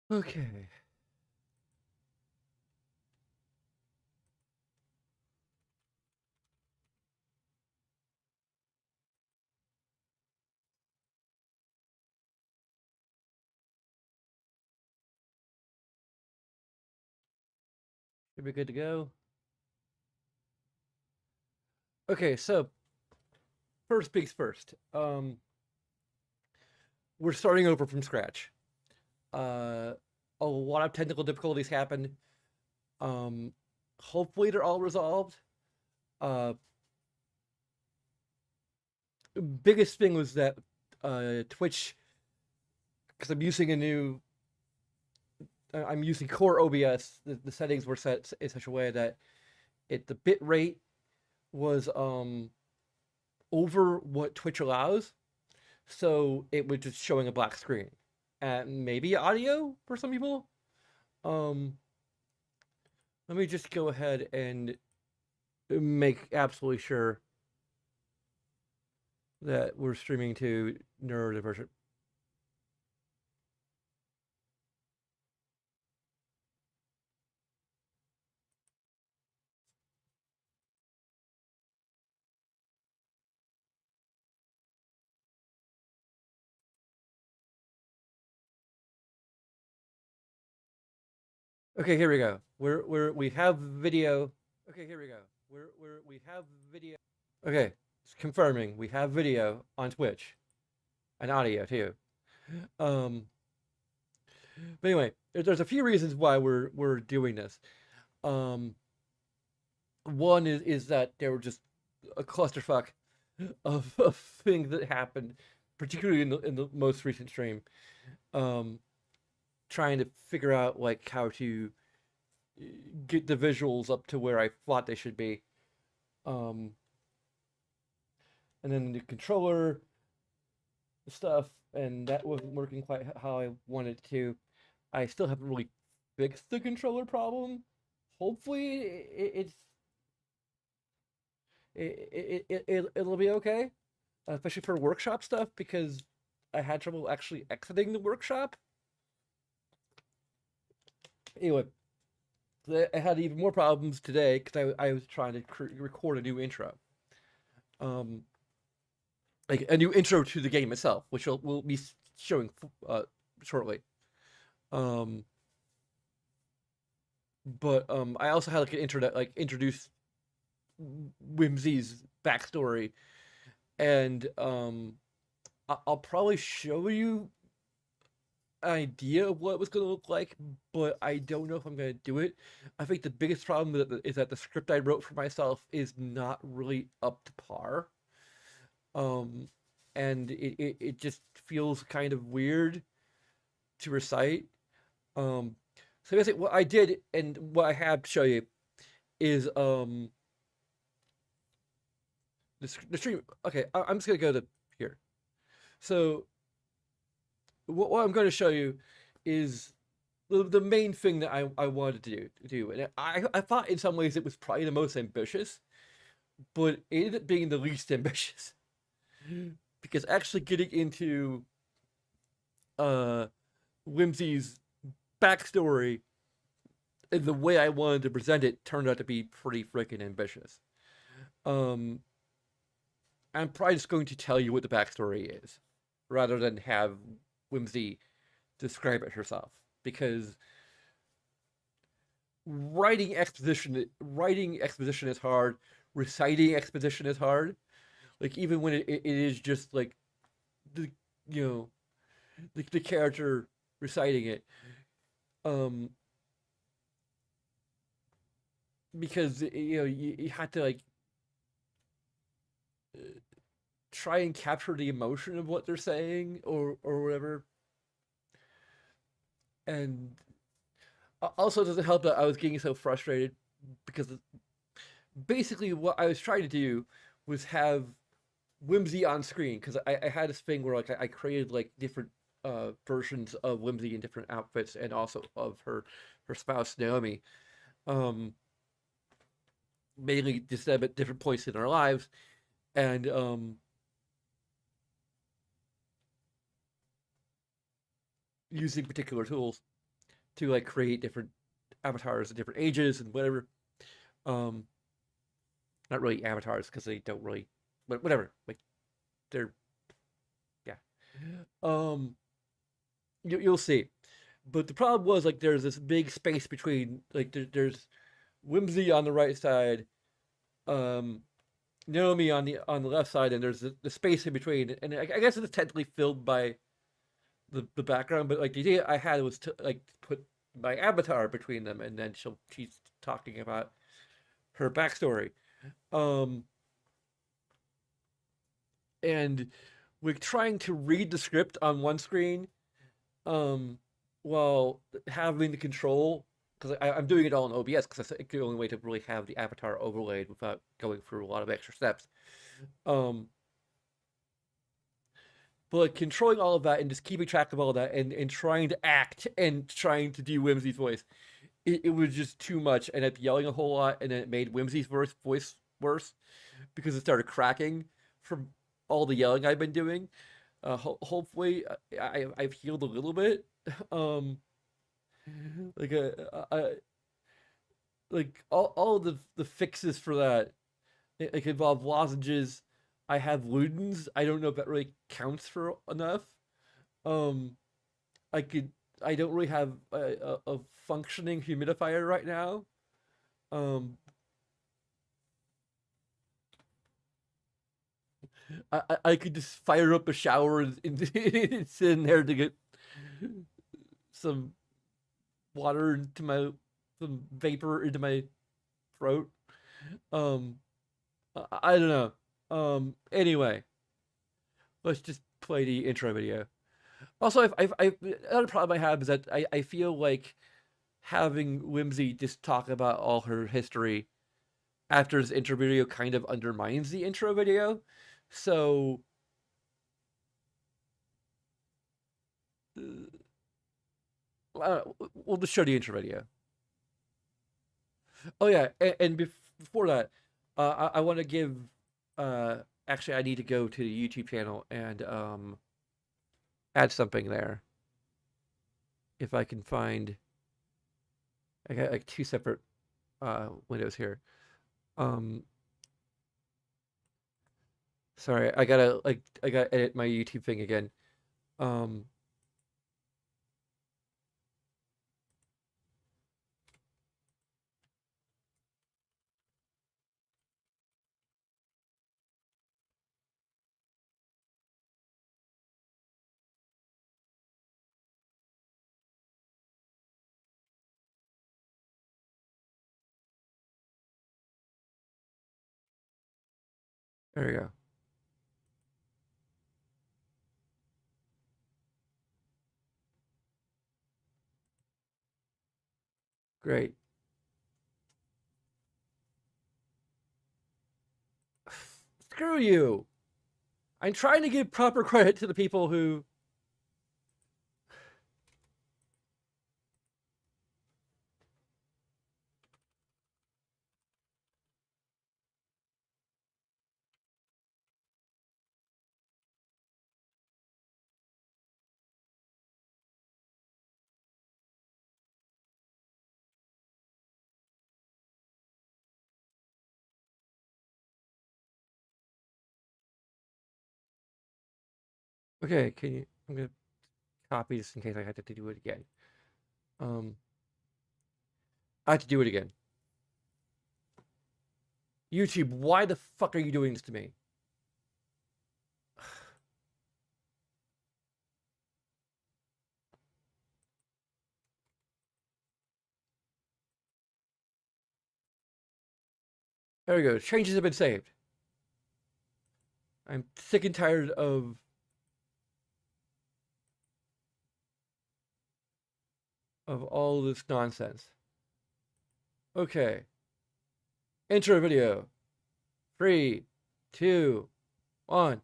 Okay. Should be good to go. Okay, so first things first. We're starting over from scratch. Uh, a lot of technical difficulties happened. Um, Hopefully they're all resolved. Uh, Biggest thing was that Twitch, because I'm using core OBS. The settings were set in such a way that the bit rate was over what Twitch allows, so it was just showing a black screen, and maybe audio for some people. Um, Let me just go ahead and make absolutely sure that we're streaming to Neurodivergent. Okay, here we go. We have video. Okay, here we go. We have video. Okay, it's confirming we have video on Twitch and audio too. Um, but anyway, there's a few reasons why we're doing this. Um, One is that there were just a clusterfuck of things that happened, particularly in the most recent stream. Um, Trying to figure out like how to get the visuals up to where I thought they should be. Um, and then the controller stuff, and that wasn't working quite how I wanted to. I still haven't really fixed the controller problem. Hopefully, it'll be okay, especially for workshop stuff because I had trouble actually exiting the workshop. Anyway, I had even more problems today because I was trying to record a new intro. Um, like a new intro to the game itself, which will be showing shortly. Um, but I also had like an intro that like introduced Whimsy's backstory, and I'll probably show you an idea of what it was going to look like, but I don't know if I'm going to do it. I think the biggest problem is that the script I wrote for myself is not really up to par. Um, and it just feels kind of weird to recite. Um, so basically, what I did and what I have to show you is the stream. Okay, I'm just gonna go to here. So what I'm going to show you is the main thing that I wanted to do, and I thought in some ways it was probably the most ambitious, but it ended up being the least ambitious because actually getting into uh Whimsy's backstory and the way I wanted to present it turned out to be pretty freaking ambitious. Um, I'm probably just going to tell you what the backstory is rather than have Whimsy describe it herself because writing exposition is hard, reciting exposition is hard. Like even when it is just like the you know the character reciting it. Um, because you had to like try and capture the emotion of what they're saying or whatever. And also doesn't help that I was getting so frustrated because basically what I was trying to do was have Whimsy on screen because I had this thing where like I created like different versions of Whimsy in different outfits and also of her spouse Naomi, um, mainly just at different points in our lives, and using particular tools. to like create different avatars at different ages and whatever. Um, Not really avatars because they don't really, but whatever. Like they're yeah. Um, you'll see. But the problem was like there's this big space between like there's Whimsy on the right side, um, Naomi on the left side, and there's the space in between. And I guess it's technically filled by the background, but like the idea I had was to like put my avatar between them, and then she's talking about her backstory. Um, and we're trying to read the script on one screen, um, while having the control because I'm doing it all in OBS because that's the only way to really have the avatar overlaid without going through a lot of extra steps. Um, but like controlling all of that and just keeping track of all of that and trying to act and trying to do Whimsy's voice, it was just too much and I'd yelling a whole lot and then it made Whimsy's voice worse because it started cracking from all the yelling I've been doing. Hopefully, I've healed a little bit. Um, like like all the fixes for that like involve lozenges. I have Ludens. I don't know if that really counts for enough. Um, I could. I don't really have a functioning humidifier right now. Um, I could just fire up a shower and sit in there to get some water into my some vapor into my throat. Um, I don't know. Anyway, let's just play the intro video. Also, another problem I have is that I feel like having Whimsy just talk about all her history after this intro video kind of undermines the intro video. So we'll just show the intro video. Oh yeah, and before that, I want to give. Actually, I need to go to the YouTube channel and add something there. If I can find, I got like two separate windows here. Sorry, I gotta edit my YouTube thing again. Um, there we go. Great. Screw you. I'm trying to give proper credit to the people who. Okay, can you? I'm gonna copy this in case I have to do it again. Um, I have to do it again. YouTube, why the fuck are you doing this to me? There we go. Changes have been saved. I'm sick and tired of all this nonsense. Okay. Intro video. 3, 2, 1.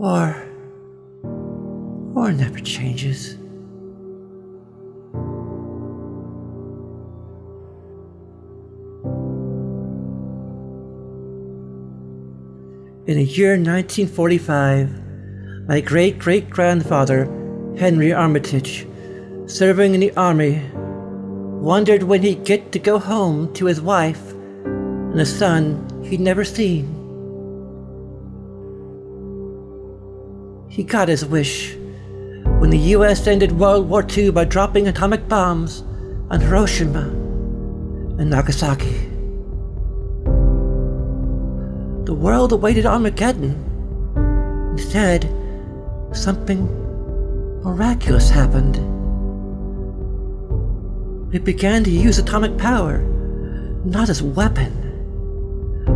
War never changes. In the year 1945, my great-great-grandfather, Henry Armitage, serving in the army, wondered when he'd get to go home to his wife and a son he'd never seen. He got his wish when the US ended World War II by dropping atomic bombs on Hiroshima and Nagasaki. The world awaited Armageddon. Instead, something miraculous happened. We began to use atomic power, not as a weapon,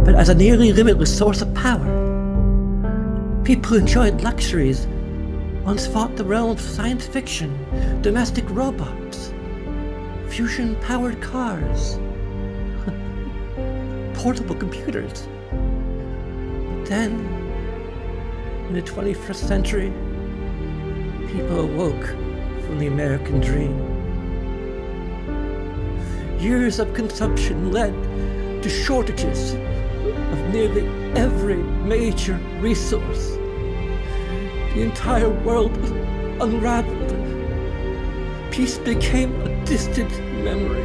but as a nearly limitless source of power. People who enjoyed luxuries once fought the realm of science fiction, domestic robots, fusion-powered cars, portable computers. But then, in the 21st century, people awoke from the American dream. Years of consumption led to shortages of nearly every major resource. The entire world unraveled. Peace became a distant memory.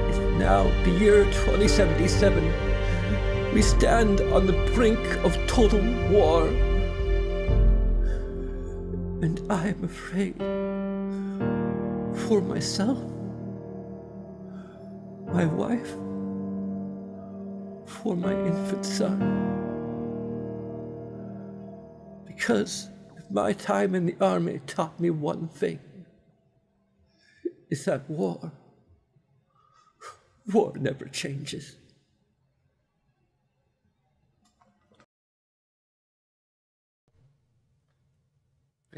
It's now the year 2077. We stand on the brink of total war. And I am afraid for myself, my wife, for my infant son. Because if my time in the army taught me one thing, it's that war never changes.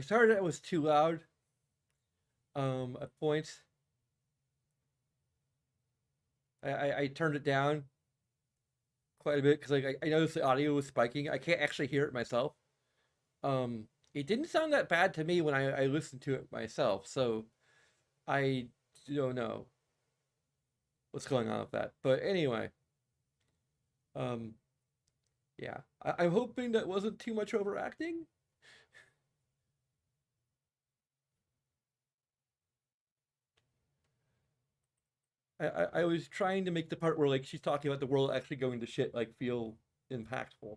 Sorry that was too loud. At points, I turned it down quite a bit because like I noticed the audio was spiking. I can't actually hear it myself. It didn't sound that bad to me when I listened to it myself, so I don't know what's going on with that. But anyway, yeah, I'm hoping that wasn't too much overacting. I was trying to make the part where like she's talking about the world actually going to shit like feel impactful.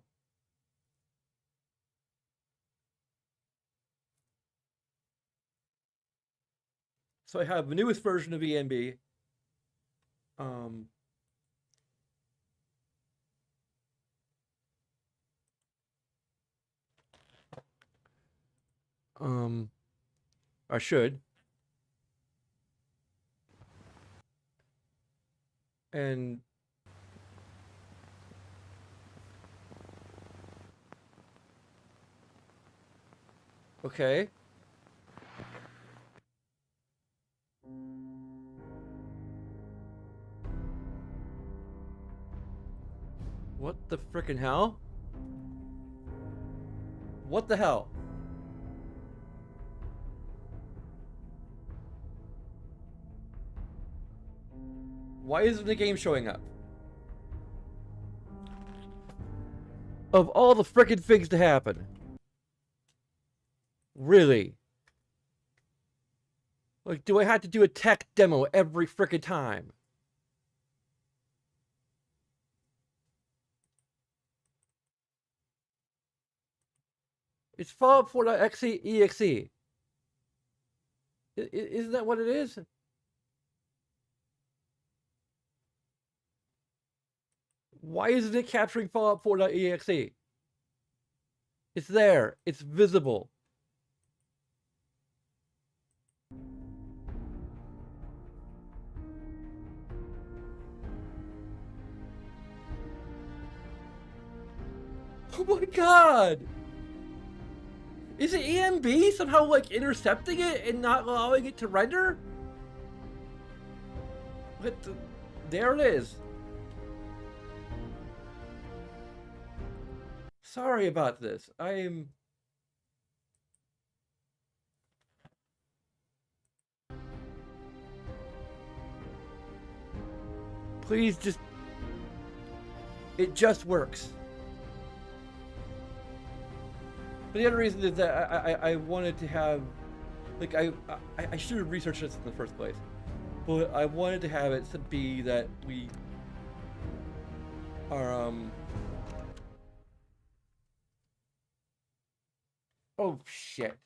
So I have the newest version of ENB. I should. And okay. What the frickin' hell? What the hell? Why isn't the game showing up? Of all the frickin' things to happen. Really? Like, do I have to do a tech demo every frickin' time? It's Fallout 4.exe exe. Isn't that what it is? Why isn't it capturing Fallout 4.exe? It's there. It's visible. Oh my god! Is it ENB somehow like intercepting it and not allowing it to render? What the... There it is. Sorry about this. Please just. It just works. But the other reason is that I wanted to have, like, I should have researched this in the first place, but I wanted to have it to be that we are oh shit.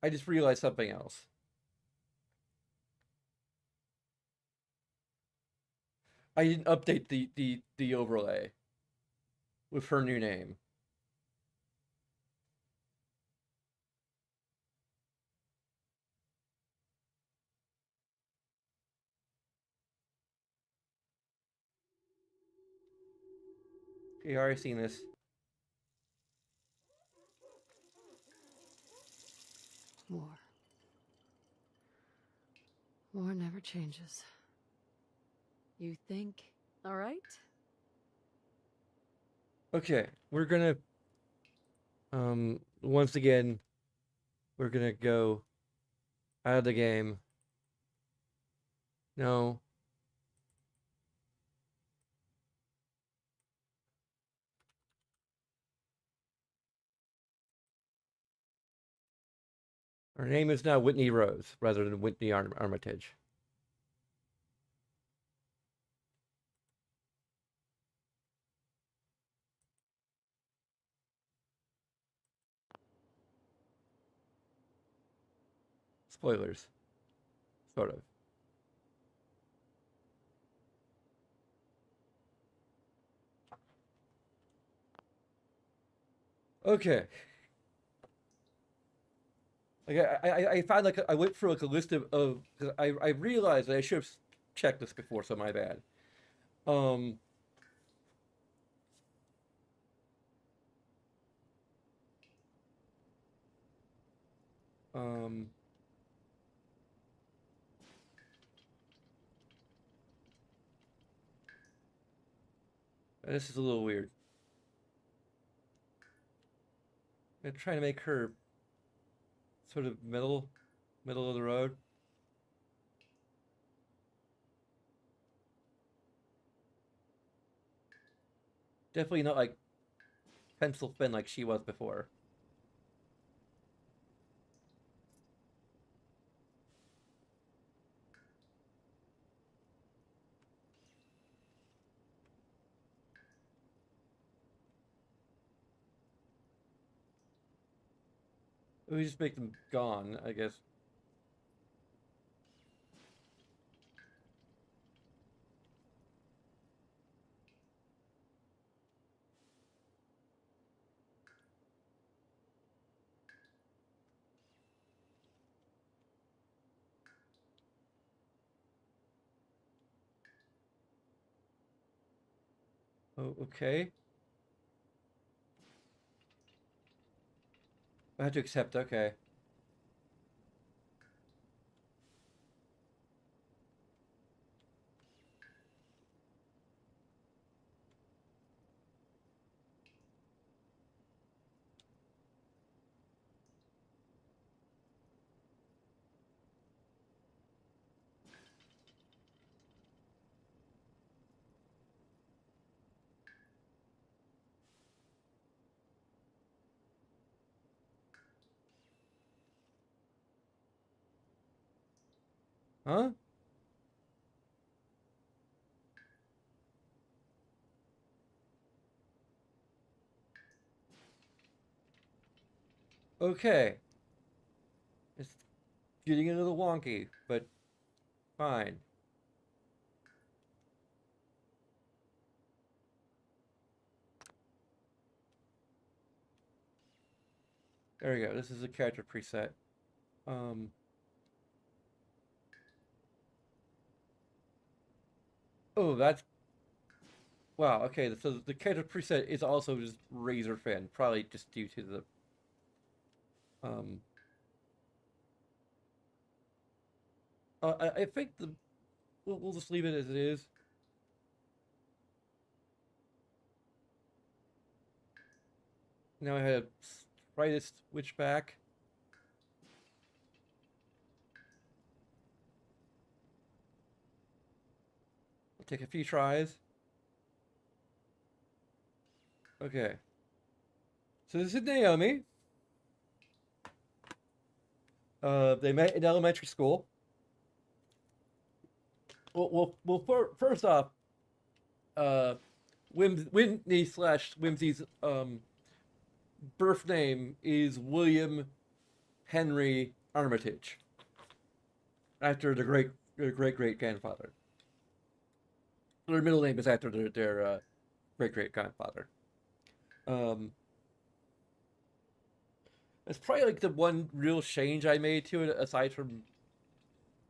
I just realized something else. I didn't update the overlay with her new name. Okay, already seen this. War. War never changes. You think? All right. Okay, we're gonna once again we're gonna go out of the game. No. Her name is now Whitney Rose rather than Whitney Armitage. Spoilers. Sort of. Okay. Like I found like I went through like a list of cause I realized that I should have checked this before, so my bad. Um um this is a little weird. I'm trying to make her sort of middle of the road. Definitely not like pencil thin like she was before. We just make them gone, I guess. Oh, okay. I have to accept. Okay. Huh? Okay. It's getting a little wonky, but fine. There we go. This is a character preset. Um, oh, that's wow. Okay, so the character preset is also just razor thin, probably just due to the um. I think we'll just leave it as it is. Now I had to try to switch back. It'll take a few tries. Okay. So this is Naomi. They met in elementary school. First off, Whitney slash Whimsy's birth name is William Henry Armitage, after their great grandfather. Their middle name is after their great great grandfather. Um, it's probably like the one real change I made to it, aside from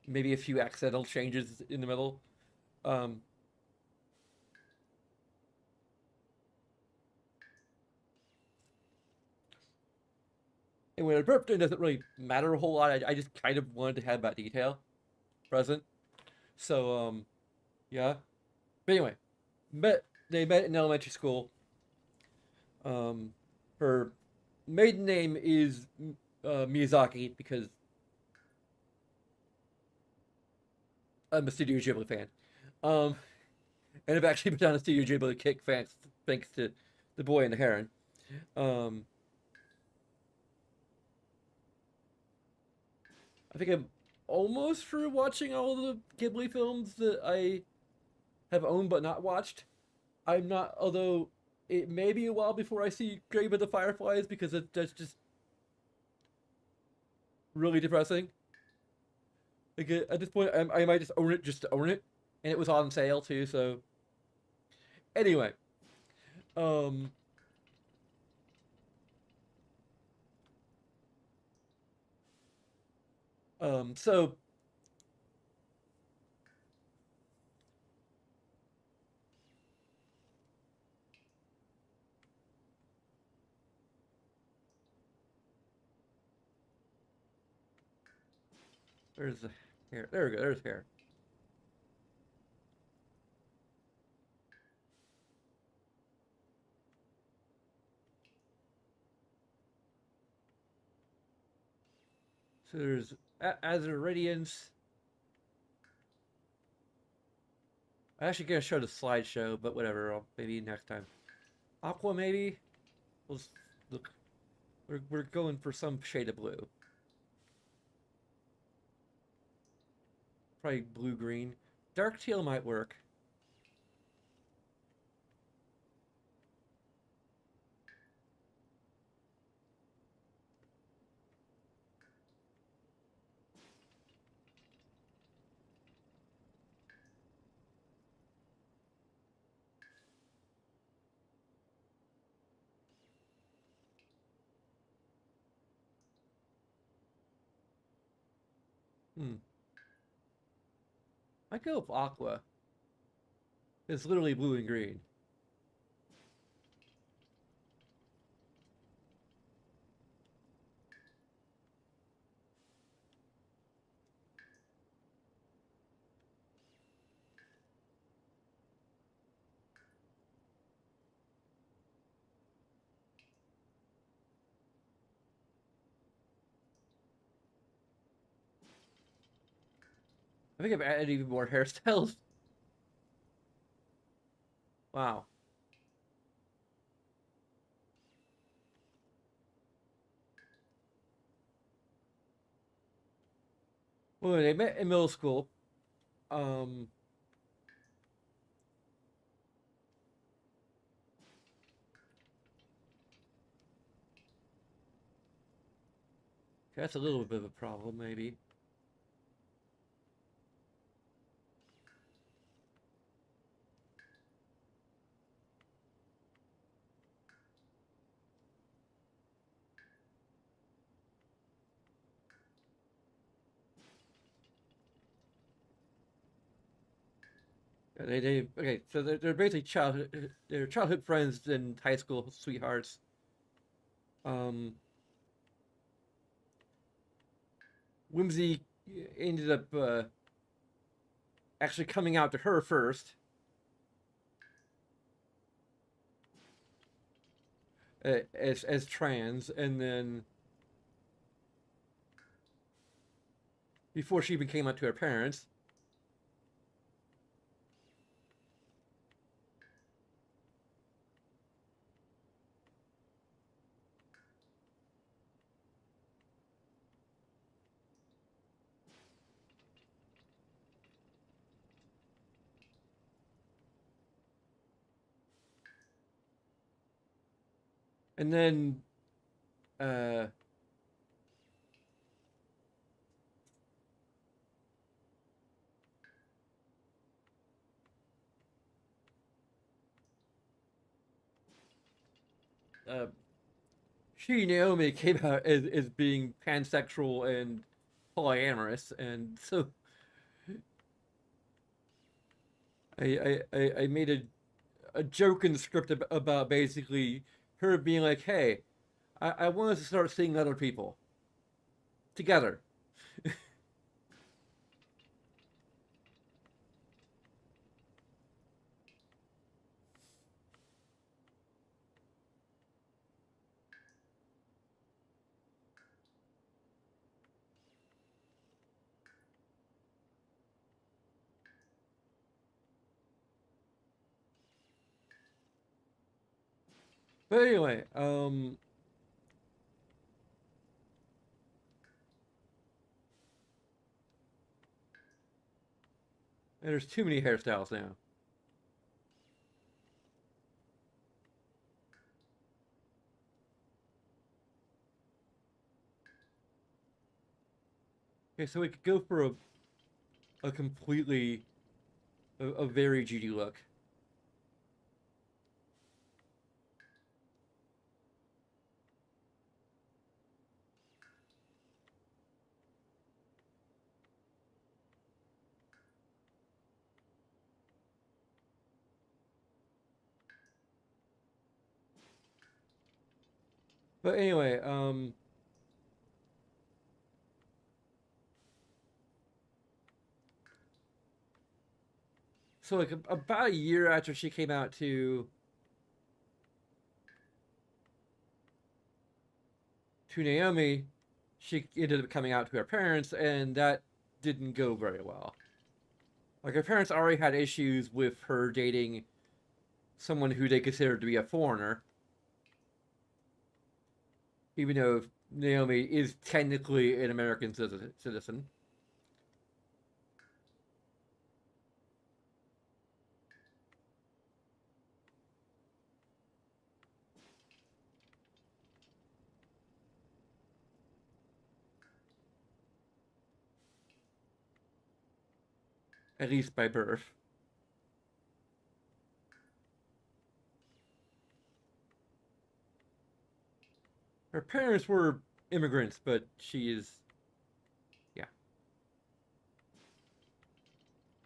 maybe a few accidental changes in the middle. Um, and when a birthday doesn't really matter a whole lot, I just kind of wanted to have that detail present. So, yeah. But anyway, they met in elementary school. Her maiden name is Miyazaki because I'm a Studio Ghibli fan. Um, and I've actually been on a Studio Ghibli kick thanks to The Boy and the Heron. Um, I think I'm almost through watching all the Ghibli films that I have owned but not watched. I'm not, although it may be a while before I see Grave of the Fireflies because that's just really depressing. Like at this point, I might just own it just to own it, and it was on sale too. So anyway, um, so there's the hair. There we go. There's hair. So there's Azure Radiance. I'm actually gonna show the slideshow, but whatever. Maybe next time. Aqua, maybe. We'll look. We're going for some shade of blue. Probably blue green. Dark teal might work. Hmm. I go with aqua. It's literally blue and green. I think I've added even more hairstyles. Wow. Well, they met in middle school. Um, that's a little bit of a problem, maybe. They okay. So they're basically they're childhood friends and high school sweethearts. Um, Whimsy ended up actually coming out to her first, as trans, and then before she even came out to her parents. And then uh uh Naomi came out as being pansexual and polyamorous, and so I made a joke in the script about basically her being like, hey, I want us to start seeing other people together. But anyway, there's too many hairstyles now. Okay, so we could go for a completely a very GD look. But anyway, so like about a year after she came out to Naomi, she ended up coming out to her parents, and that didn't go very well. Like her parents already had issues with her dating someone who they considered to be a foreigner, even though Naomi is technically an American citizen. At least by birth. Her parents were immigrants, but she is, yeah.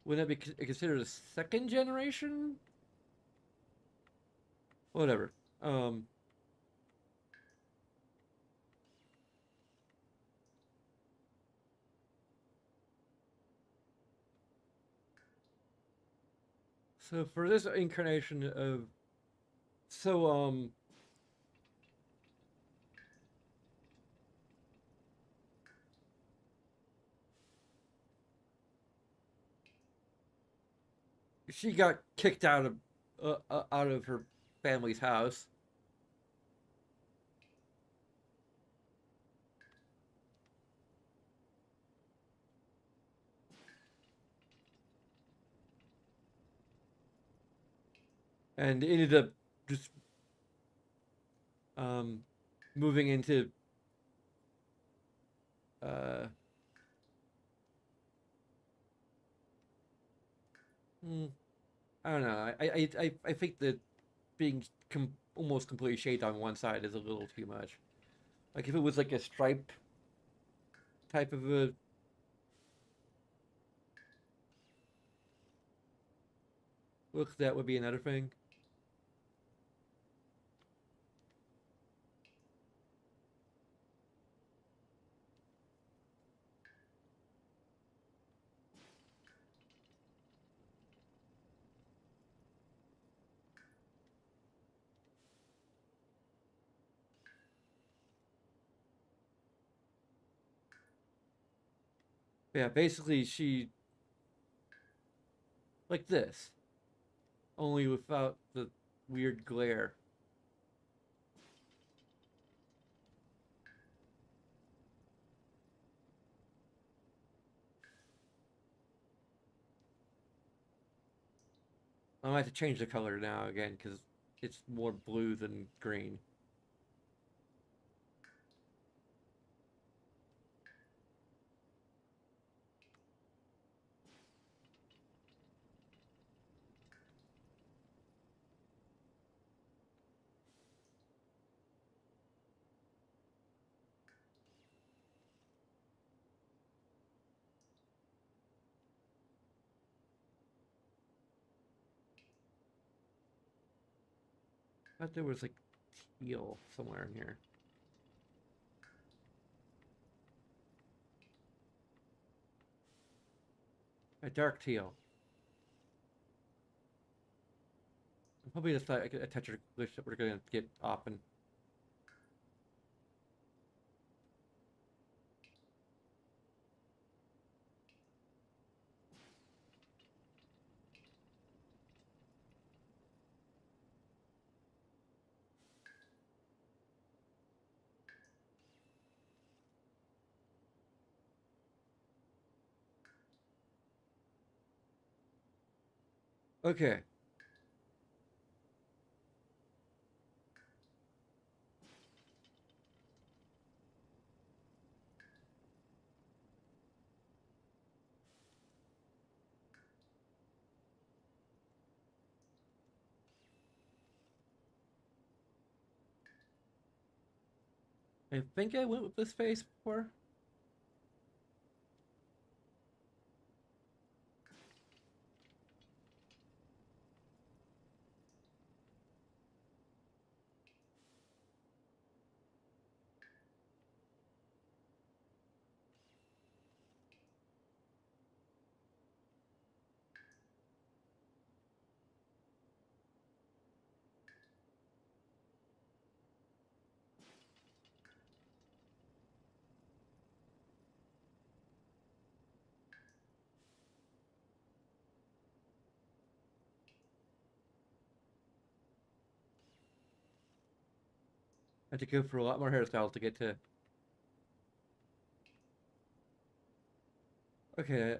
Wouldn't that be considered a second generation? Whatever. So for this incarnation of, so she got kicked out of her family's house, and ended up just um, moving into uh, hmm, I don't know. I think that being almost completely shaded on one side is a little too much. Like if it was like a stripe type of a look, that would be another thing. Yeah, basically she like this, only without the weird glare. I might have to change the color now again because it's more blue than green. I thought there was like teal somewhere in here. A dark teal. Probably just like a touch of glitch that we're gonna get often. Okay. I think I went with this face before. I had to go for a lot more hairstyles to get to. Okay.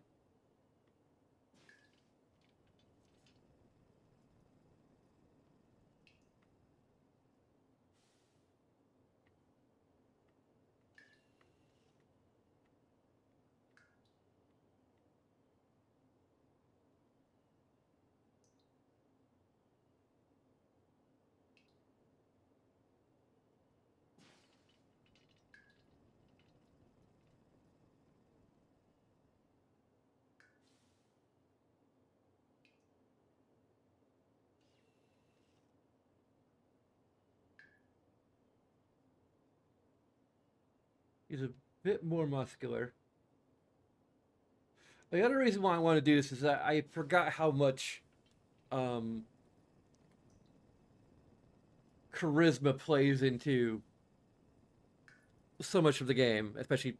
He's a bit more muscular. The other reason why I want to do this is that I forgot how much um, charisma plays into so much of the game, especially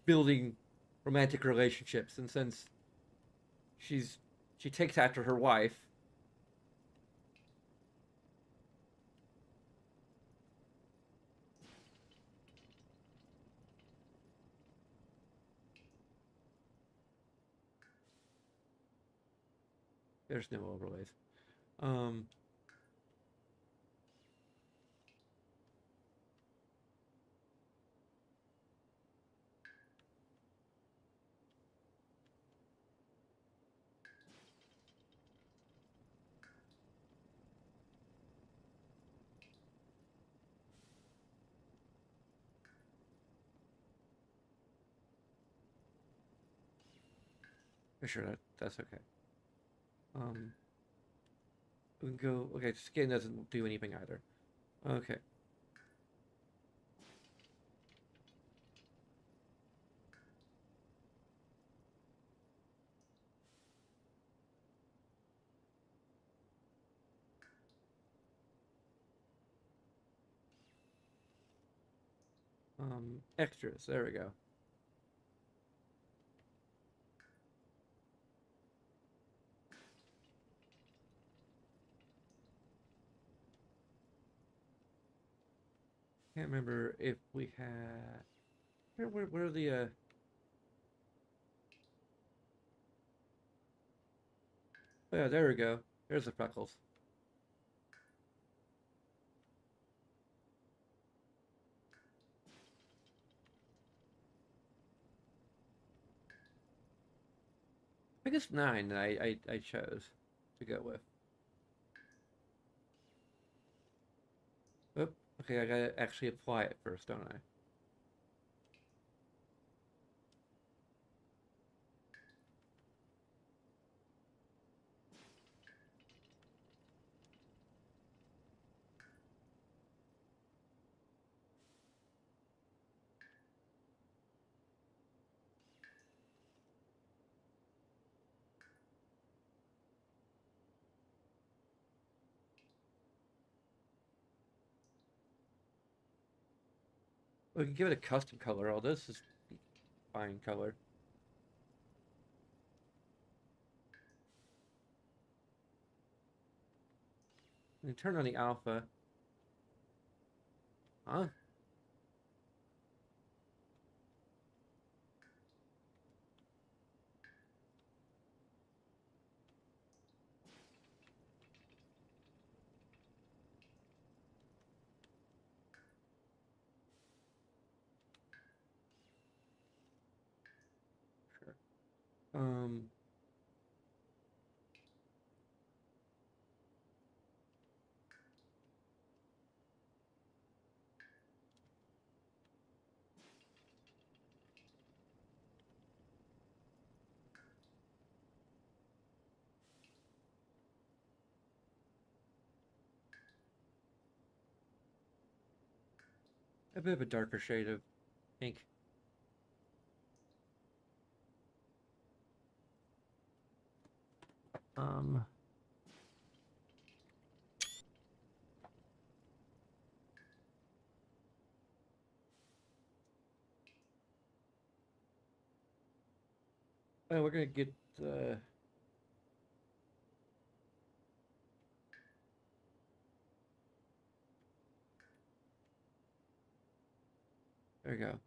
building romantic relationships. And since she's she takes after her wife, there's no overlays. Um, for sure that's okay. Um, we can go. Okay, skin doesn't do anything either. Okay. Extras. There we go. Can't remember if we had. Where are the Oh, yeah, there we go. There's the freckles. I think it's 9 that I chose to go with. Oh, okay, I gotta actually apply it first, don't I? We can give it a custom color. All this is fine color. And turn on the alpha. Huh? Sure. A bit of a darker shade of pink. Um. Oh, we're gonna get. There we go.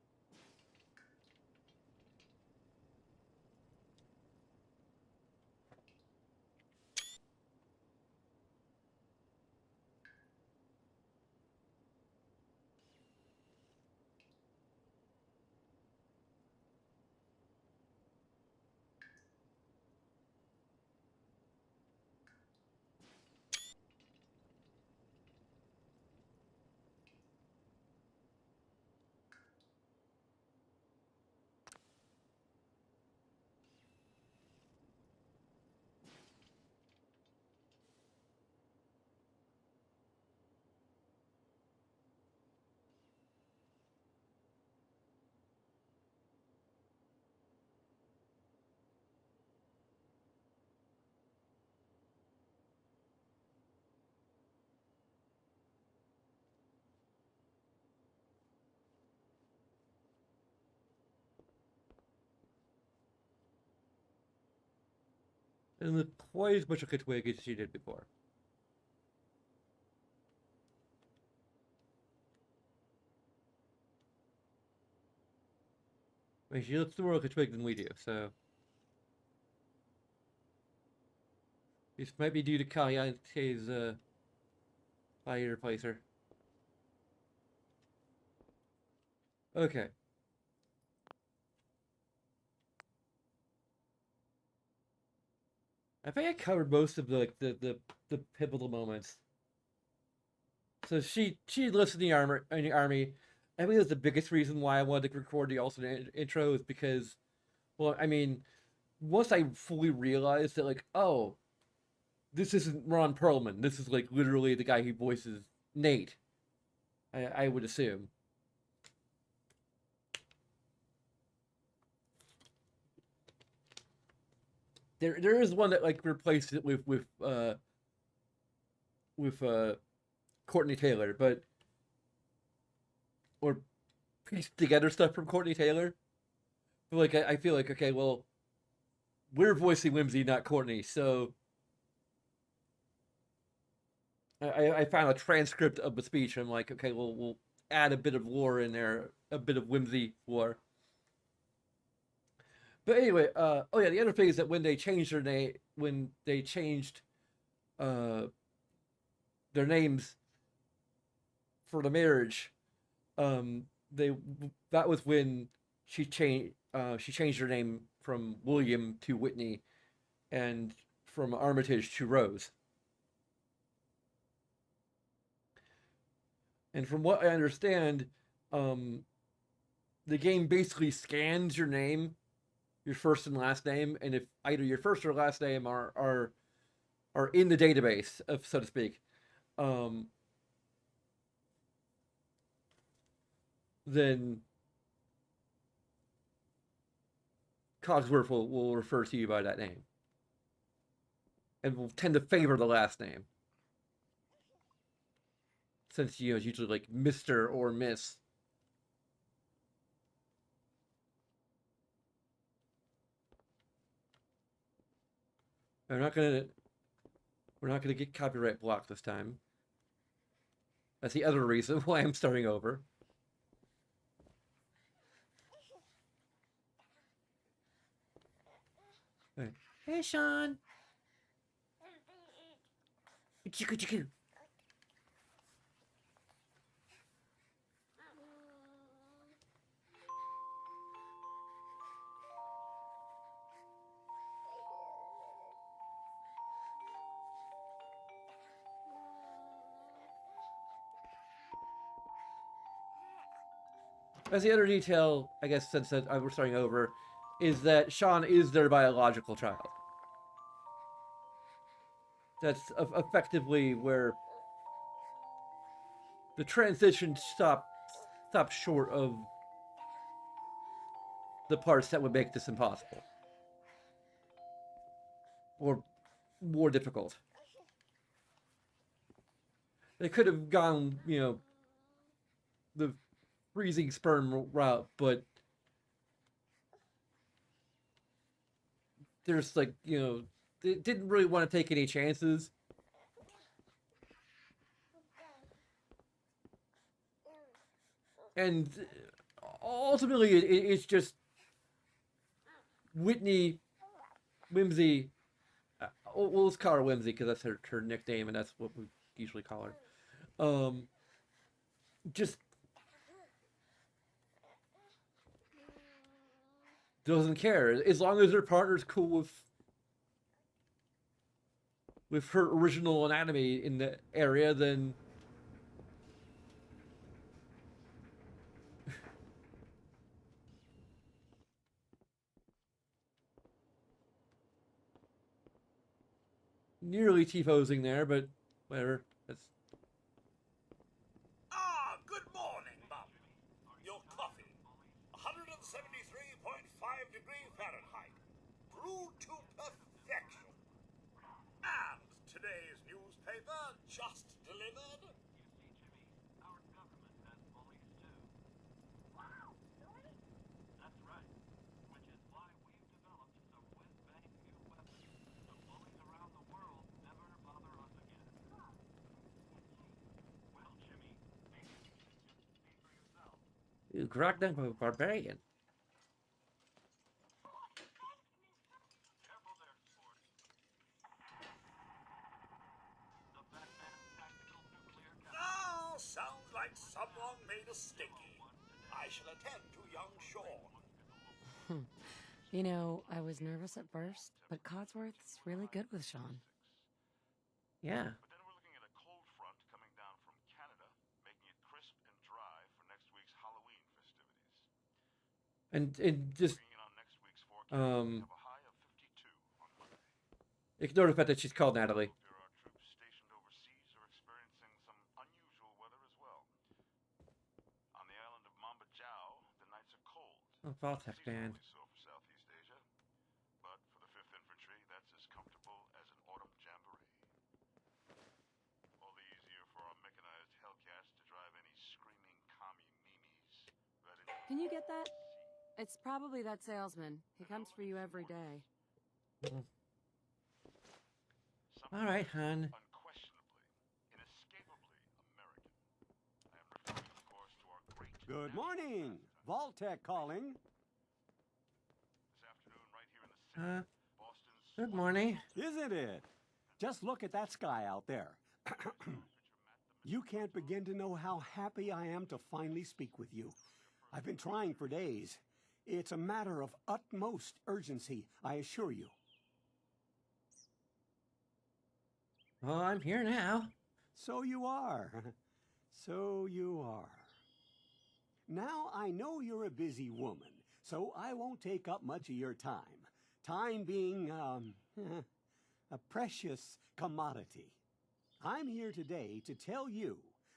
And look quite as much like a twig as she did before. I mean, she looks more like a twig than we do, so. This might be due to Caliente's body replacer. Okay. I think I covered most of the pivotal moments. So she enlisted in the army. I think that's the biggest reason why I wanted to record the alternate intro is because, well, I mean, once I fully realized that, like, oh, this isn't Ron Perlman. This is like literally the guy who voices Nate. I would assume. There is one that like replaced it with Courtney Taylor, but or pieced together stuff from Courtney Taylor. But like I feel like okay, well, we're voicing Whimsy, not Courtney, so I found a transcript of the speech. I'm like, okay, well, add a bit of lore in there, a bit of whimsy lore. But anyway, oh yeah, the other thing is that when they changed their name, when they changed uh, their names for the marriage, they that was when she changed her name from William to Whitney, and from Armitage to Rose. And from what I understand, the game basically scans your name, your first and last name, and if either your first or last name are in the database, of, so to speak, then Cogsworth will refer to you by that name, and will tend to favor the last name, since it's usually like Mr. or Miss. We're not gonna get copyright blocked this time. That's the other reason why I'm starting over. Right. Hey, Sean. As the other detail, I guess, since that we're starting over, is that Sean is their biological child. That's effectively where the transition stops short of the parts that would make this impossible or more difficult. They could have gone, the freezing sperm route, but there's like, they didn't really want to take any chances. And ultimately, it's just Whitney, Whimsy. We'll just call her Whimsy because that's her nickname, and that's what we usually call her. Just doesn't care as long as her partner's cool with her original anatomy in the area. Then nearly T-posing there, but whatever. That's Good morning, Mum. Your coffee, 173.5 degrees Fahrenheit, brewed to perfection. And today's newspaper, just delivered. Our government has bullies too. Wow, really? That's right. Which is why we've developed some whiz-bang new weapons. The bullies around the world never bother us again. Well, Jimmy, see for yourself. you cracked them for barbarian. Careful there, sport. The Batman Tactical Nuclear Oh, sounds like someone made a sticky. I shall attend to young Sean. You know, I was nervous at first, but Codsworth's really good with Sean. Yeah. But then we're looking at a cold front coming down from Canada, making it crisp and dry for next week's Halloween festivities. And just Bringing it on next week's forecast, we have a high of 52 on Monday. ignore the fact that she's called Natalie. There are troops stationed overseas are experiencing some unusual weather as well. On the island of Mamba Jau, the nights are cold. Oh, Vaultec band. Seasonally so for Southeast Asia. But for the 5th Infantry, that's as comfortable as an autumn jamboree. All the easier for our mechanized Hellcats to drive any screaming commie memes right into Can you get that? It's probably that salesman. He comes for you every day. All right, hon. unquestionably, inescapably American. I am referring, of course, to Good morning. Vault-Tec calling. This afternoon, right here in the city, Boston's Good morning. Isn't it? Just look at that sky out there. You can't begin to know how happy I am to finally speak with you. I've been trying for days. It's a matter of utmost urgency, I assure you. Well, I'm here now. So you are. So you are. Now, I know you're a busy woman, so I won't take up much of your time. Time being, a precious commodity. I'm here today to tell you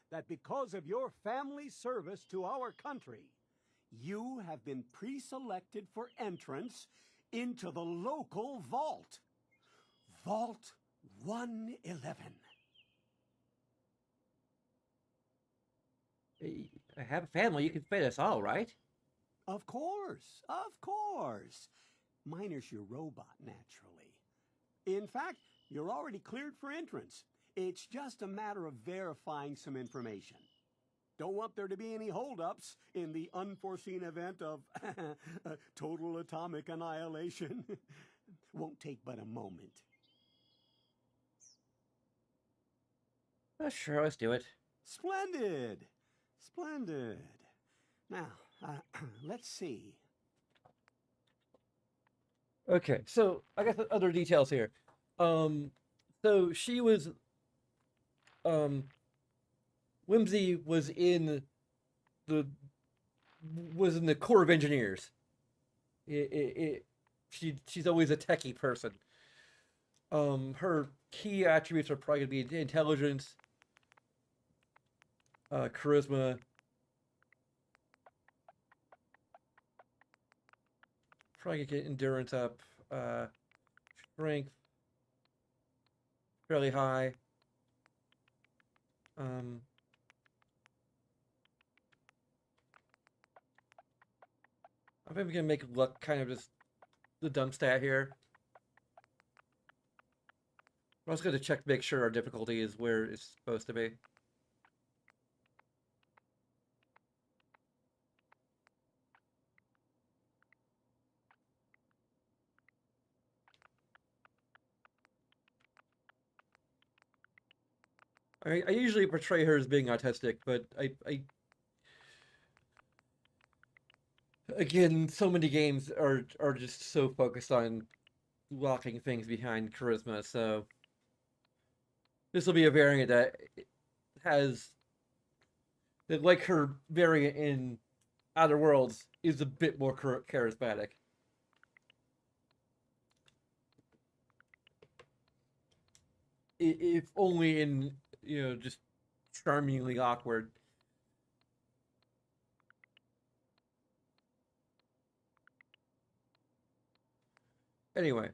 that because of your family's service to our country, you have been pre-selected for entrance into the local vault. Vault 111. I have a family. You can fit us all, right? Of course, of course. Minus your robot, naturally. In fact, you're already cleared for entrance. It's just a matter of verifying some information. Don't want there to be any holdups in the unforeseen event of total atomic annihilation. Won't take but a moment. Sure, let's do it. Splendid! Splendid. Now, let's see. Okay, so I got the other details here. So she was, Whimsy was in the Corps of Engineers. She's always a techie person. Her key attributes are probably gonna be intelligence, charisma, probably get endurance up, strength fairly high. I think we can make luck kind of just the dumb stat here. I'm also going to check to make sure our difficulty is where it's supposed to be. I usually portray her as being autistic, but I again, so many games are just so focused on locking things behind charisma, so this will be a variant that has that, like her variant in Outer Worlds, is a bit more charismatic. If only in, just charmingly awkward. Anyway.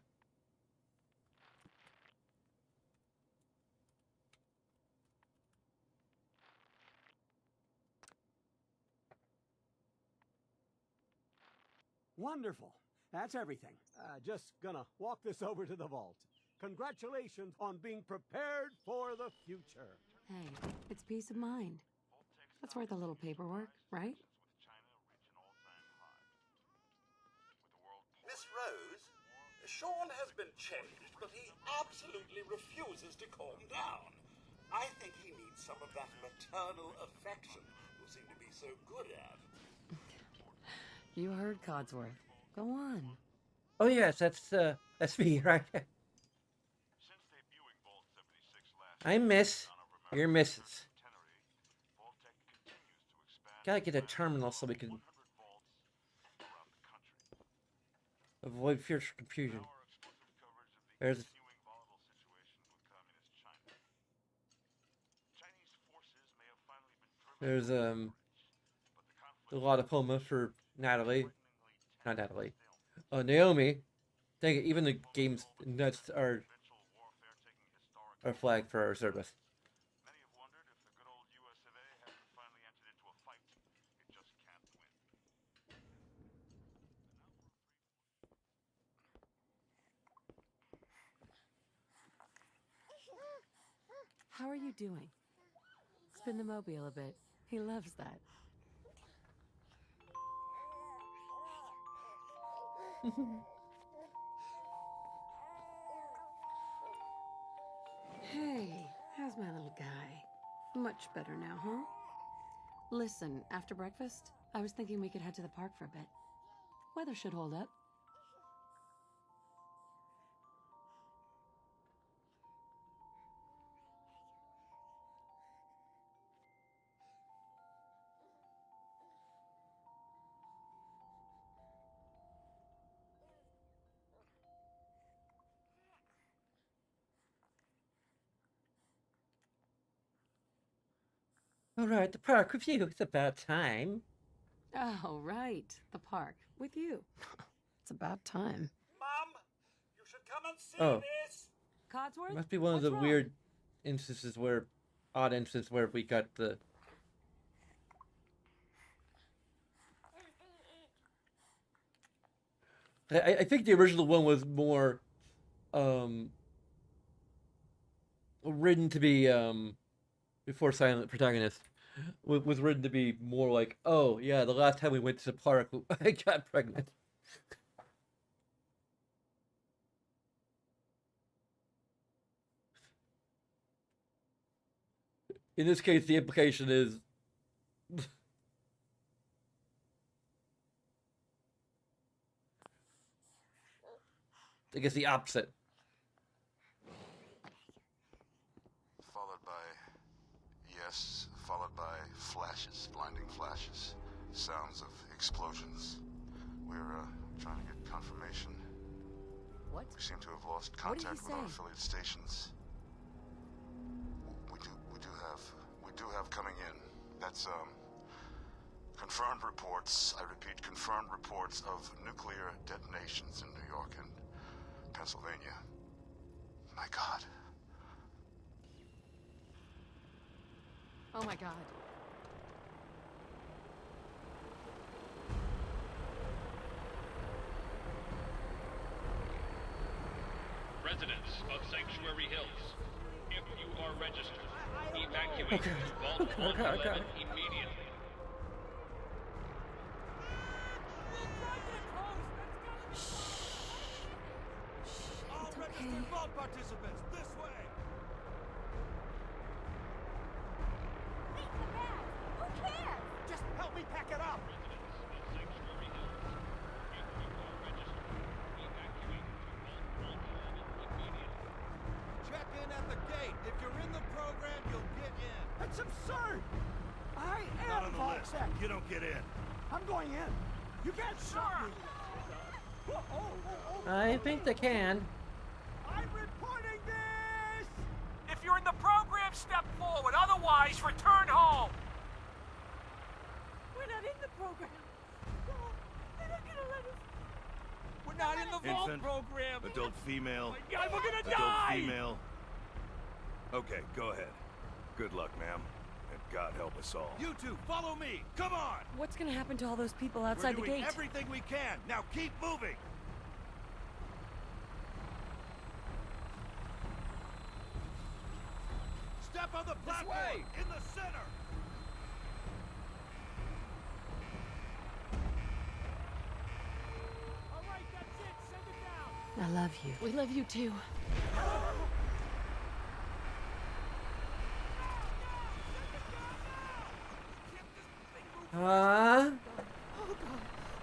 Wonderful. That's everything. Just gonna walk this over to the vault. Congratulations on being prepared for the future. Hey, it's peace of mind. That's worth a little paperwork, right? Miss Rose, Sean has been changed, but he absolutely refuses to calm down. I think he needs some of that maternal affection you seem to be so good at. You heard Codsworth. Go on. Oh yes, that's me, right? Since debuting Vault 76 last I miss year, your misses. centenary, Vault-Tec continues to expand. Gotta get a terminal so we can 100 vaults around the country. avoid future confusion. Our exclusive coverage of the There's continuing volatile situation with communist China. Chinese forces may have finally been driven there's from but the conflict a lot of Poma for Natalie, frighteningly not tense Natalie. stalemate. Naomi. Dang it, even the game's nuts are Eventual warfare taking historic flagged for our service. Many have wondered if the good old US of A hasn't finally entered into a fight it just can't win. How are you doing? Spin the mobile a bit. He loves that. Hey, how's my little guy? Much better now, huh? Listen, after breakfast, I was thinking we could head to the park for a bit. Weather should hold up. All right, the park with you. It's about time. Oh, right. The park. With you. It's about time. Mum, you should come and see Oh. this. Codsworth? It must be one of What's the wrong? weird instances where, odd instances where we got the. I think the original one was more, written to be before Silent Protagonist was written to be more like, oh yeah, the last time we went to the park, I got pregnant. In this case, the implication is I guess the opposite. Followed by, yes, followed by flashes, blinding flashes, sounds of explosions. We're trying to get confirmation. What? We seem to have lost What did contact he with our say? affiliate stations. We do have coming in. That's confirmed reports. I repeat, confirmed reports of nuclear detonations in New York and Pennsylvania. My God. Oh my god. Residents of Sanctuary Hills, if you are registered, evacuate Vault 111 immediately. All It's registered okay. vault participants, this way. Just help me pack it up. Residents of Sanctuary Hills, if you are registered, evacuate Vault 111 immediately. Check in at the gate. If you're in the program, you'll get in. That's absurd! I Not am on the list. Volksec. You don't get in. I'm going in. You can't stop me. I think they can. I'm reporting this! If you're in the program, step forward. Otherwise, return home. We're not in the program. They're not gonna let us. We're not in the vault Infant, program. adult female, God, we're gonna adult die. female. Okay, go ahead. Good luck, ma'am. And God help us all. You two, follow me. Come on. What's gonna happen to all those people outside the We're doing gate? everything we can. Now keep moving. Step on the platform. In the center. All right, that's it. Send it down. I love you. We love you too.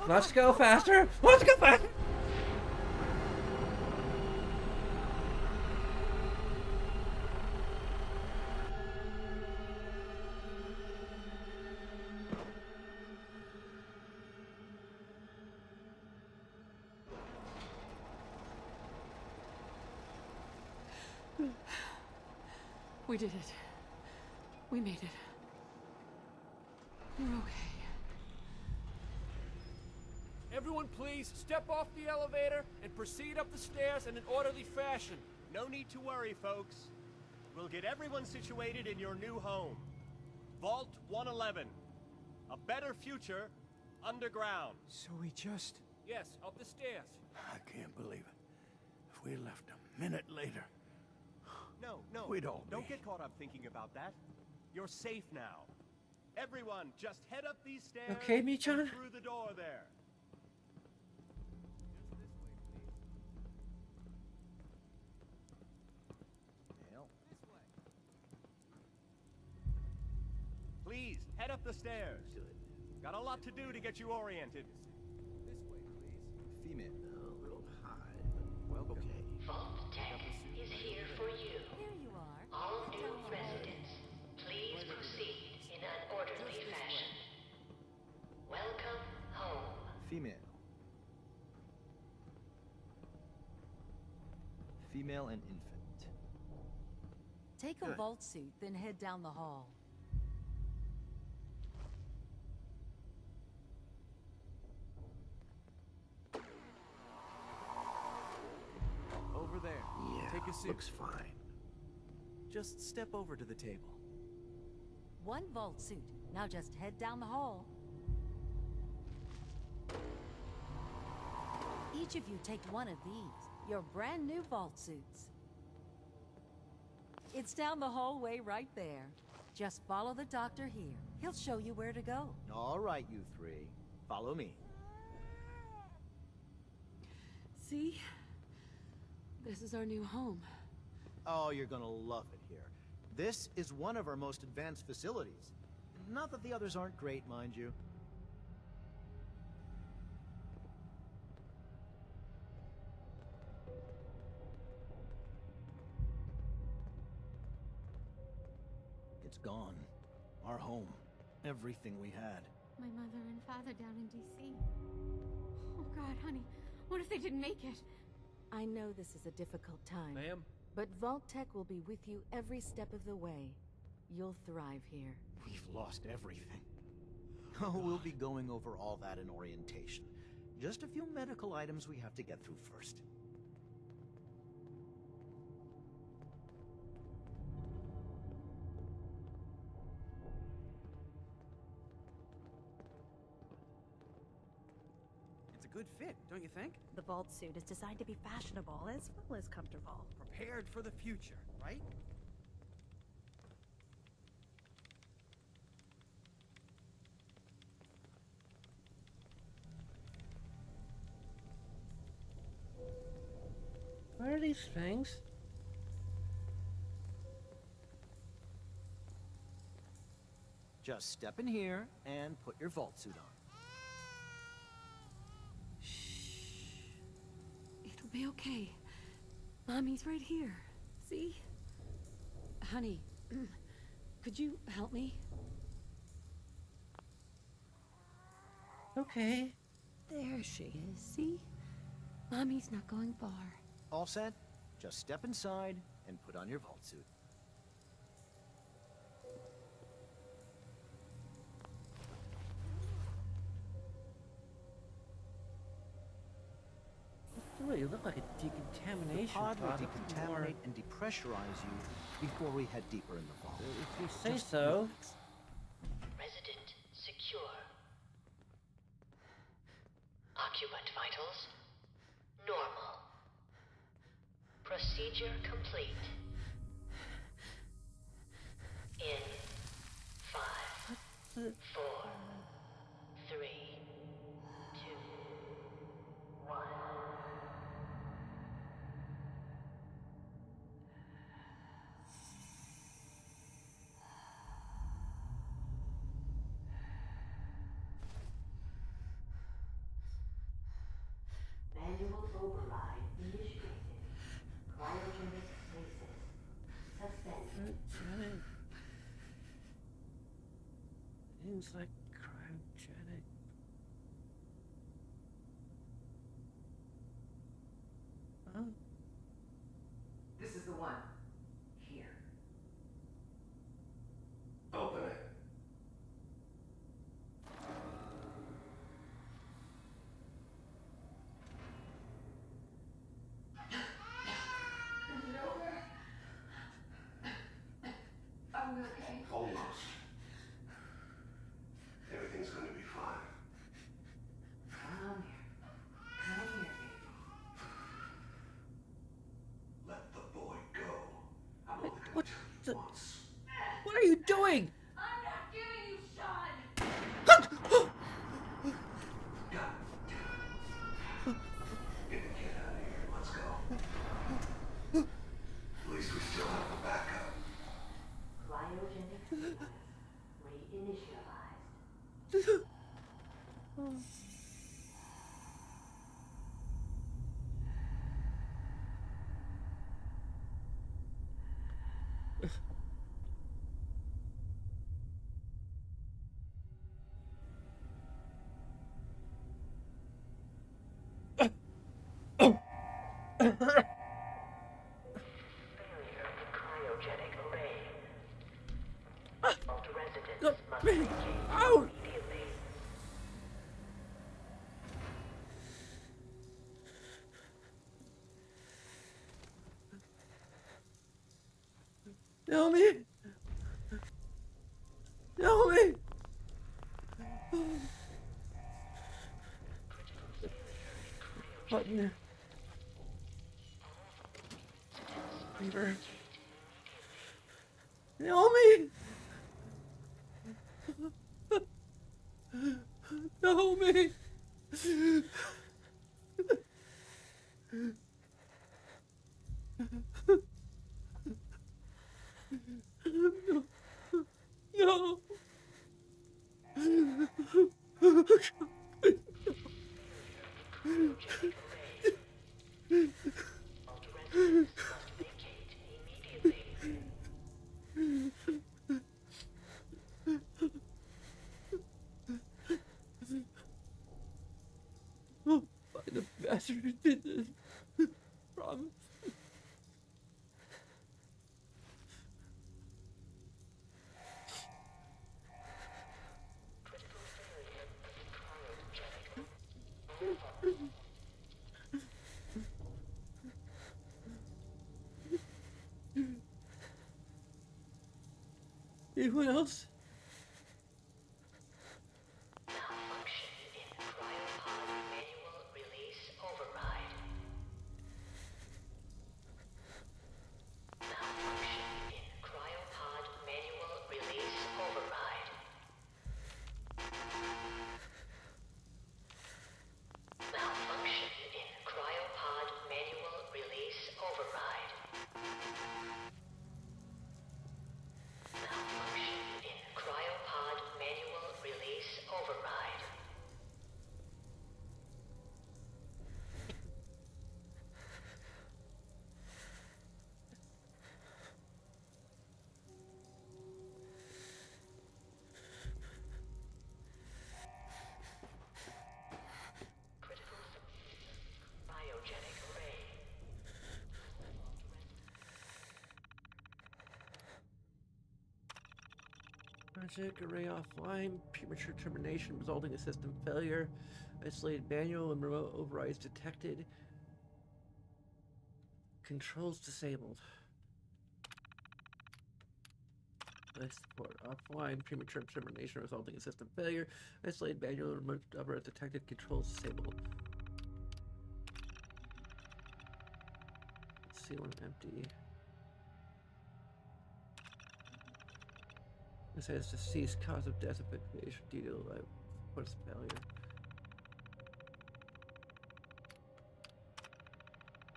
Let's go faster. Let's go faster. We did it. We made it. We're okay. Everyone please step off the elevator and proceed up the stairs in an orderly fashion. No need to worry, folks. We'll get everyone situated in your new home. Vault 111. A better future underground. So we just... Yes, up the stairs. I can't believe it. If we left a minute later... No, We'd all don't be. get caught up thinking about that. You're safe now. Everyone, just head up these stairs Okay, Michan? and through the door there. the stairs. Got a lot to do to get you oriented. This way, please. Female. A little high, but welcome. Okay. Vault Tech is here for you. Here you are. All new residents, please proceed in an orderly fashion. Welcome home. Female. Female and infant. Take a vault suit, then head down the hall. Over there. Yeah, Take a seat. looks fine. Just step over to the table. One vault suit. Now just head down the hall. Each of you take one of these. Your brand new vault suits. It's down the hallway right there. Just follow the doctor here. He'll show you where to go. All right, you three. Follow me. See? This is our new home. Oh, you're gonna love it here. This is one of our most advanced facilities. Not that the others aren't great, mind you. It's gone. Our home. Everything we had. My mother and father down in D.C. Oh God, honey, what if they didn't make it? I know this is a difficult time. Ma'am? But Vault Tech will be with you every step of the way. You'll thrive here. We've lost everything. Oh, we'll be going over all that in orientation. Just a few medical items we have to get through first. It's a good fit, don't you think? The vault suit is designed to be fashionable as well as comfortable. Prepared for the future, right? What are these things? Just step in here and put your vault suit on. It'll be okay. Mommy's right here. See? Honey, could you help me? Okay. There she is. See? Mommy's not going far. All set? Just step inside and put on your vault suit. You look like a decontamination The pod will pod. decontaminate and depressurize you before we head deeper in the vault. If you say Just so. relax. Resident secure. Occupant vitals normal. Procedure complete. In 5, 4, 3, 2, 1. Manual override initiated. Cryogenic stasis suspended. Things like cryogenic. Huh? This is the one. Here. Open it. Is it over? Are we okay? Almost. Everything's going to be fine. Come here. Come here, baby. Let the boy go. I'm only going to What tell you the- once. What are you doing? I'm not giving you Sean! God damn it. Get the kid out of here. Let's go. At least we still have a backup. Cryogenic stasis reinitialized. Out! Help me! Help me! Button. Lever. Help me! Help me! No! Oh, the bastard who did this. Promise. Anyone else? Project array offline, premature termination resulting in system failure, isolated manual and remote overrides detected, controls disabled. Life support offline, premature termination resulting in system failure, isolated manual and remote overrides detected, controls disabled. C1 empty. It says deceased cause of death of inflammation due to life support failure.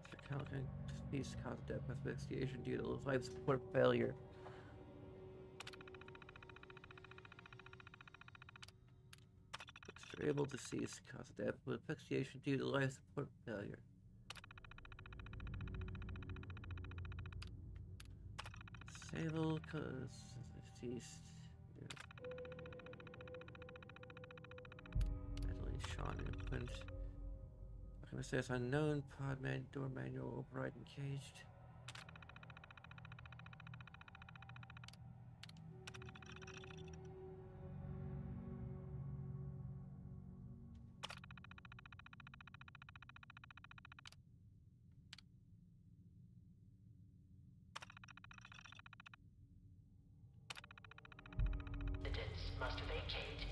Mr. Calkin, deceased cause of death of asphyxiation due to life support failure. Mr. Able, deceased cause of death with asphyxiation due to life support failure. Disable cause deceased. Madeline Sean input. Okay, says unknown pod man door manual override engaged. Must vacate.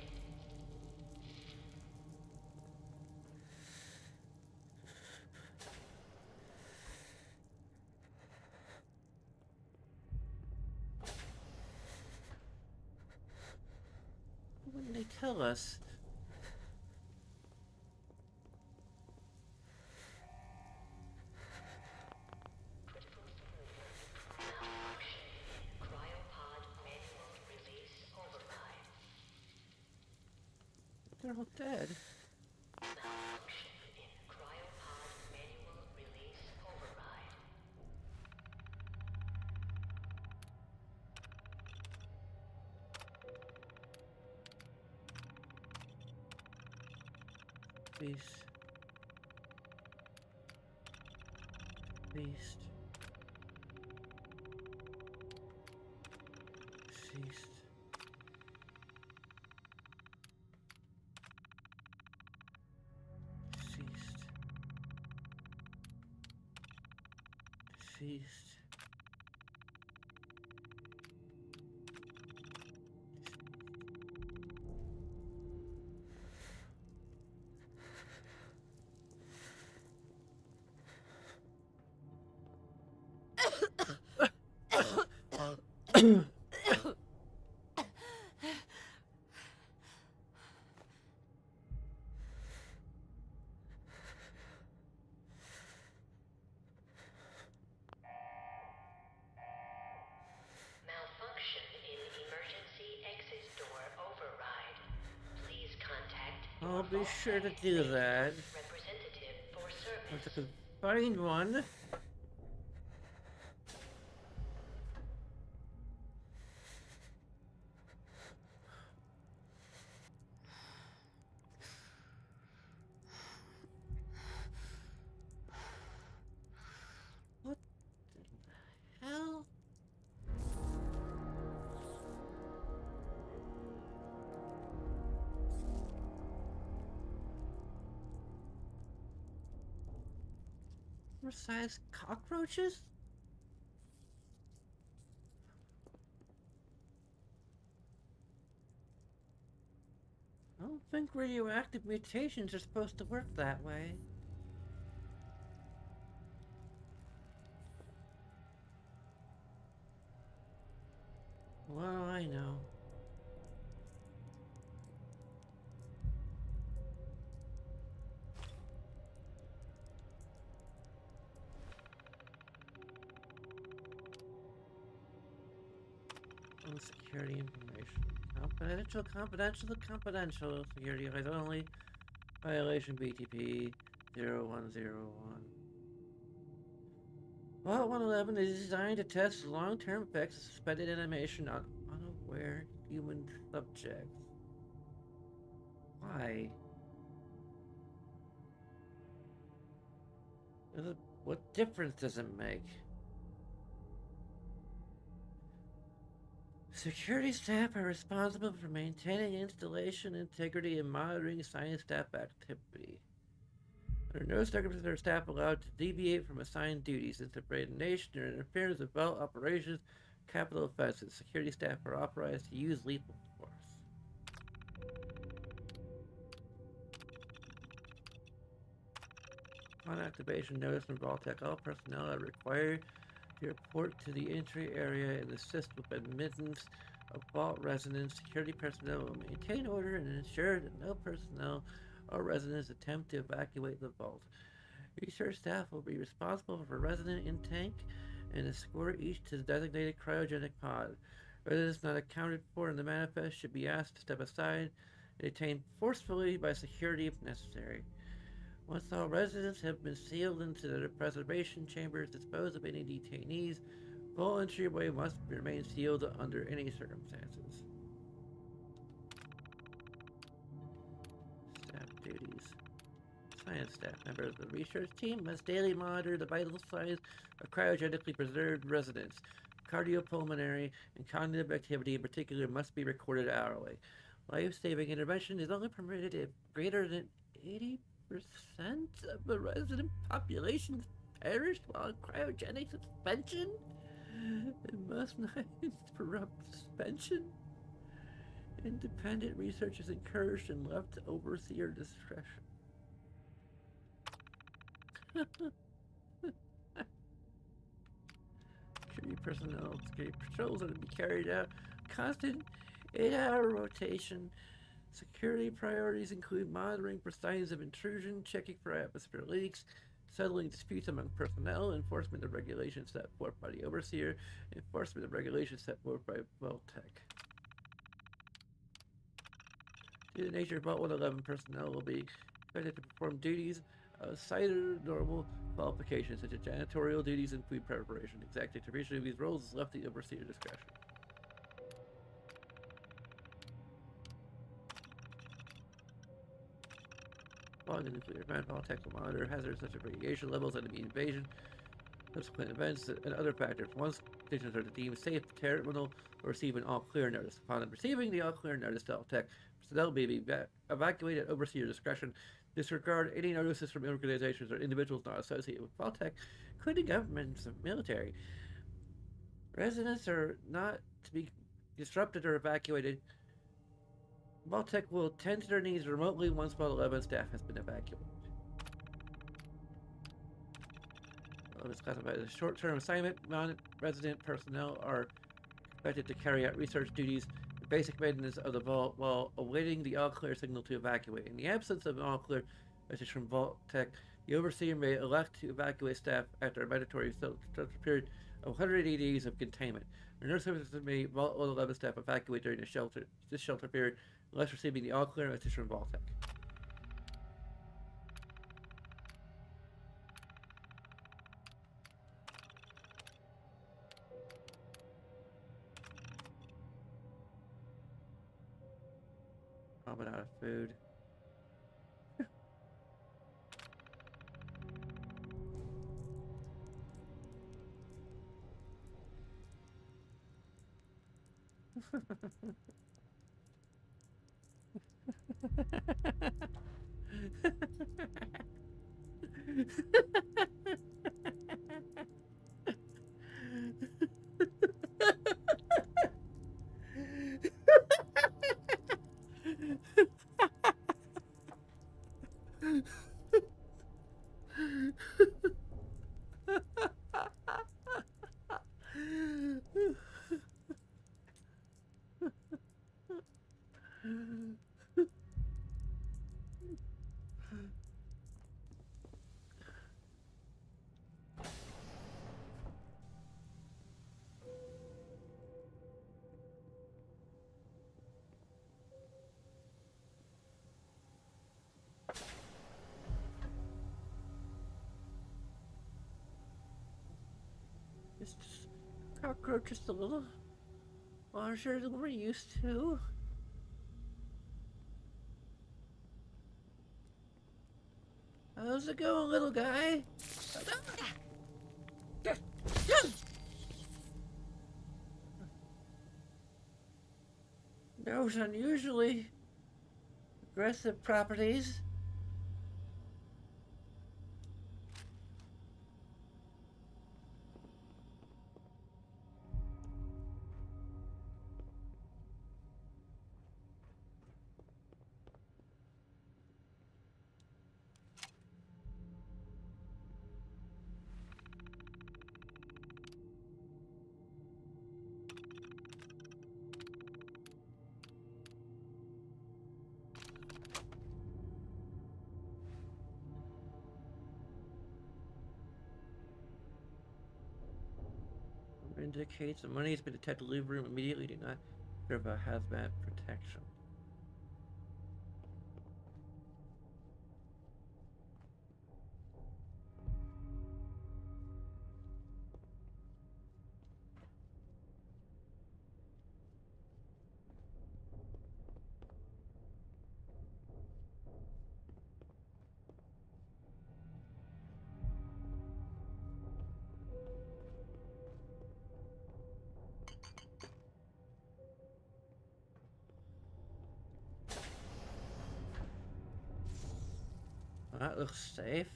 Wouldn't they tell us? They're all dead. Feast. Feast. Feast. Feast. Malfunction in emergency exit door override. Please contact I'll be sure to do that. representative for service. Once I can find one. What the hell? Oversized cockroaches? I don't think radioactive mutations are supposed to work that way. What do I know? Security information. Confidential security advice only. Violation BTP 0101. Vault 111 is designed to test long-term effects of suspended animation on unaware human subjects. Why? What difference does it make? Security staff are responsible for maintaining installation integrity and monitoring science staff activity. Under no circumstances are staff allowed to deviate from assigned duties, insubordination, or interference with vault operations, capital offenses. Security staff are authorized to use lethal force. Upon activation notice from Vault-Tec, all personnel are required to report to the entry area and assist with admittance of vault residents. Security personnel will maintain order and ensure that no personnel or residents attempt to evacuate the vault. Research staff will be responsible for resident intake and escort each to the designated cryogenic pod. Residents not accounted for in the manifest should be asked to step aside and detained forcefully by security if necessary. Once all residents have been sealed into their preservation chambers, dispose of any detainees. Full entryway must remain sealed under any circumstances. Staff duties. Science staff members of the research team must daily monitor the vital signs of cryogenically preserved residents. Cardiopulmonary and cognitive activity in particular must be recorded hourly. Life-saving intervention is only permitted if greater than 80% of the resident population perished while in cryogenic suspension. It must not interrupt suspension. Independent research is encouraged and left to overseer discretion. Security personnel, security patrols are to be carried out. Constant 8-hour rotation. Security priorities include monitoring for signs of intrusion, checking for atmosphere leaks, settling disputes among personnel, enforcement of regulations set forth by the overseer, enforcement of regulations set forth by Vault-Tec. Due to the nature of Vault 111, personnel will be expected to perform duties outside of normal qualifications, such as janitorial duties and food preparation. Exact activation of these roles is left to the overseer discretion. Following the nuclear event, Vault-Tec will monitor hazards such as radiation levels, enemy invasion, subsequent events, and other factors. Once stations are deemed safe, the terminal will receive an all-clear notice. Upon receiving the all-clear notice, Vault-Tec personnel may be evacuated at overseer discretion. Disregard any notices from organizations or individuals not associated with Vault-Tec, including governments and military. Residents are not to be disrupted or evacuated. Vault-Tec will tend to their needs remotely once Vault 11 staff has been evacuated. It's classified as a short-term assignment. Non-resident personnel are expected to carry out research duties and basic maintenance of the vault while awaiting the all-clear signal to evacuate. In the absence of an all-clear message from Vault-Tec, the overseer may elect to evacuate staff after a mandatory period of 180 days of containment. The nurse services may Vault 11 staff evacuate during this shelter period unless receiving the all-clear message from Vault-Tec. I'm out of food. It's just cockroach just a little larger than we're used to. How's it going, little guy? Those unusually aggressive properties. Indicates the money has been detected in the living room immediately. Do not care about hazmat protection. Well, that looks safe.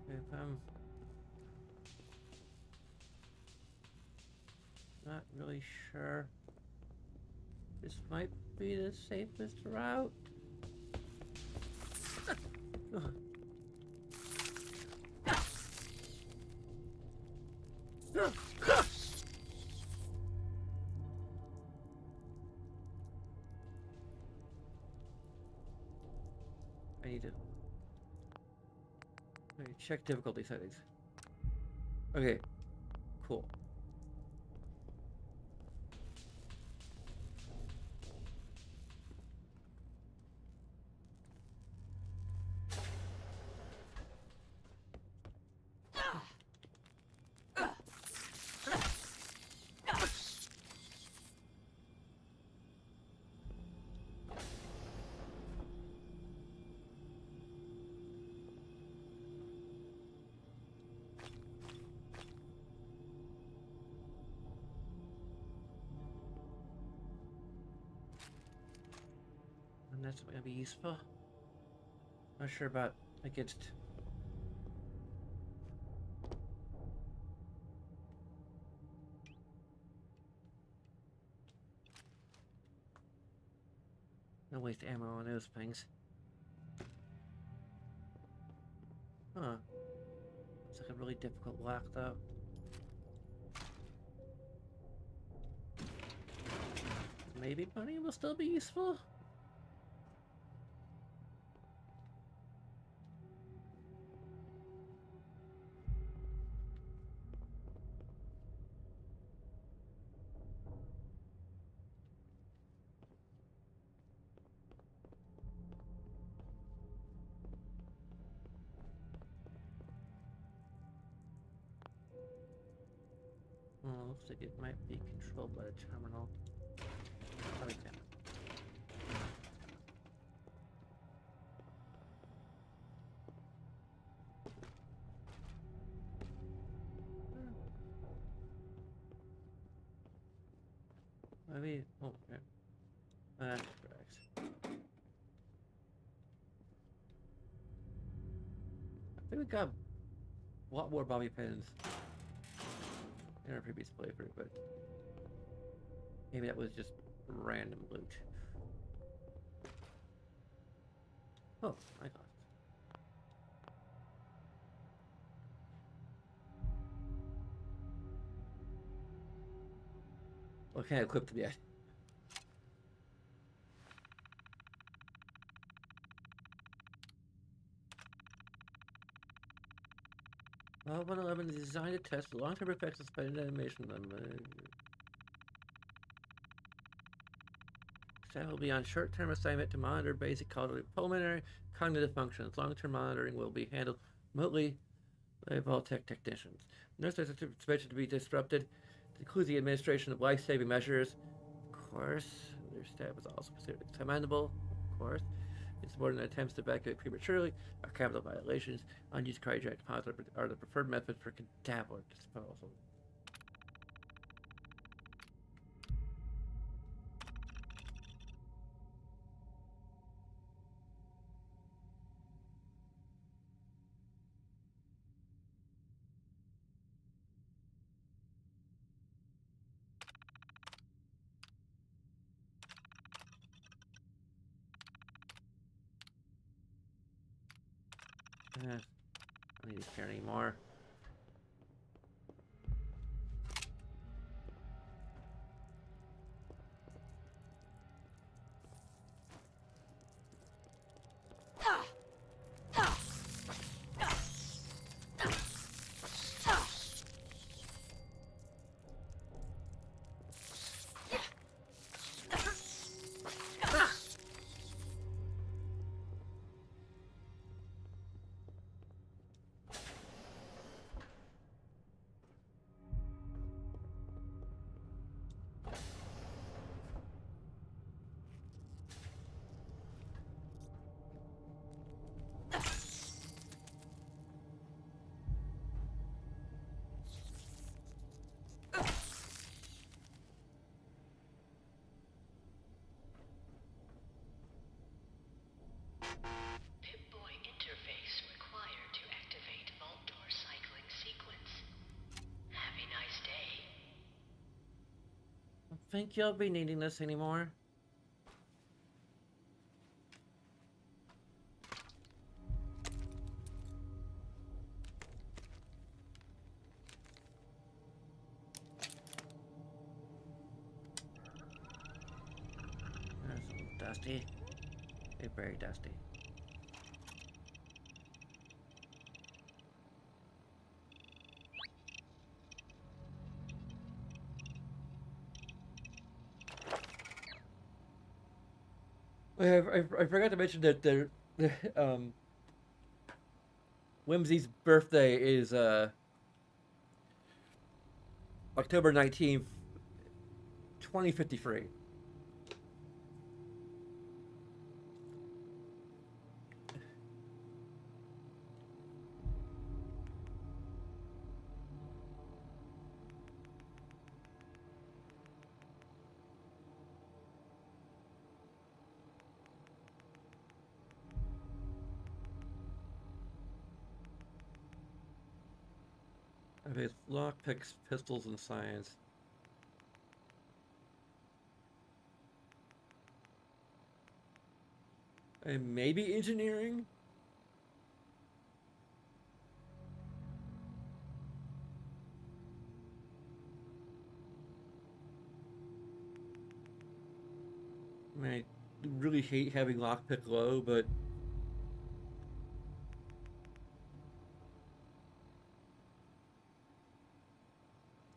If I'm not really sure, this might be the safest route. I need to check difficulty settings. Okay, cool. that's gonna be useful. Not sure about against. No waste ammo on those things. Huh. It's like a really difficult lock though. Maybe money will still be useful? Oh, looks like it might be controlled by the terminal. Probably can. Maybe. Oh, okay. That's correct. I think we got a lot more bobby pins in our previous playthrough, but maybe that was just random loot. Oh, my God. Well, I can't equip them yet. Well, 111 is designed to test the long-term effects of suspended animation. Staff will be on short-term assignment to monitor basic pulmonary cognitive functions. Long-term monitoring will be handled remotely by Vault-Tec technicians. Nurses are expected to be disrupted. It includes the administration of life-saving measures. Of course, their staff is also considered commendable. Of course. Insubordinate attempts to evacuate prematurely are capital violations. Unused cryogenic deposits are the preferred method for cadaver disposal. I don't need to care anymore. Pip-Boy interface required to activate vault door cycling sequence. Have a nice day. I don't think you'll be needing this anymore. There's some dusty. They're very dusty. I forgot to mention that the Whimsy's birthday is October 19th, 2053. Okay, lockpicks, pistols, and science. And maybe engineering? I mean, I really hate having lockpick low, but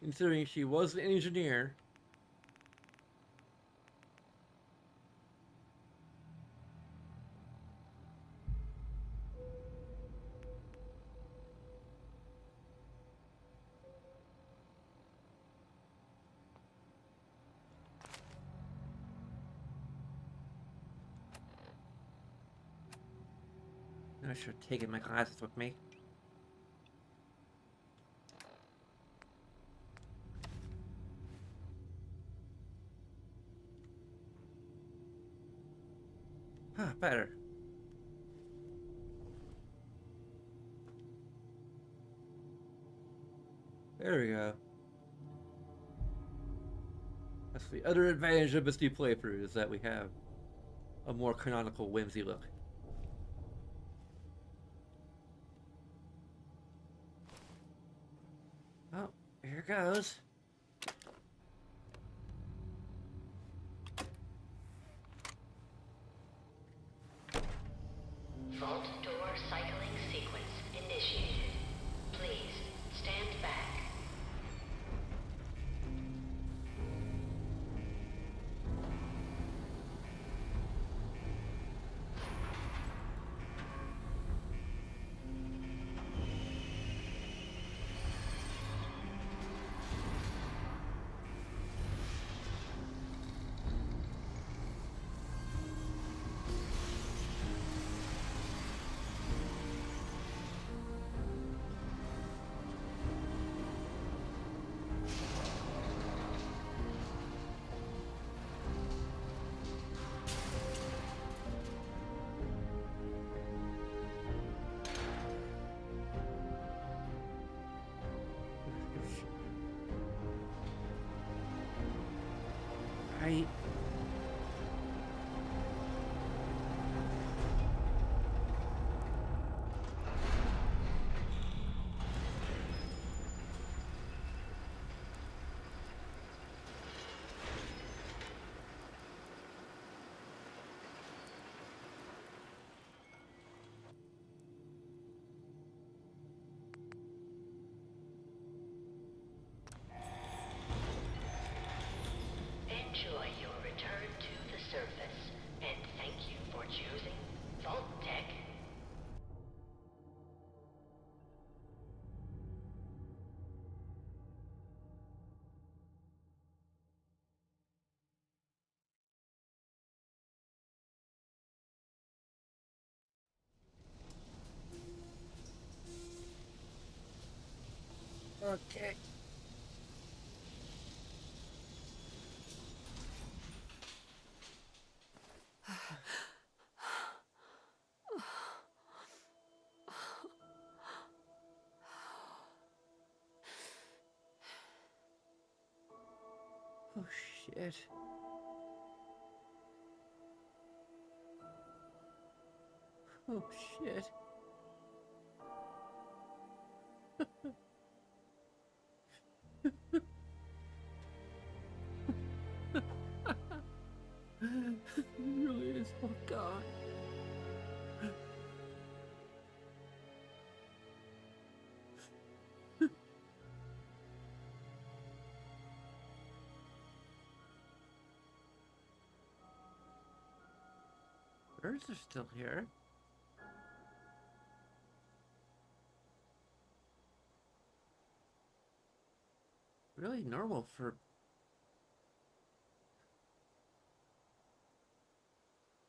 considering she was an engineer. I should have taken my glasses with me. Ah, better. There we go. That's the other advantage of this new playthrough, is that we have a more canonical Whimsy look. Oh, here goes. Vault door cycling sequence initiated. Please stand back. I... Enjoy your return to the surface, and thank you for choosing Vault Tech. Okay. Oh, shit. Oh, shit. It really is. Oh, God. Birds are still here. Really normal for...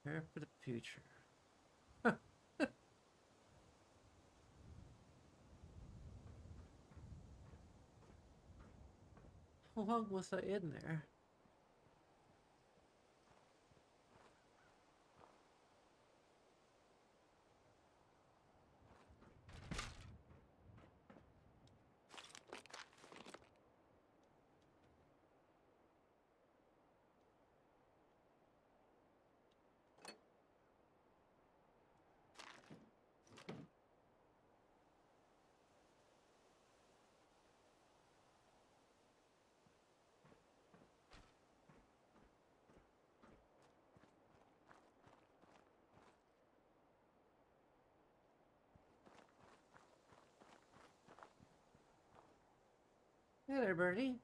Prepare for the future. Huh. How long was I in there? Hey there, Birdie.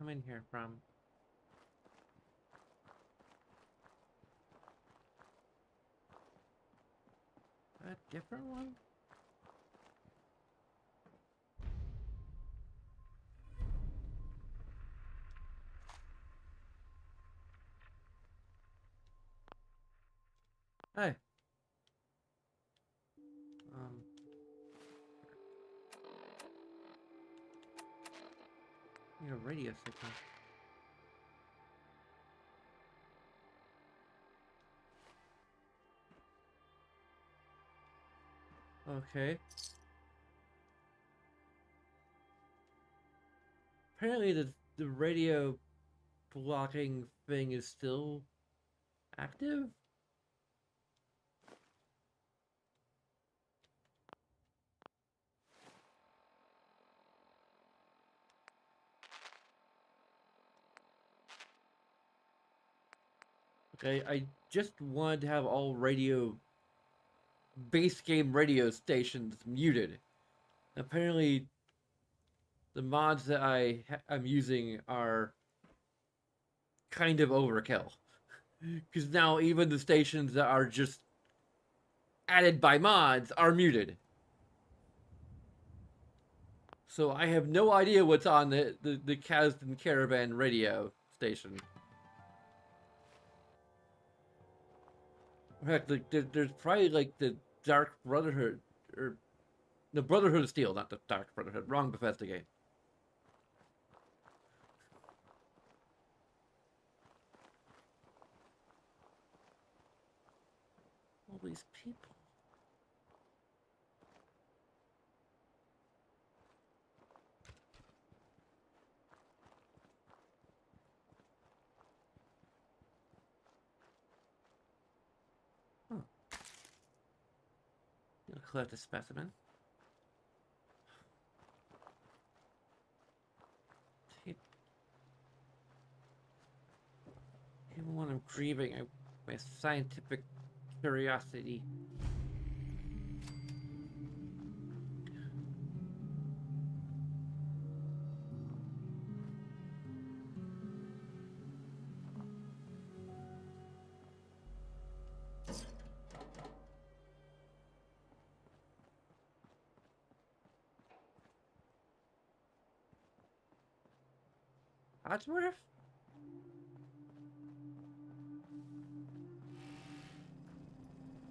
Come in here from? A different one? Hey. Need a radio signal. Okay. Apparently the radio blocking thing is still active? Okay, I just wanted to have all base game radio stations muted. Apparently, the mods that I'm using are kind of overkill. Because now even the stations that are just added by mods are muted. So I have no idea what's on the Kasdan Caravan radio station. In fact, there's probably like the Dark Brotherhood, or the Brotherhood of Steel, not the Dark Brotherhood. Wrong Bethesda game. All these people. Huh. You'll collect a specimen. Even when I'm grieving, my scientific curiosity. Wadsworth?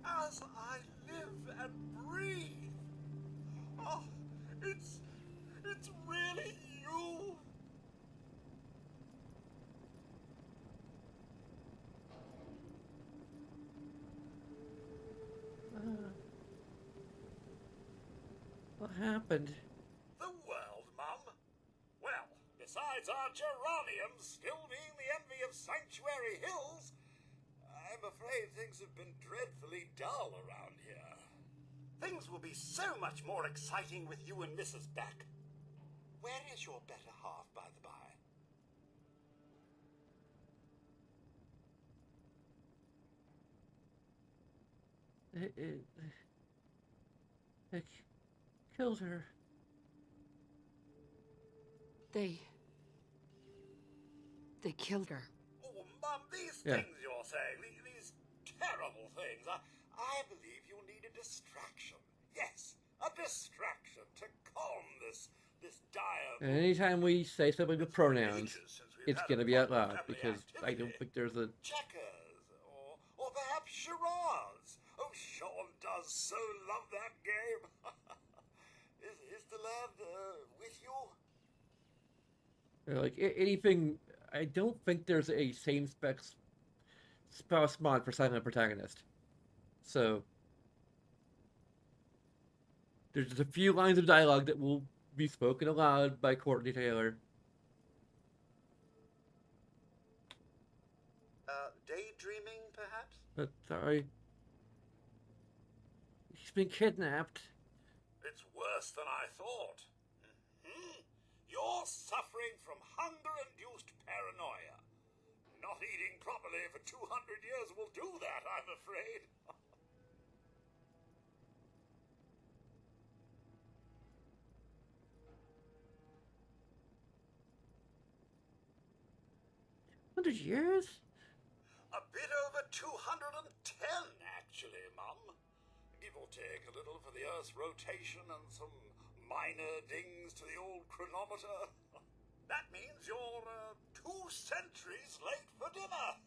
As I live and breathe. Oh, it's really you. What happened? The world, Mum. Well, besides our geraniums still being the envy of Sanctuary Hills, I'm afraid things have been dreadfully dull around here. Things will be so much more exciting with you and Mrs. Beck. Where is your better half, by the by? It killed her. They killed her. Oh, Mum, these things you're saying, these terrible things, I believe you need a distraction. Yes, a distraction to calm this dire... And anytime we say something with pronouns, it's gonna be out loud, because I don't think there's a... Checkers, or perhaps charades. Oh, Sean does so love that game. Is the lad with you? Like, anything... I don't think there's a same-spec spouse mod for Silent Protagonist. So... There's just a few lines of dialogue that will be spoken aloud by Courtney Taylor. Daydreaming, perhaps? But sorry. He's been kidnapped. It's worse than I thought. You're suffering from hunger-induced paranoia. Not eating properly for 200 years will do that, I'm afraid. 100 years? A bit over 210, actually, Mum. Give or take a little for the Earth's rotation and some minor dings to the old chronometer. That means you're 2 centuries late for dinner.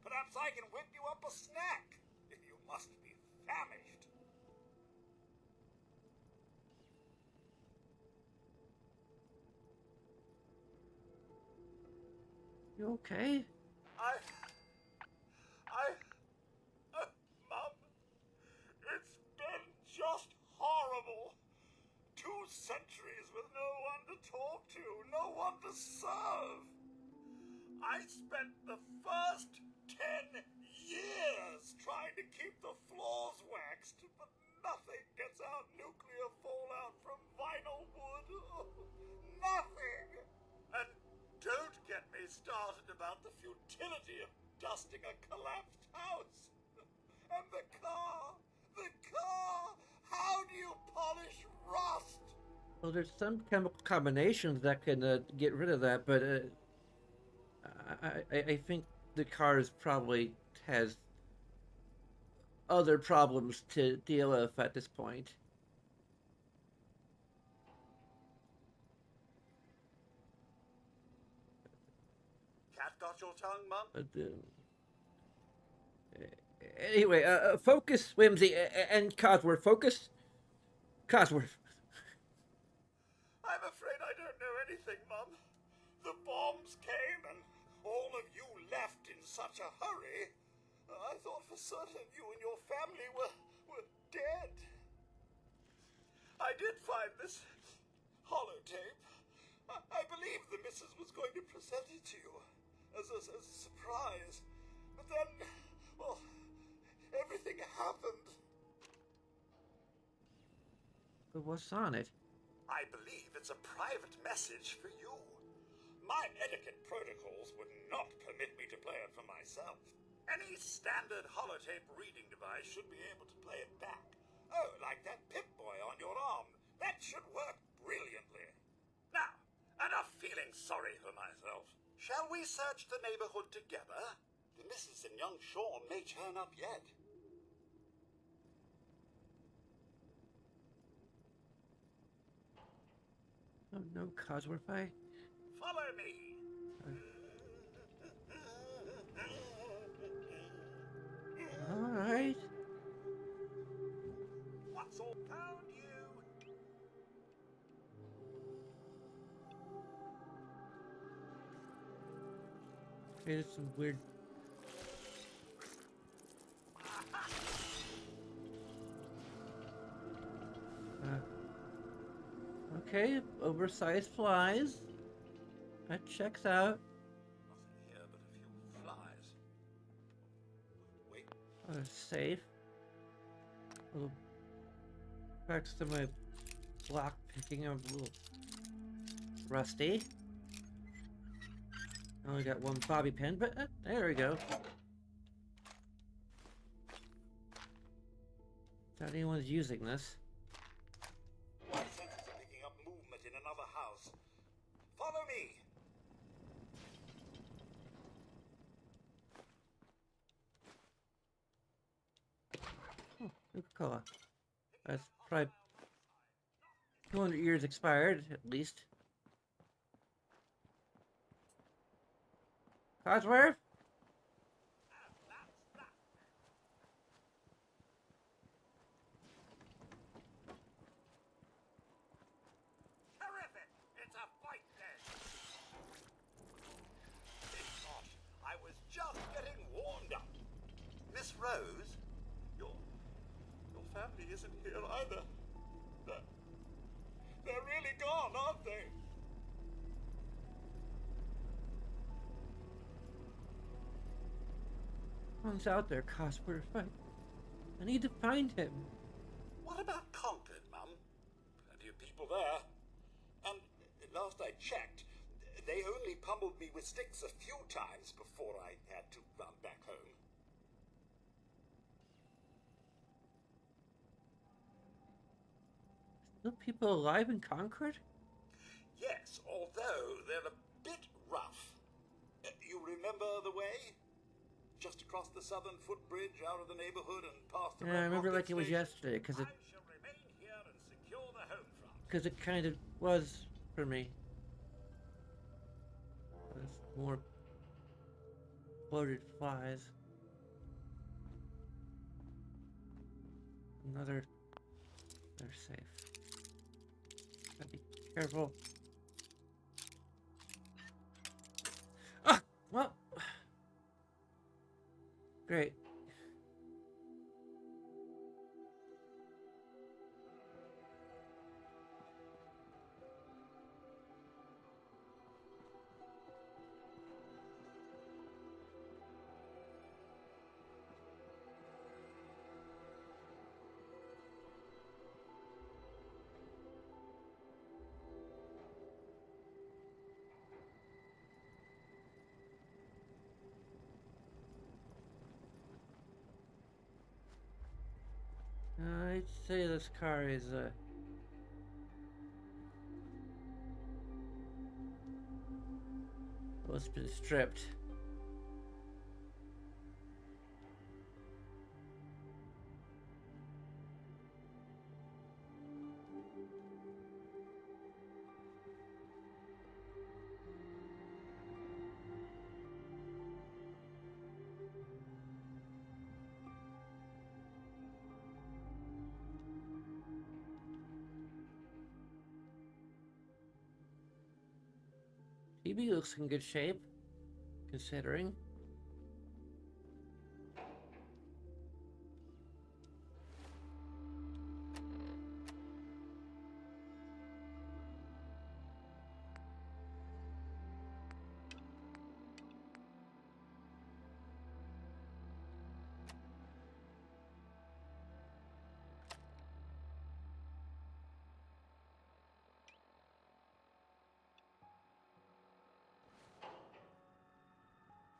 Perhaps I can whip you up a snack. You must be famished. You okay? Mum, it's been just horrible. 2 centuries with no one to talk to, no one to serve. I spent the first 10 years trying to keep the floors waxed, but nothing gets out nuclear fallout from vinyl wood. Nothing. And don't get me started about the futility of dusting a collapsed house. And the car! How do you polish rust? Well, there's some chemical combinations that can get rid of that, but I think the car probably has other problems to deal with at this point. Cat got your tongue, Mum? Anyway, focus, Whimsy, and Cosworth. Focus. Cosworth. I'm afraid I don't know anything, Mum. The bombs came and all of you left in such a hurry. I thought for certain you and your family were dead. I did find this holotape. I believe the missus was going to present it to you as a surprise. But then, well, everything happened. But what's on it? I believe it's a private message for you. My etiquette protocols would not permit me to play it for myself. Any standard holotape reading device should be able to play it back. Oh, like that Pip-Boy on your arm. That should work brilliantly. Now, enough feeling sorry for myself. Shall we search the neighborhood together? The missus and young Sean may turn up yet. Oh no, Cosworth, Follow me. All right. What's all found you? Okay, there's some weird. Okay, oversized flies. That checks out. Nothing here but a few flies. Wait. Oh, safe. A little back to my block picking. I'm a little rusty. I only got one bobby pin, but there we go. Doubt anyone's using this. My senses are picking up movement in another house. Follow me. Oh, Coca-Cola. That's probably 200 years expired, at least. Cosworth? Terrific! It's a fight then! Gosh, I was just getting warmed up. Miss Rose, your family isn't here either. Sean's out there, Cosper. I need to find him. What about Concord, Mum? Plenty of people there. And last I checked, they only pummeled me with sticks a few times before I had to run back home. Still people alive in Concord? Yes, although they're a bit rough. You remember the way? Just across the southern footbridge, out of the neighborhood, and past the Yeah, I remember rocket like it was station? yesterday, because I shall remain here and secure the home front. it kind of was for me. There's more bloated flies. They're safe. Gotta be careful. Ah! Well. Great. I'd say this car is well, it's been stripped. TB looks in good shape, considering.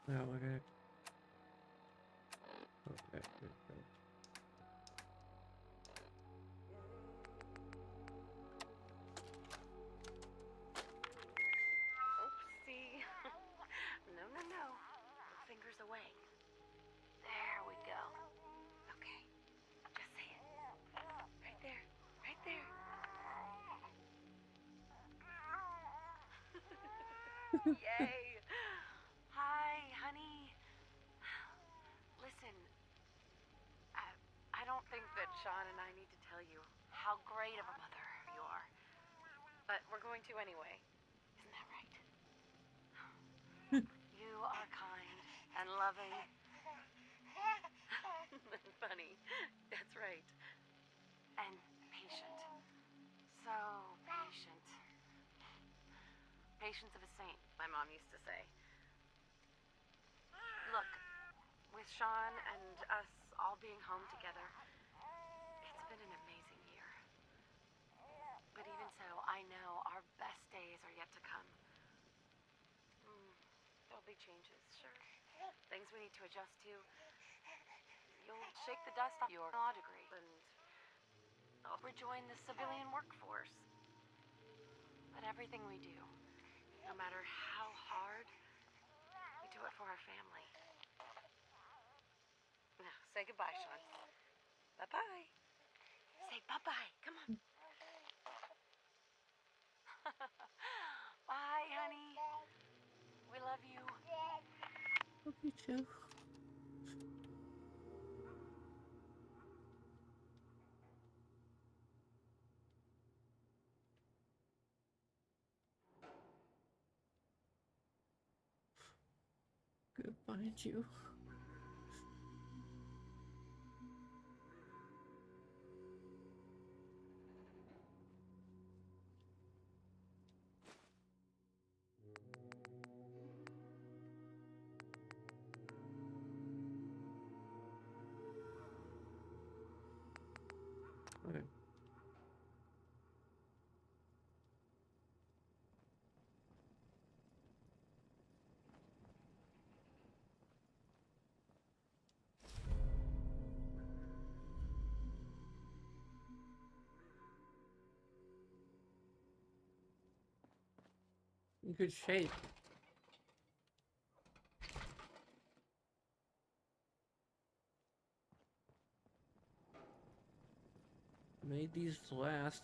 No, okay. Okay. Oopsie. No, no, no. Fingers away. There we go. Okay. Just say it. Right there. Right there. Yay. Hi, honey. Listen, I don't think that Sean and I need to tell you how great of a mother you are. But we're going to anyway. Isn't that right? You are kind and loving. And funny. That's right. And patient. So patient. Patience of a saint, my mom used to say. Look, with Sean and us all being home together, it's been an amazing year. But even so, I know our best days are yet to come. There'll be changes, sure. Things we need to adjust to. You'll shake the dust off your law degree and rejoin the civilian workforce. But everything we do, no matter how hard, we do it for our family. Now, say goodbye, Sean. Bye-bye. Say bye-bye. Come on. Bye, honey. We love you. Love you too. Good find you. in good shape. Made these last.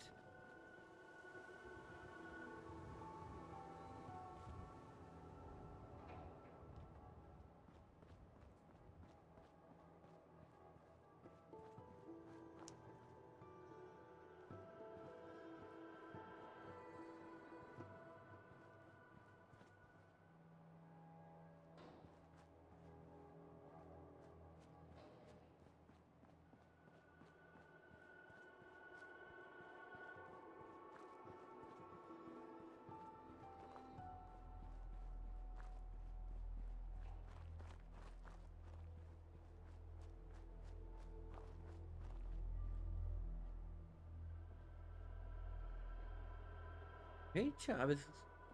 Great job. It's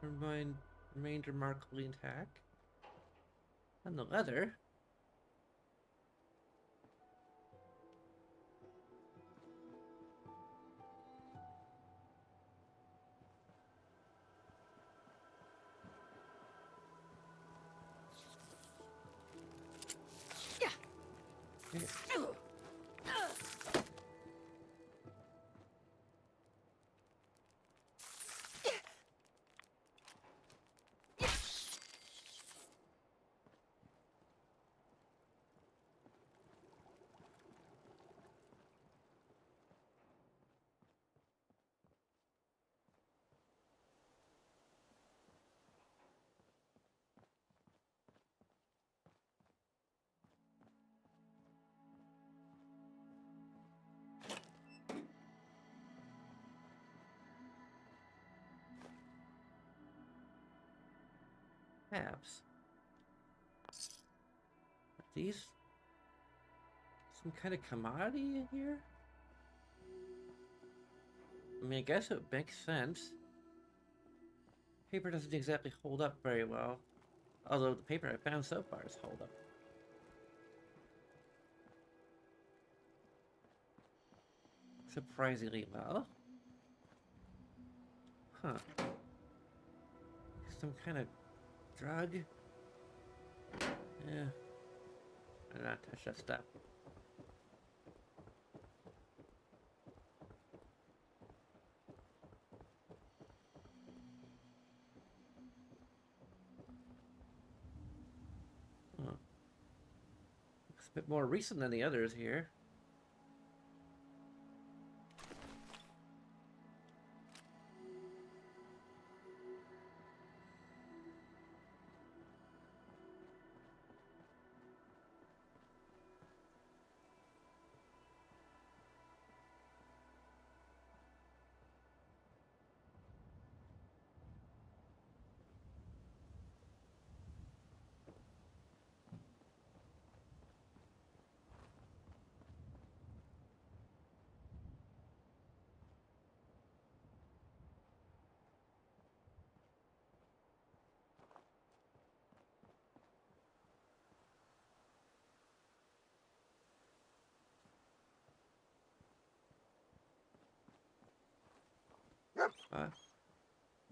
remained remarkably intact. And the leather. Okay. Tabs. Are these some kind of commodity in here? I mean, I guess it makes sense. Paper doesn't exactly hold up very well. Although the paper I found so far has held up. Surprisingly well. Huh. Some kind of drug? Yeah. Better not touch that stuff. Huh. Looks a bit more recent than the others here.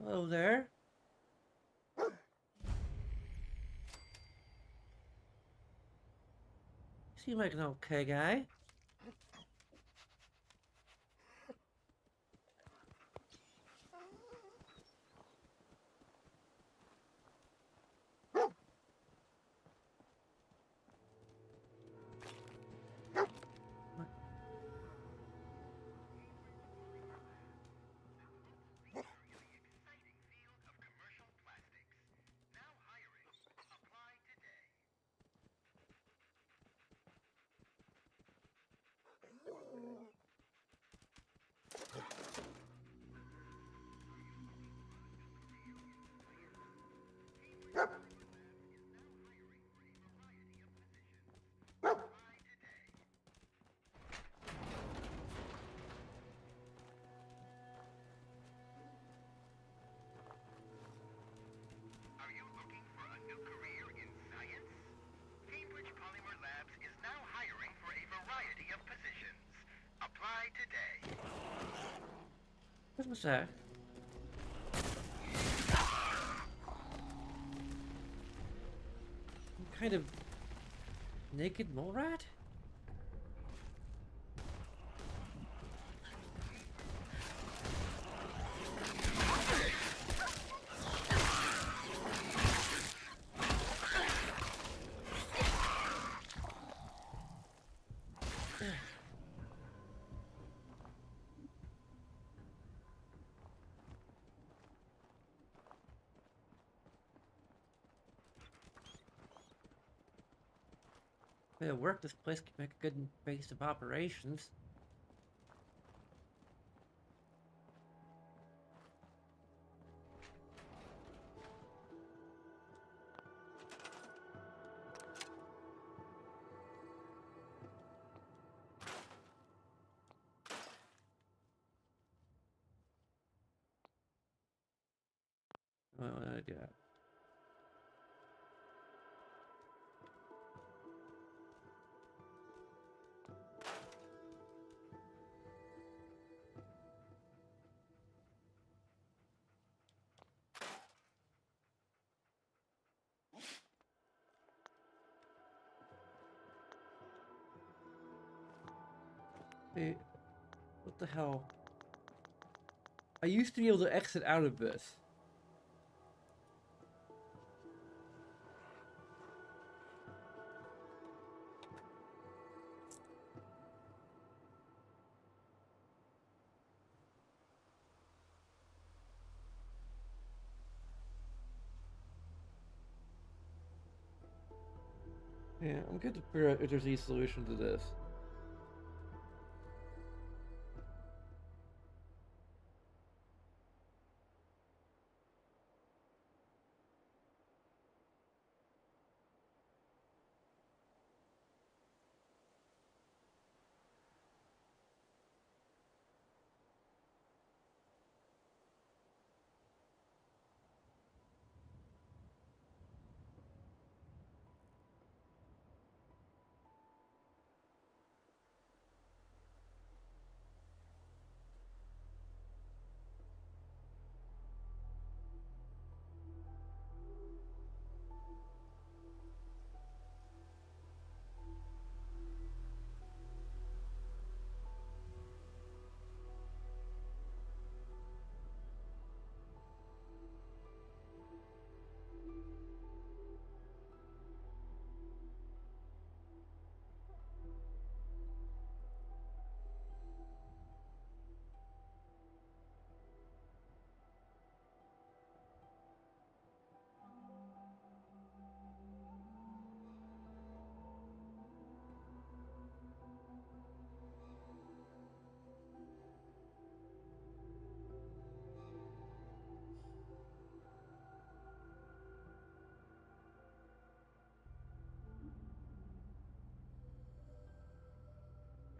Hello there. Seem like an okay guy. What was that? kind of naked mole rat? If it worked, this place could make a good base of operations. Why would I do that? Hey, what the hell? I used to be able to exit out of this. Yeah, I'm good to figure out if there's any solution to this.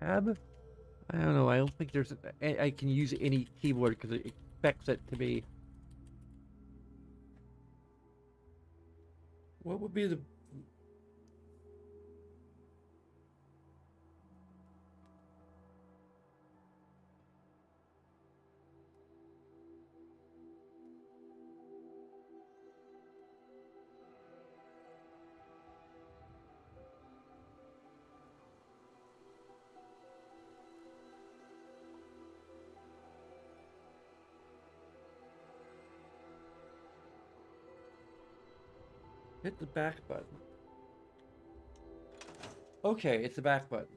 Tab? I don't know. I don't think there's. I can use any keyboard because it expects it to be. What would be the? Hit the back button. Okay, it's the back button.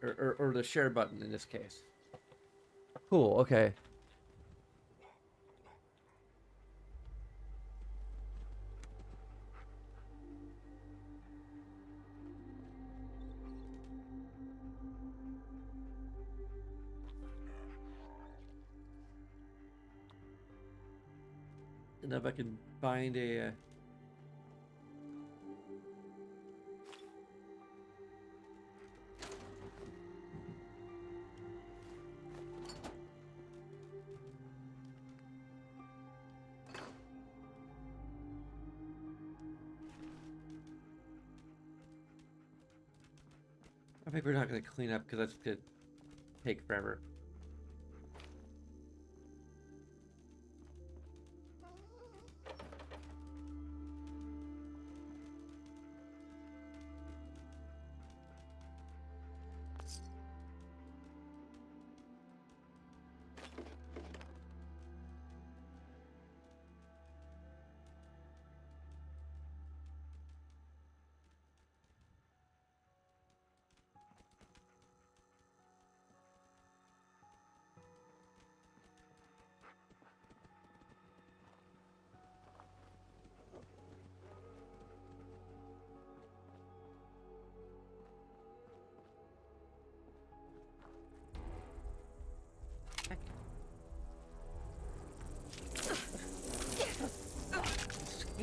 Or the share button in this case. Cool, okay. And if I can find a... I think we're not going to clean up because that's going to take forever.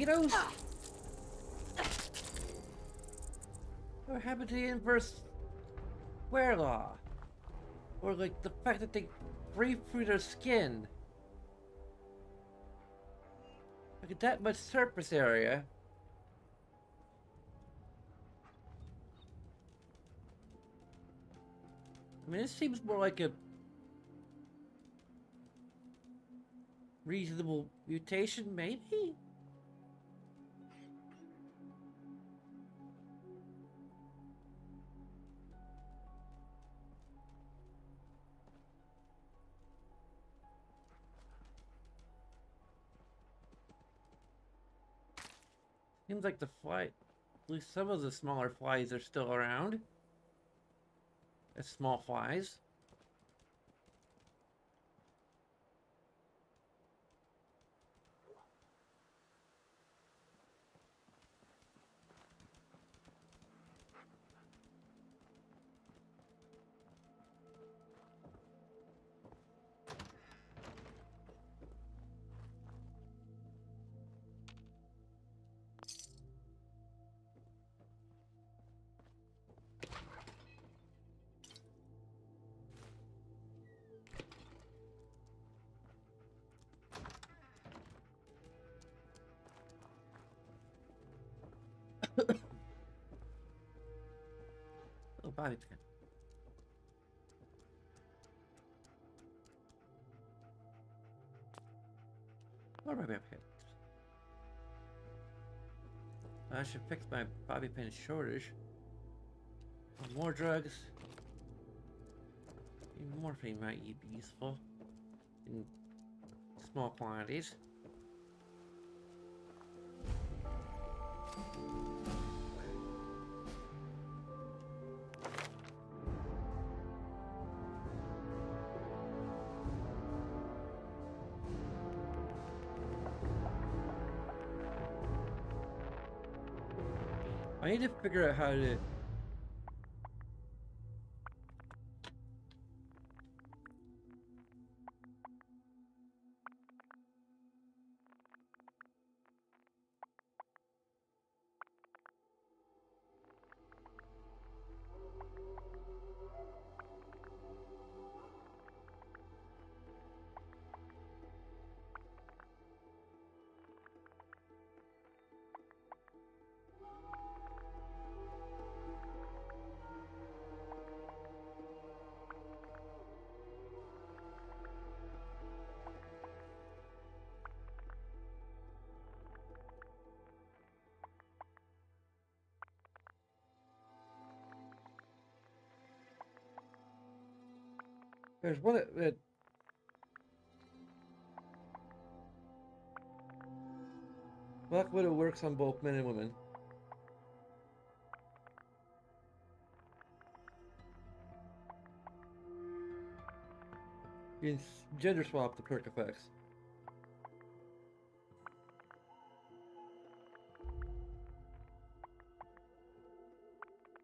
mosquitoes? What happened to the inverse wear law? Or like the fact that they breathe through their skin? Look at that much surface area. I mean, this seems more like a reasonable mutation, maybe? Seems like the fly, at least some of the smaller flies are still around. As small flies. Oh, bobby pin. More bobby pins. I should fix my bobby pin shortage. More drugs. Morphine might be useful in small quantities. I need to figure out how to... There's one that Black Widow works on both men and women. You can gender swap the perk effects.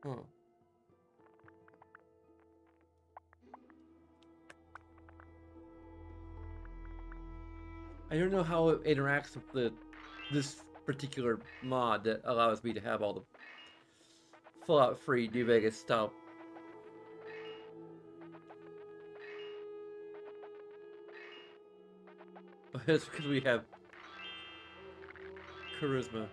Huh. I don't know how it interacts with this particular mod that allows me to have all the Fallout free New Vegas style. It's because we have charisma.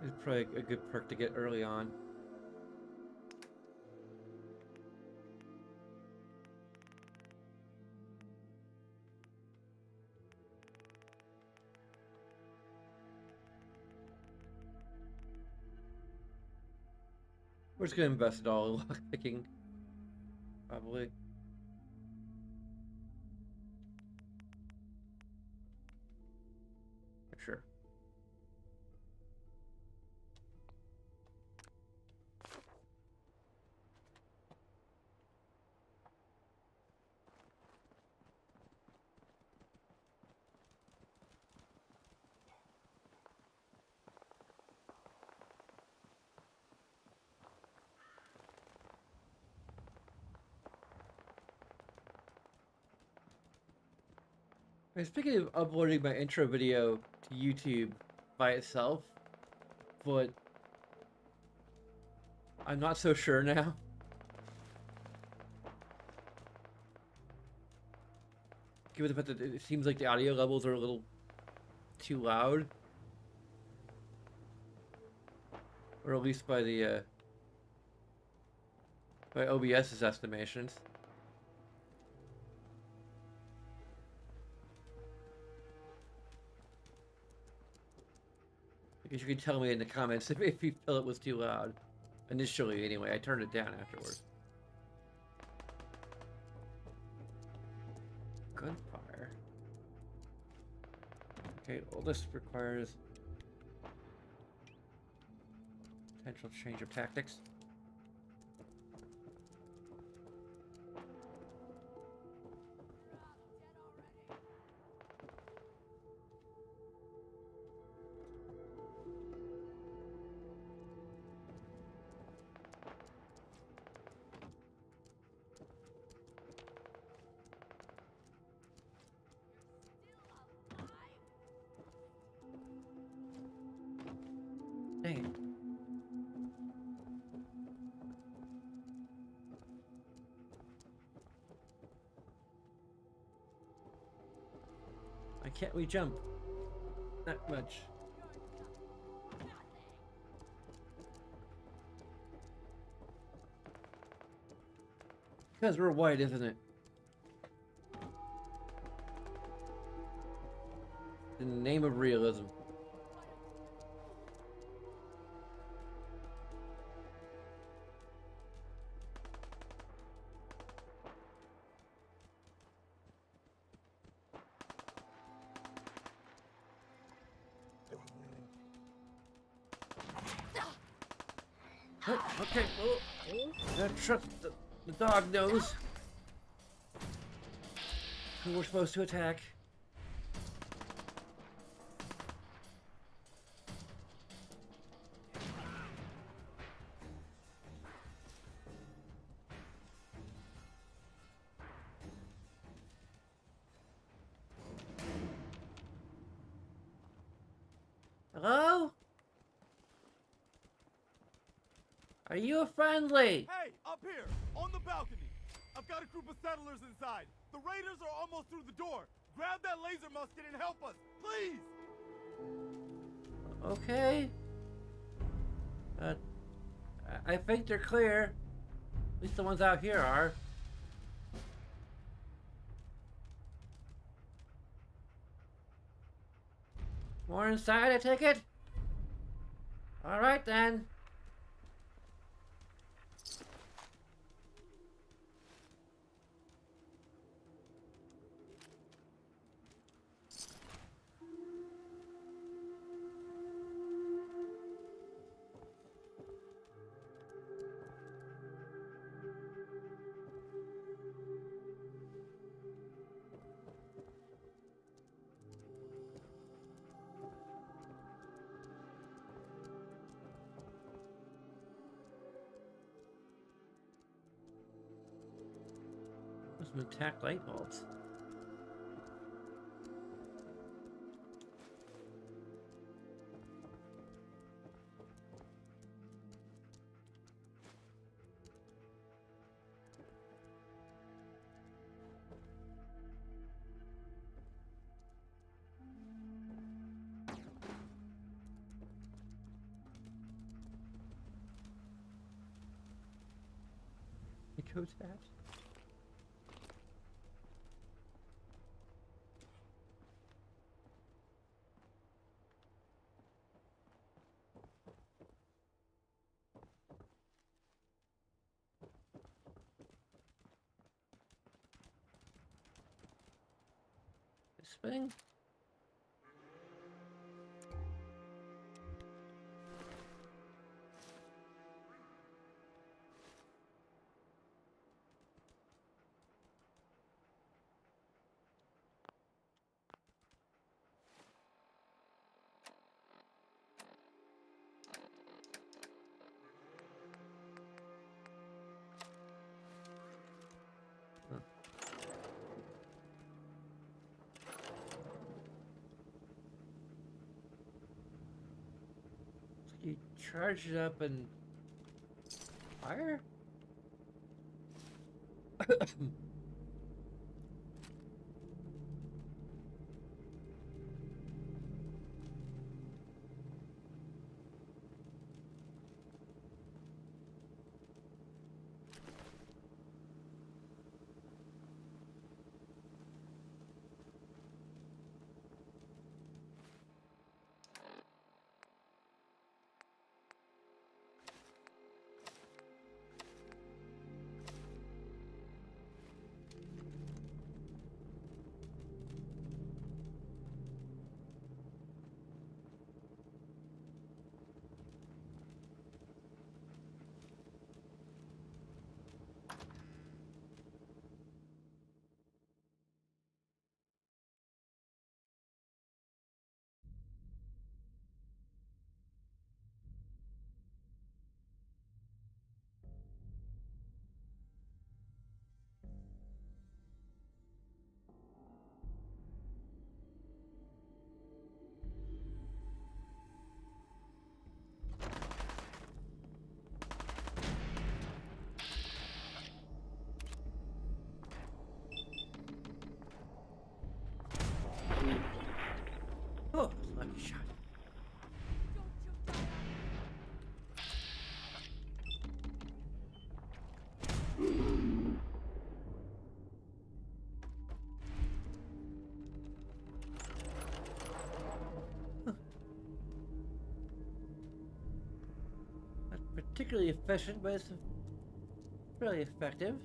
It's probably a good perk to get early on. We're just gonna invest it all in lockpicking. Probably. Sure. Speaking of uploading my intro video to YouTube by itself, but I'm not so sure now. Given the fact that it seems like the audio levels are a little too loud. Or at least by the by OBS's estimations. I guess you can tell me in the comments if you feel it was too loud. Initially, anyway. I turned it down afterwards. Gunfire. Okay, well this requires potential change of tactics. Dang. Why can't we jump? Not much. Because we're white, isn't it? In the name of realism. Oh, okay, gotta trust the dog knows who we're supposed to attack. Hello? Are you friendly? Hey, up here, on the balcony. I've got a group of settlers inside. The raiders are almost through the door. Grab that laser musket and help us, please. Okay. I think they're clear. At least the ones out here are. More inside, I take it? Alright then. Some intact light bulbs. Eco tabs. thing? You charge it up and fire? Oh, lucky shot. Not particularly efficient, but it's really effective.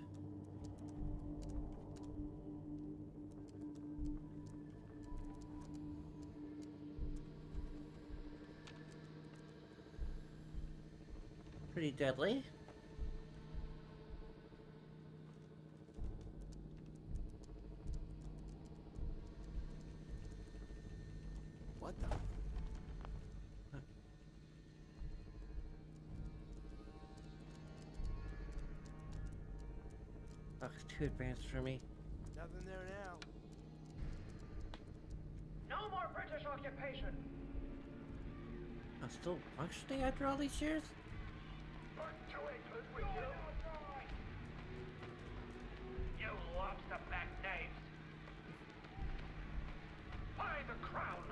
Pretty deadly. What the? Oh, it's too advanced for me. Nothing there now. No more British occupation. I'm still functioning after all these years? Back to England with you. You lobster-back knaves. By the crown,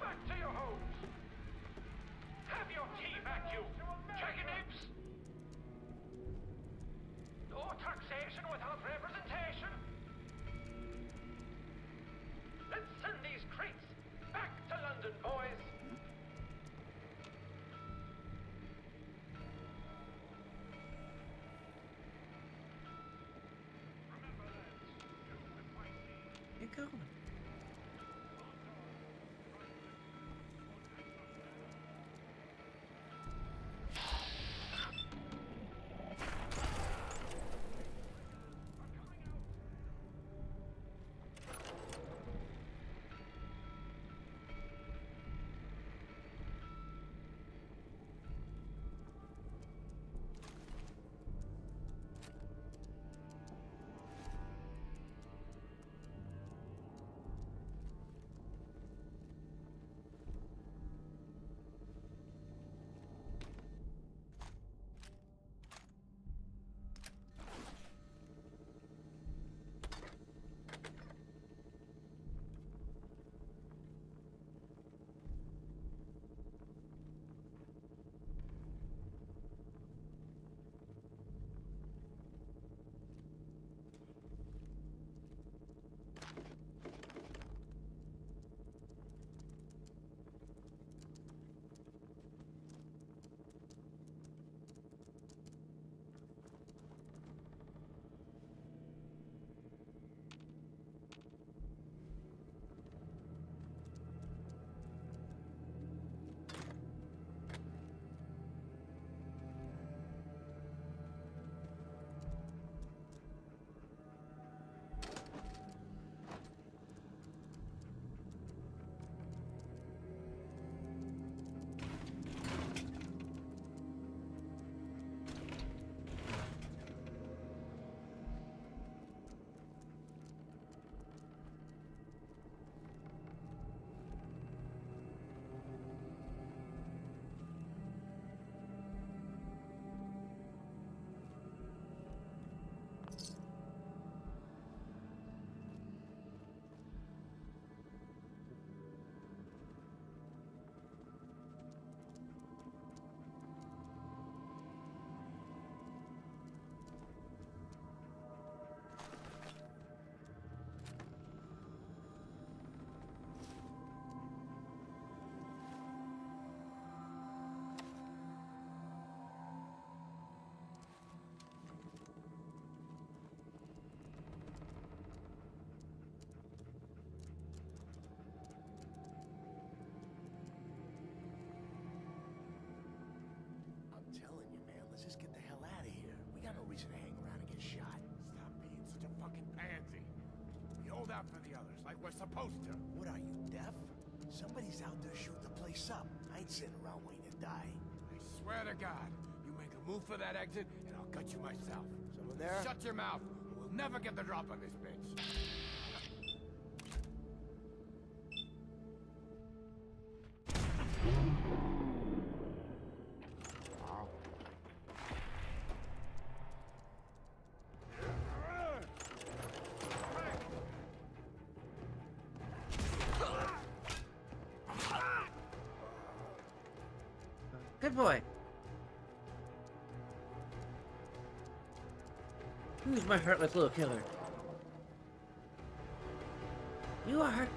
back to your homes. Have your tea back, you chicken apes. No taxation without representation. Let's send these crates back to London, boys. You're going. the others, like we're supposed to. What are you, deaf? Somebody's out there shooting the place up. I ain't sitting around waiting to die. I swear to God, you make a move for that exit, and I'll gut you myself. Someone there? Shut your mouth, or we'll never get the drop on this bitch. Good boy. Who's my heartless little killer? You are.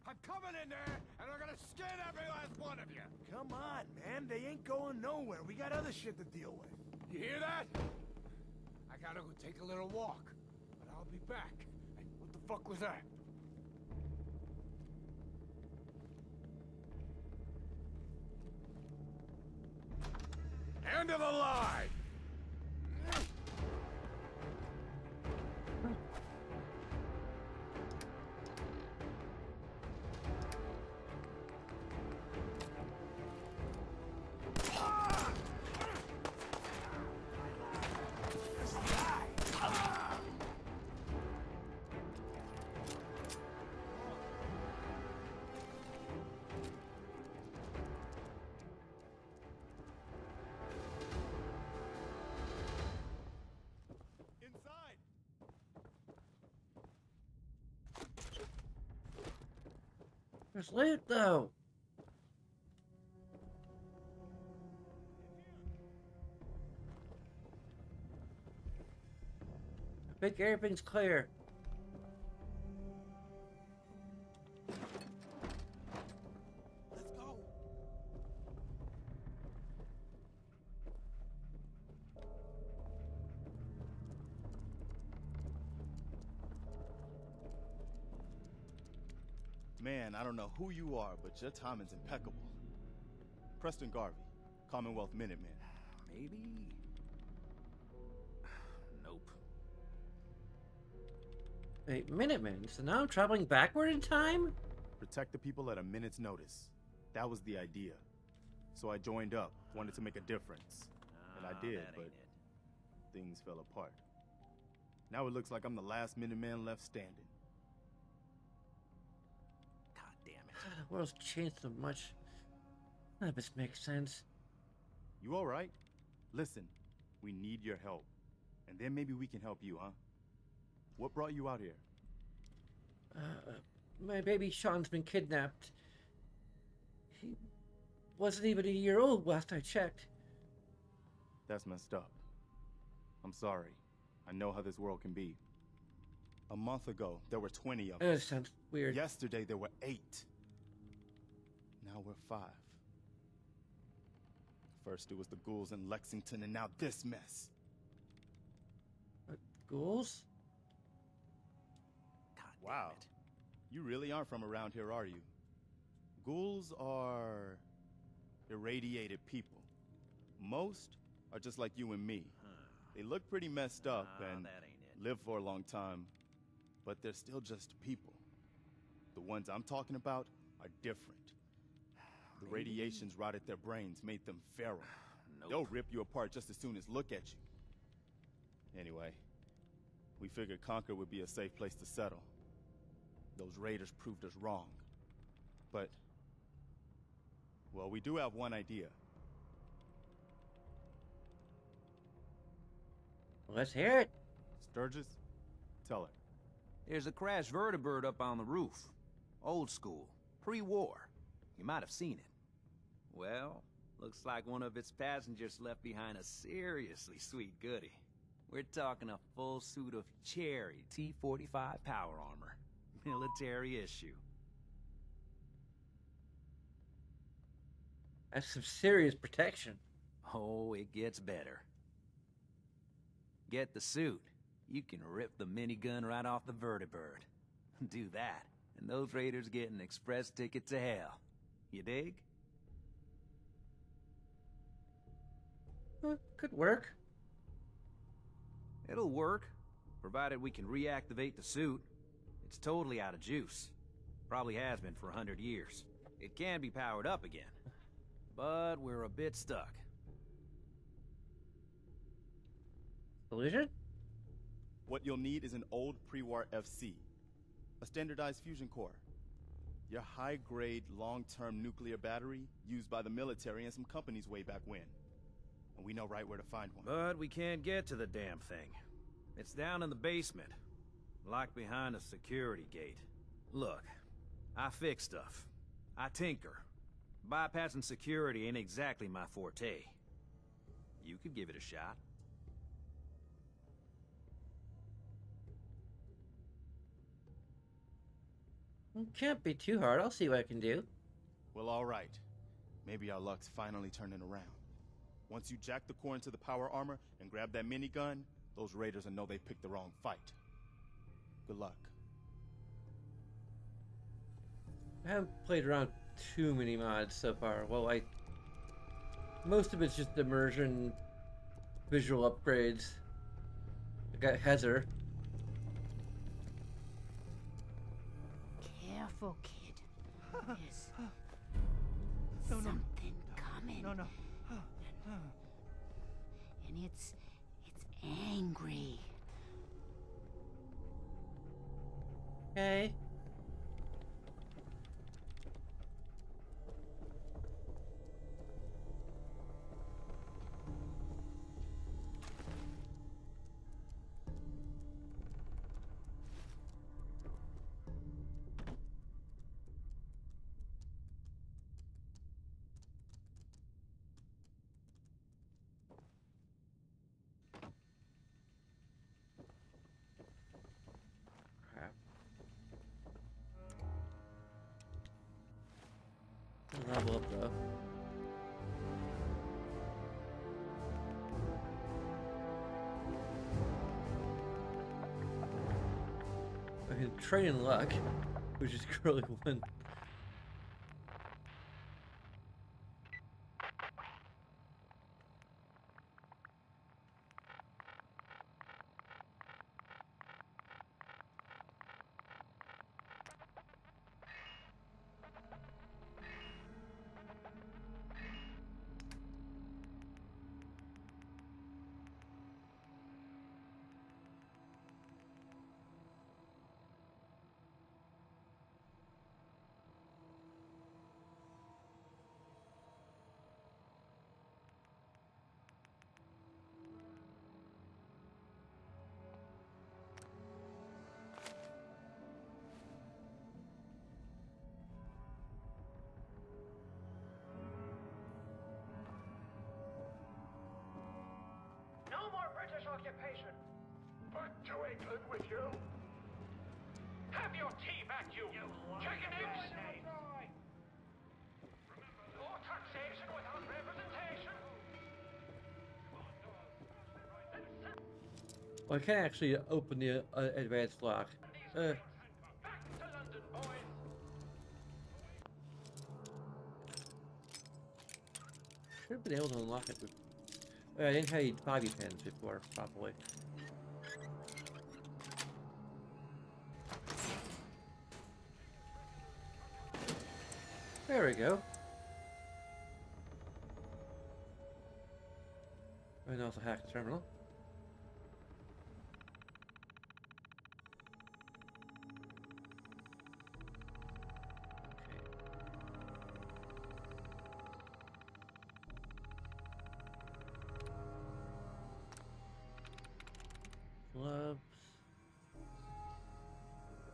I'm coming in there, and I'm gonna skin every last one of you! Come on, man. They ain't going nowhere. We got other shit to deal with. You hear that? I gotta go take a little walk, but I'll be back. And what the fuck was that? End of the line! There's loot, though. I think everything's clear. Let's go! Man, I don't know who you are, but your timing's impeccable. Preston Garvey, Commonwealth Minuteman. Maybe? Nope. Wait, Minutemen? So now I'm traveling backward in time? Protect the people at a minute's notice. That was the idea. So I joined up, wanted to make a difference. And I did, but things fell apart. Now it looks like I'm the last Minuteman left standing. The world's changed so much. None of this makes sense. You all right? Listen, we need your help. And then maybe we can help you, huh? What brought you out here? My baby Sean's been kidnapped. He wasn't even a year old last I checked. That's messed up. I'm sorry. I know how this world can be. A month ago, there were 20 of That us. sounds weird. Yesterday, there were 8. Now we're 5. First, it was the ghouls in Lexington, and now this mess. Ghouls? Wow. You really aren't from around here, are you? Ghouls are irradiated people. Most are just like you and me. They look pretty messed up and live for a long time, but they're still just people. The ones I'm talking about are different. The radiations rotted their brains, made them feral. They'll rip you apart just as soon as look at you. Anyway, we figured Concord would be a safe place to settle. Those raiders proved us wrong. But, well, we do have one idea. Let's hear it. Sturgis, tell her. There's a crashed vertibird up on the roof. Old school, pre-war. You might have seen it. Well, looks like one of its passengers left behind a seriously sweet goodie. We're talking a full suit of cherry T-45 power armor. Military issue. That's some serious protection. Oh, it gets better. Get the suit. You can rip the minigun right off the vertibird. Do that, and those raiders get an express ticket to hell. You dig? Could work. It'll work, provided we can reactivate the suit. It's totally out of juice. Probably has been for 100 years. It can be powered up again, but we're a bit stuck. Solution? What you'll need is an old pre-war FC, a standardized fusion core, your high-grade, long-term nuclear battery used by the military and some companies way back when. And we know right where to find one. But we can't get to the damn thing. It's down in the basement, locked behind a security gate. Look, I fix stuff. I tinker. Bypassing security ain't exactly my forte. You could give it a shot. Can't be too hard. I'll see what I can do. Well, all right. Maybe our luck's finally turning around. Once you jack the core into the power armor and grab that minigun, those raiders will know they picked the wrong fight. Good luck. I haven't played around too many mods so far. Well, most of it's just immersion, visual upgrades. I got Heather. Careful, kid. There's something coming. No. And it's angry. Okay. Level up though. I mean, training luck, which is really one. representation. Back to England with you. Have your tea back, you chicken eggs. No taxation without representation. Well, I can't actually open the advanced lock. Back to London, boys. Should have been able to unlock it. I didn't have any bobby pins before properly. There we go. And also hack the terminal. Gloves.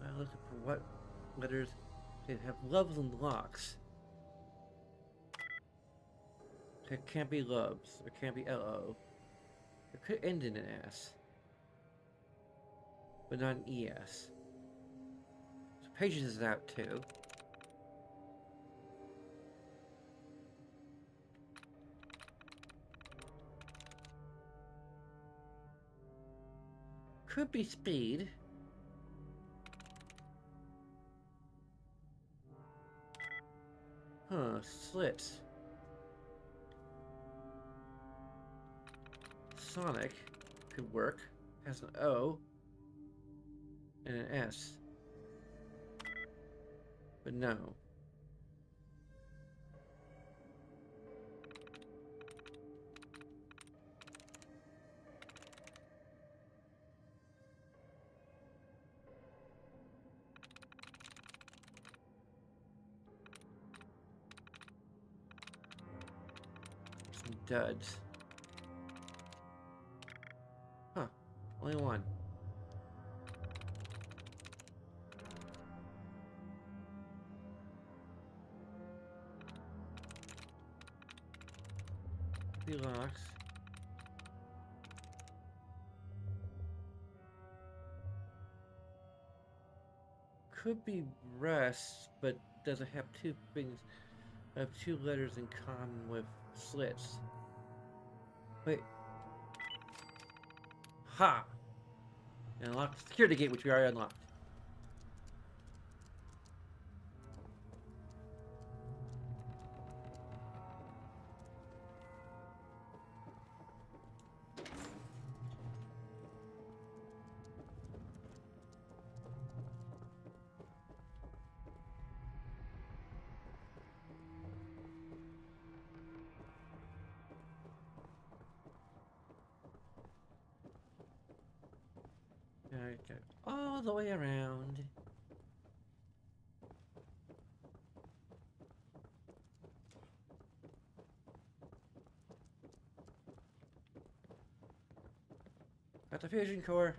I'm looking for what letters they have gloves and locks. It can't be loves. It can't be LO. It could end in an S. But not an ES. So Pages is out too. Could be speed. Huh, slits. Sonic could work. Has an O and an S. But no. Some duds. Huh. Only one. Three locks. Could be rest, but doesn't have two things. Have two letters in common with slits. Wait. Ha! And unlock the security gate, which we already unlocked. Okay, all the way around. Got the fusion core.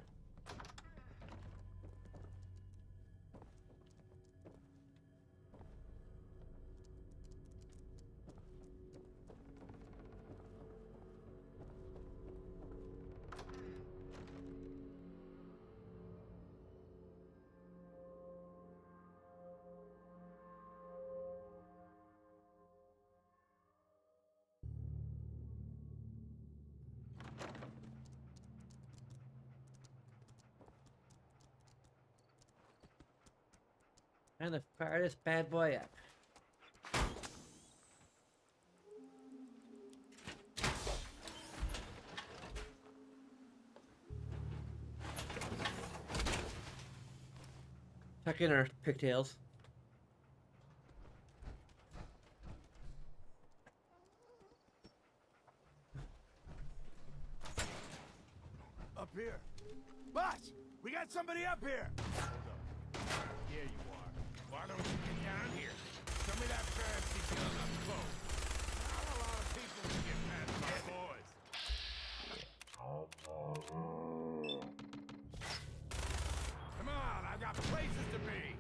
And let's fire this bad boy up. Tuck in our pigtails. Up here. Boss, we got somebody up here. Hold up. Here you are. Why don't you get down here? Show me that fancy gun up close. Not a lot of people can get past my boys. Come on, I've got places to be.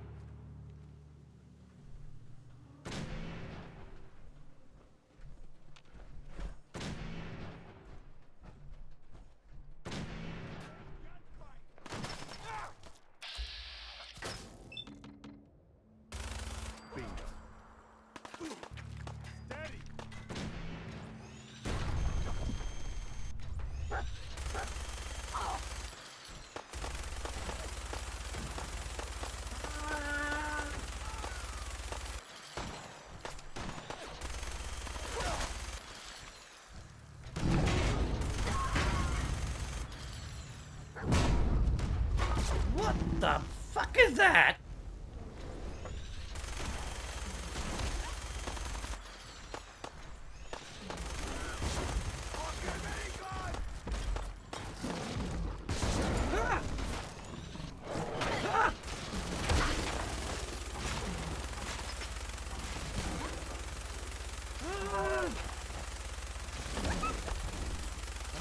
the fuck is that?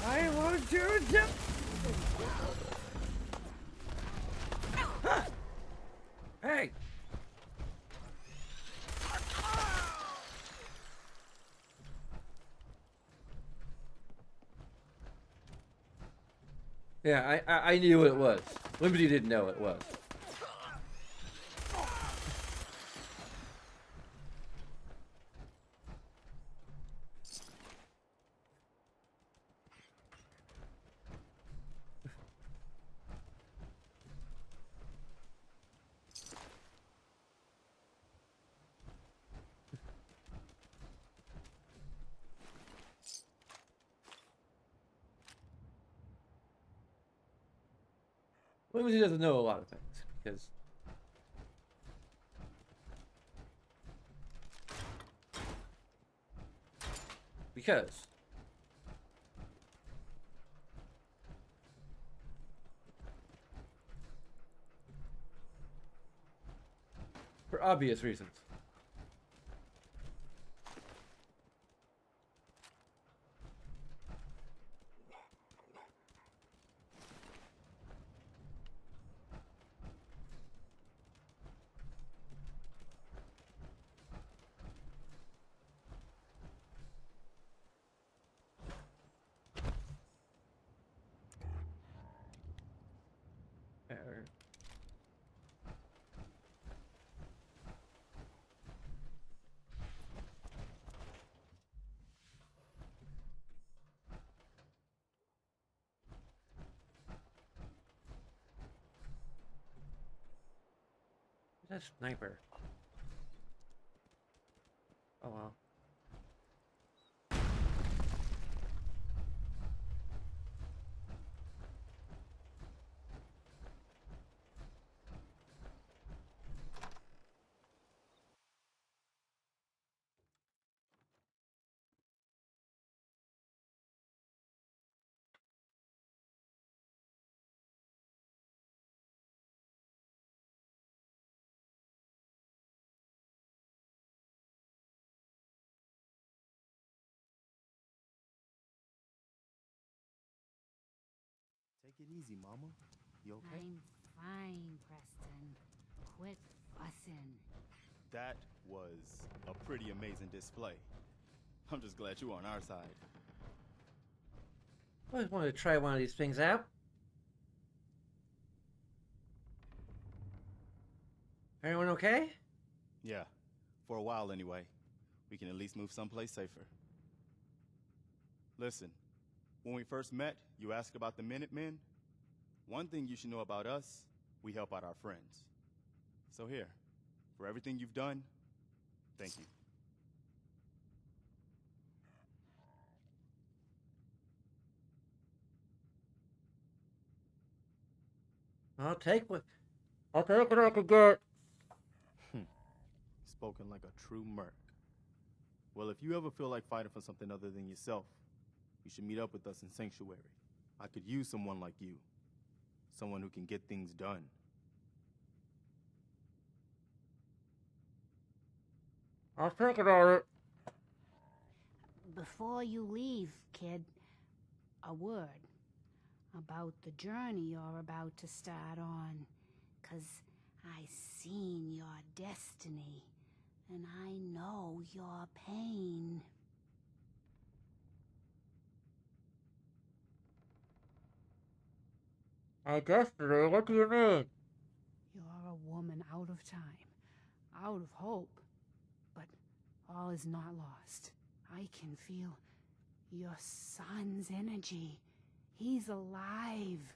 I want to jump. Hey. Yeah, I knew what it was. Whimsy didn't know what it was. Whimsy doesn't know a lot of things because for obvious reasons. Who's that sniper? Oh well. Take it easy, Mama. You okay? I'm fine, Preston. Quit fussing. That was a pretty amazing display. I'm just glad you're on our side. I always wanted to try one of these things out. Everyone okay? Yeah, for a while anyway. We can at least move someplace safer. Listen, when we first met, you asked about the Minutemen. One thing you should know about us, we help out our friends. So here, for everything you've done, thank you. I'll take what I could get. Spoken like a true merc. Well, if you ever feel like fighting for something other than yourself, you should meet up with us in Sanctuary. I could use someone like you. Someone who can get things done. I'll think about it. Before you leave, kid, a word about the journey you're about to start on. 'Cause I seen your destiny, and I know your pain. My destiny? What do you mean? You're a woman out of time, out of hope. But all is not lost. I can feel your son's energy. He's alive.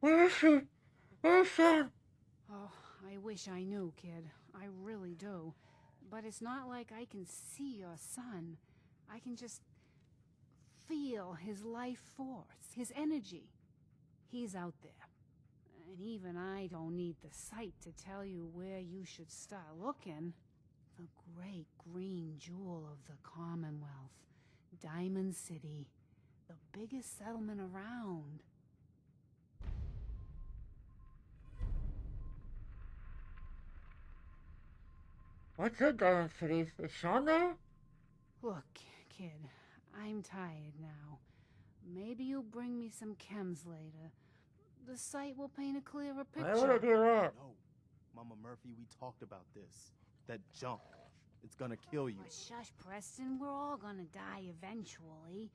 Where is she? Where's she? Oh, I wish I knew, kid. I really do. But it's not like I can see your son. I can just feel his life force, his energy. He's out there. And even I don't need the sight to tell you where you should start looking. The great green jewel of the Commonwealth, Diamond City, the biggest settlement around. What's up, Diamond City? Is Sean there? Look, kid, I'm tired now. Maybe you'll bring me some chems later. The sight will paint a clearer picture. Why would I do that? No. Mama Murphy, we talked about this. That junk. It's gonna kill you. But shush, Preston. We're all gonna die eventually.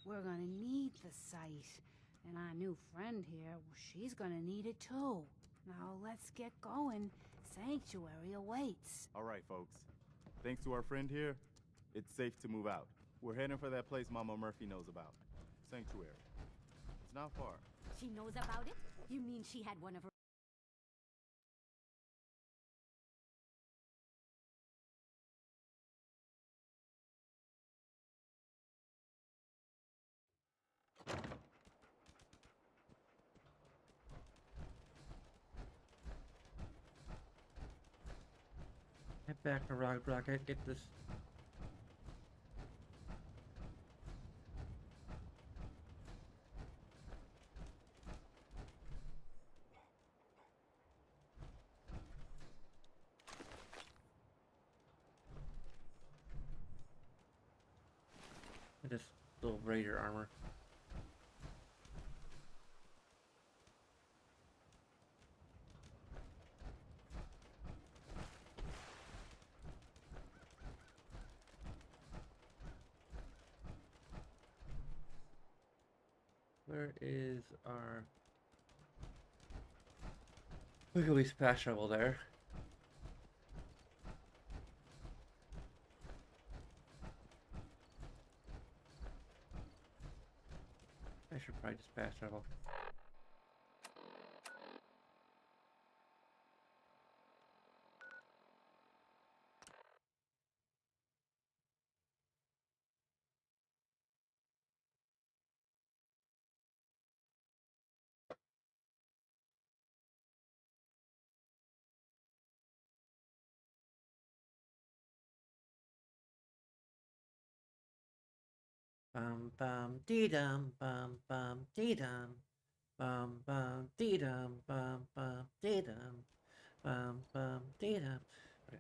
We're gonna need the sight. And our new friend here, well, she's gonna need it too. Now let's get going. Sanctuary awaits. All right, folks. Thanks to our friend here, it's safe to move out. We're heading for that place Mama Murphy knows about. Sanctuary. It's not far. She knows about it? You mean she had one of her... Head back to Rocket, get this. This little raider armor. Where is our... Look at least fast travel there. I should probably just fast travel. Bum bum dee dum dee dum dee dum dee dum dee dum. Okay.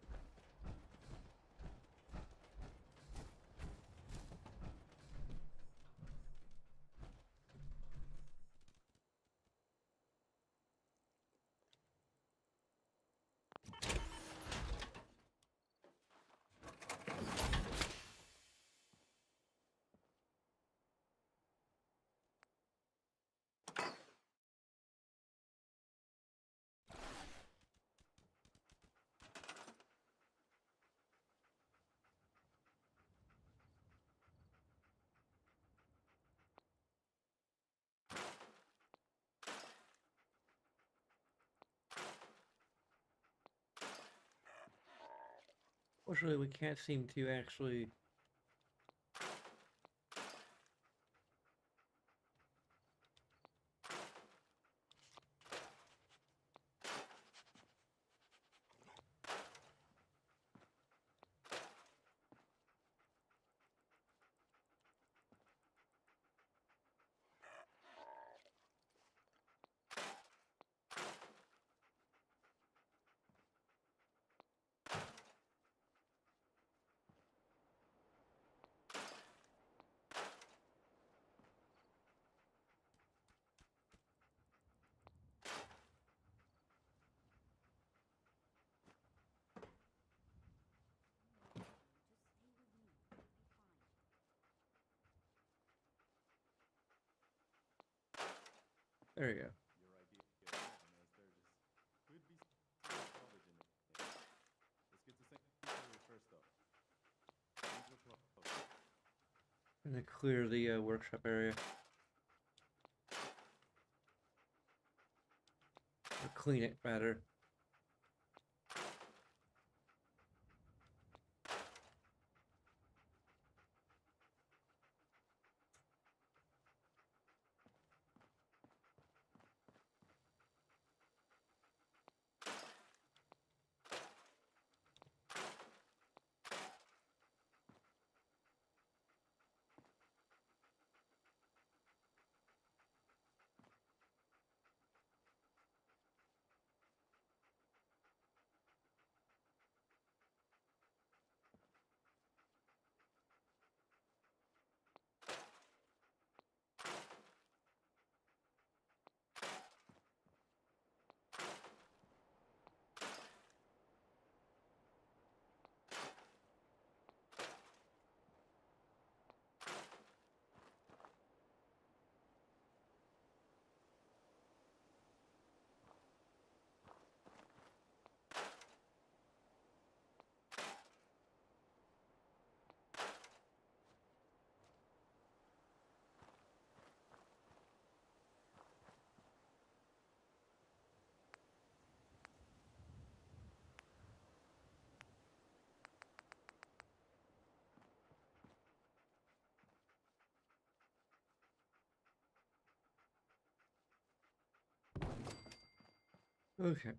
Fortunately, we can't seem to actually... There you go. And then clear the workshop area. Or clean it, rather. Okay.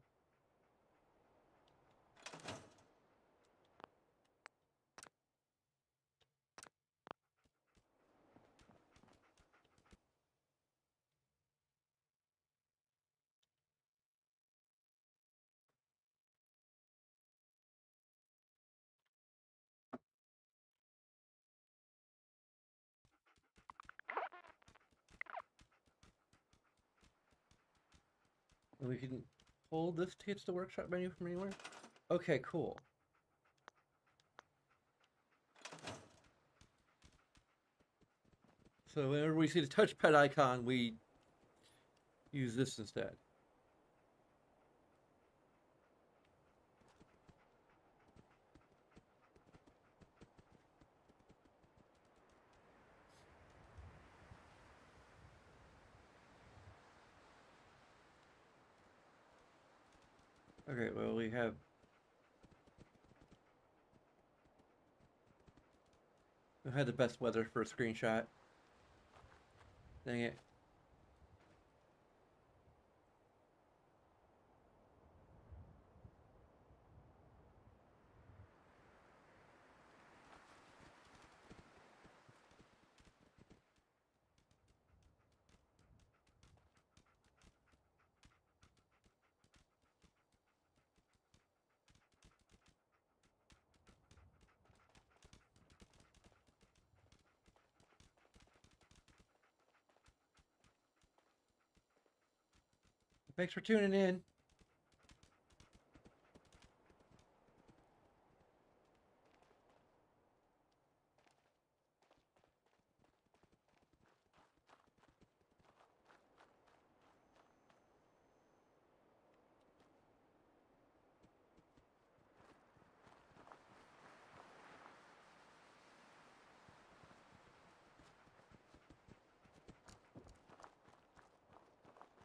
We can hold this to get to the workshop menu from anywhere? Okay, cool. So whenever we see the touchpad icon, we use this instead. Okay, well, we had the best weather for a screenshot. Dang it. Thanks for tuning in.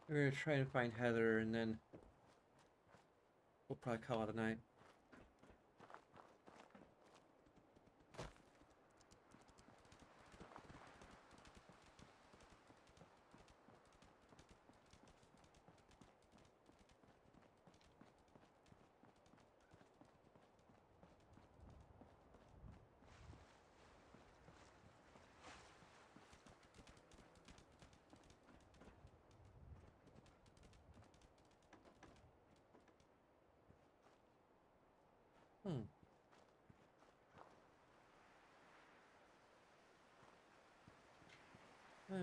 We're gonna try and find Heather, and then we'll probably call it a night. Eh.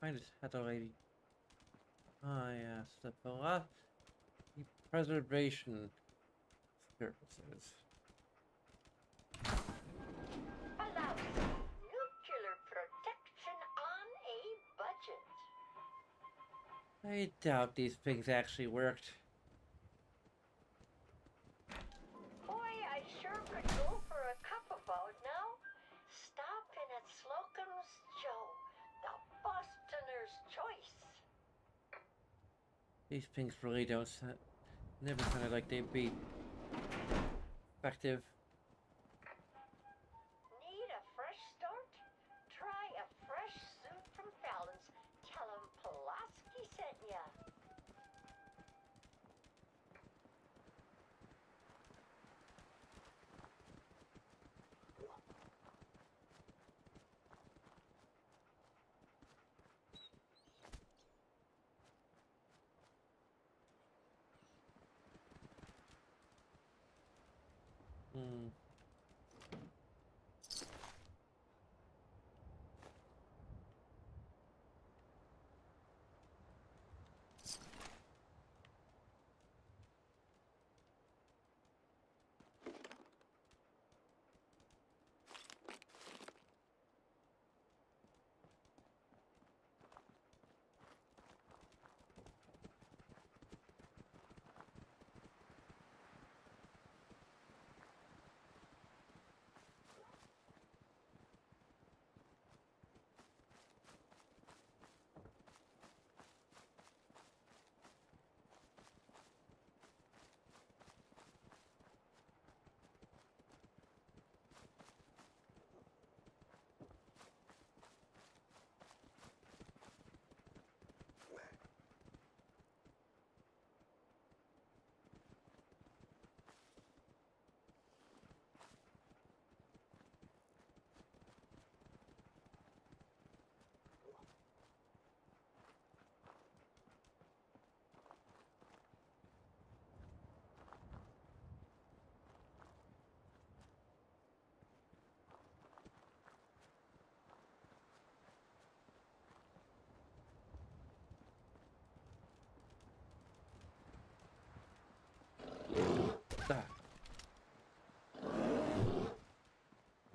Find this Heather lady. Ah, yes, the philosophy preservation services. Allows nuclear protection on a budget. I doubt these things actually worked. Boy, I sure could go for a cup about now. Stop in at Slocum's Joe, the Bostoner's choice. These things really don't never sounded like they'd be effective. Need a fresh start? Try a fresh suit from Fallon's. Tell 'em Pulaski sent ya. Hmm.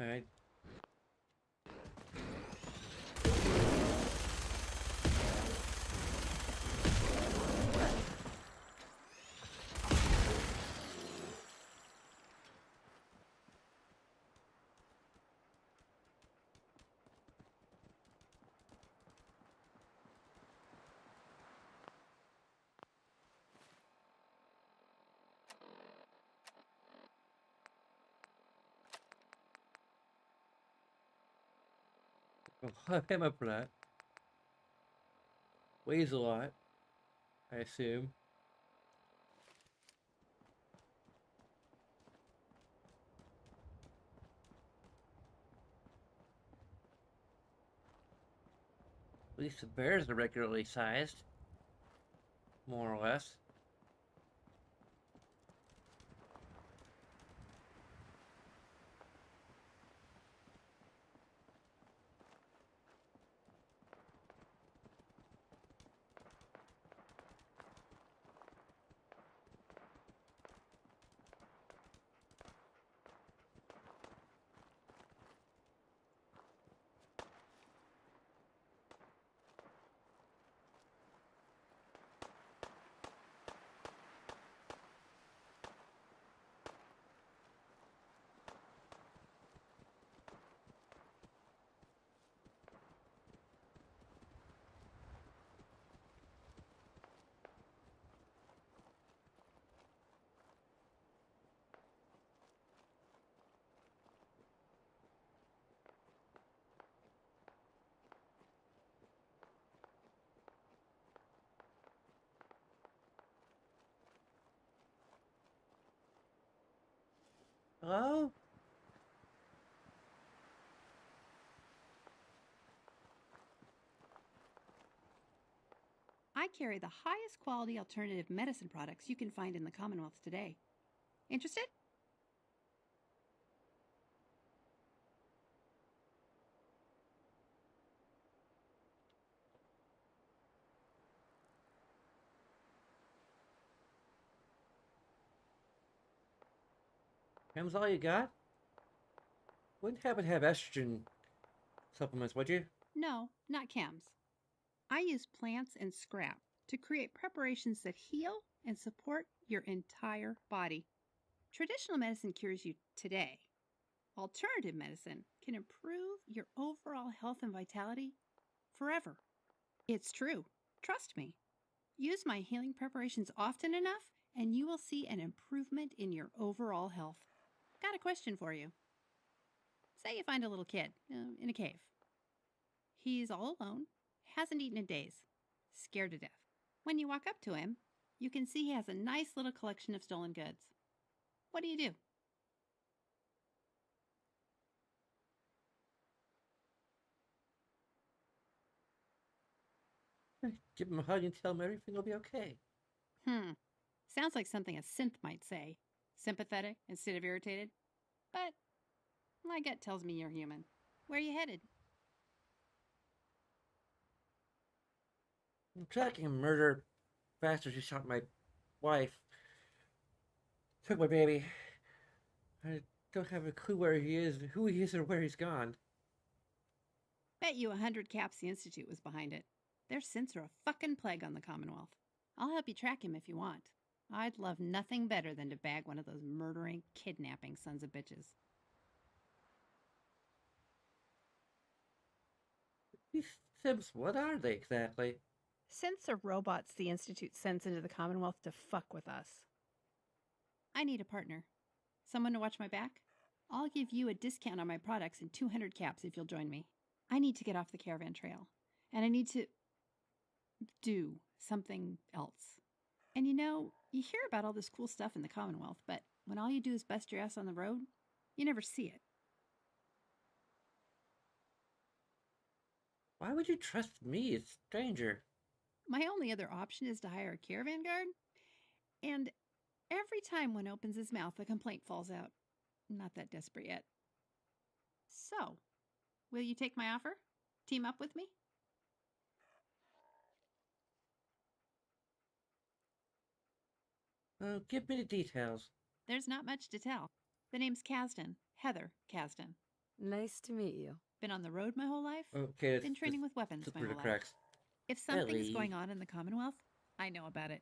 Alright. I'll him up for that. Weighs a lot, I assume. At least the bears are regularly sized. More or less. Hello? I carry the highest quality alternative medicine products you can find in the Commonwealth today. Interested? Hem's all you got? Wouldn't happen to have estrogen supplements, would you? No, not chems. I use plants and scrap to create preparations that heal and support your entire body. Traditional medicine cures you today. Alternative medicine can improve your overall health and vitality forever. It's true. Trust me. Use my healing preparations often enough, and you will see an improvement in your overall health. Got a question for you. Say you find a little kid in a cave. He's all alone, hasn't eaten in days, scared to death. When you walk up to him, you can see he has a nice little collection of stolen goods. What do you do? Give him a hug and tell him everything will be okay. Sounds like something a synth might say. Sympathetic instead of irritated. But my gut tells me you're human. Where are you headed? I'm tracking a murder bastard who shot my wife. Took my baby. I don't have a clue where he is, who he is, or where he's gone. Bet you 100 caps the Institute was behind it. Their synths are a fucking plague on the Commonwealth. I'll help you track him if you want. I'd love nothing better than to bag one of those murdering, kidnapping sons of bitches. These Sims, what are they exactly? Synths are robots the Institute sends into the Commonwealth to fuck with us. I need a partner. Someone to watch my back? I'll give you a discount on my products and 200 caps if you'll join me. I need to get off the caravan trail. And I need to do something else. And you know, you hear about all this cool stuff in the Commonwealth, but when all you do is bust your ass on the road, you never see it. Why would you trust me, a stranger? My only other option is to hire a caravan guard. And every time one opens his mouth, a complaint falls out. Not that desperate yet. So, will you take my offer? Team up with me? Give me the details. There's not much to tell. The name's Kasdan. Heather Kasdan. Nice to meet you. Been on the road my whole life? Okay, Been training with weapons slip my through the whole life. cracks. If something is Ellie. going on in the Commonwealth, I know about it.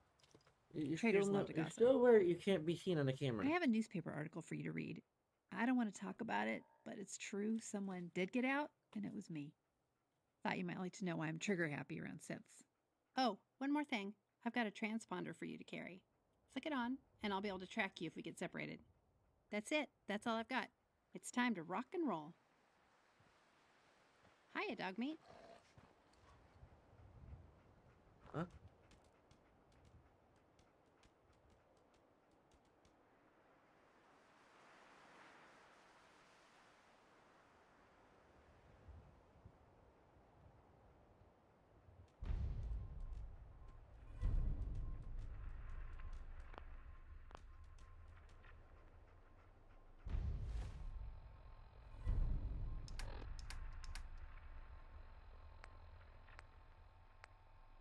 You Traders still love to you're gossip. still where you can't be seen on the camera. I have a newspaper article for you to read. I don't want to talk about it, but it's true. Someone did get out, and it was me. Thought you might like to know why I'm trigger happy around synths. Oh, one more thing. I've got a transponder for you to carry. Flick it on, and I'll be able to track you if we get separated. That's it. That's all I've got. It's time to rock and roll. Hiya, dog meat. Huh?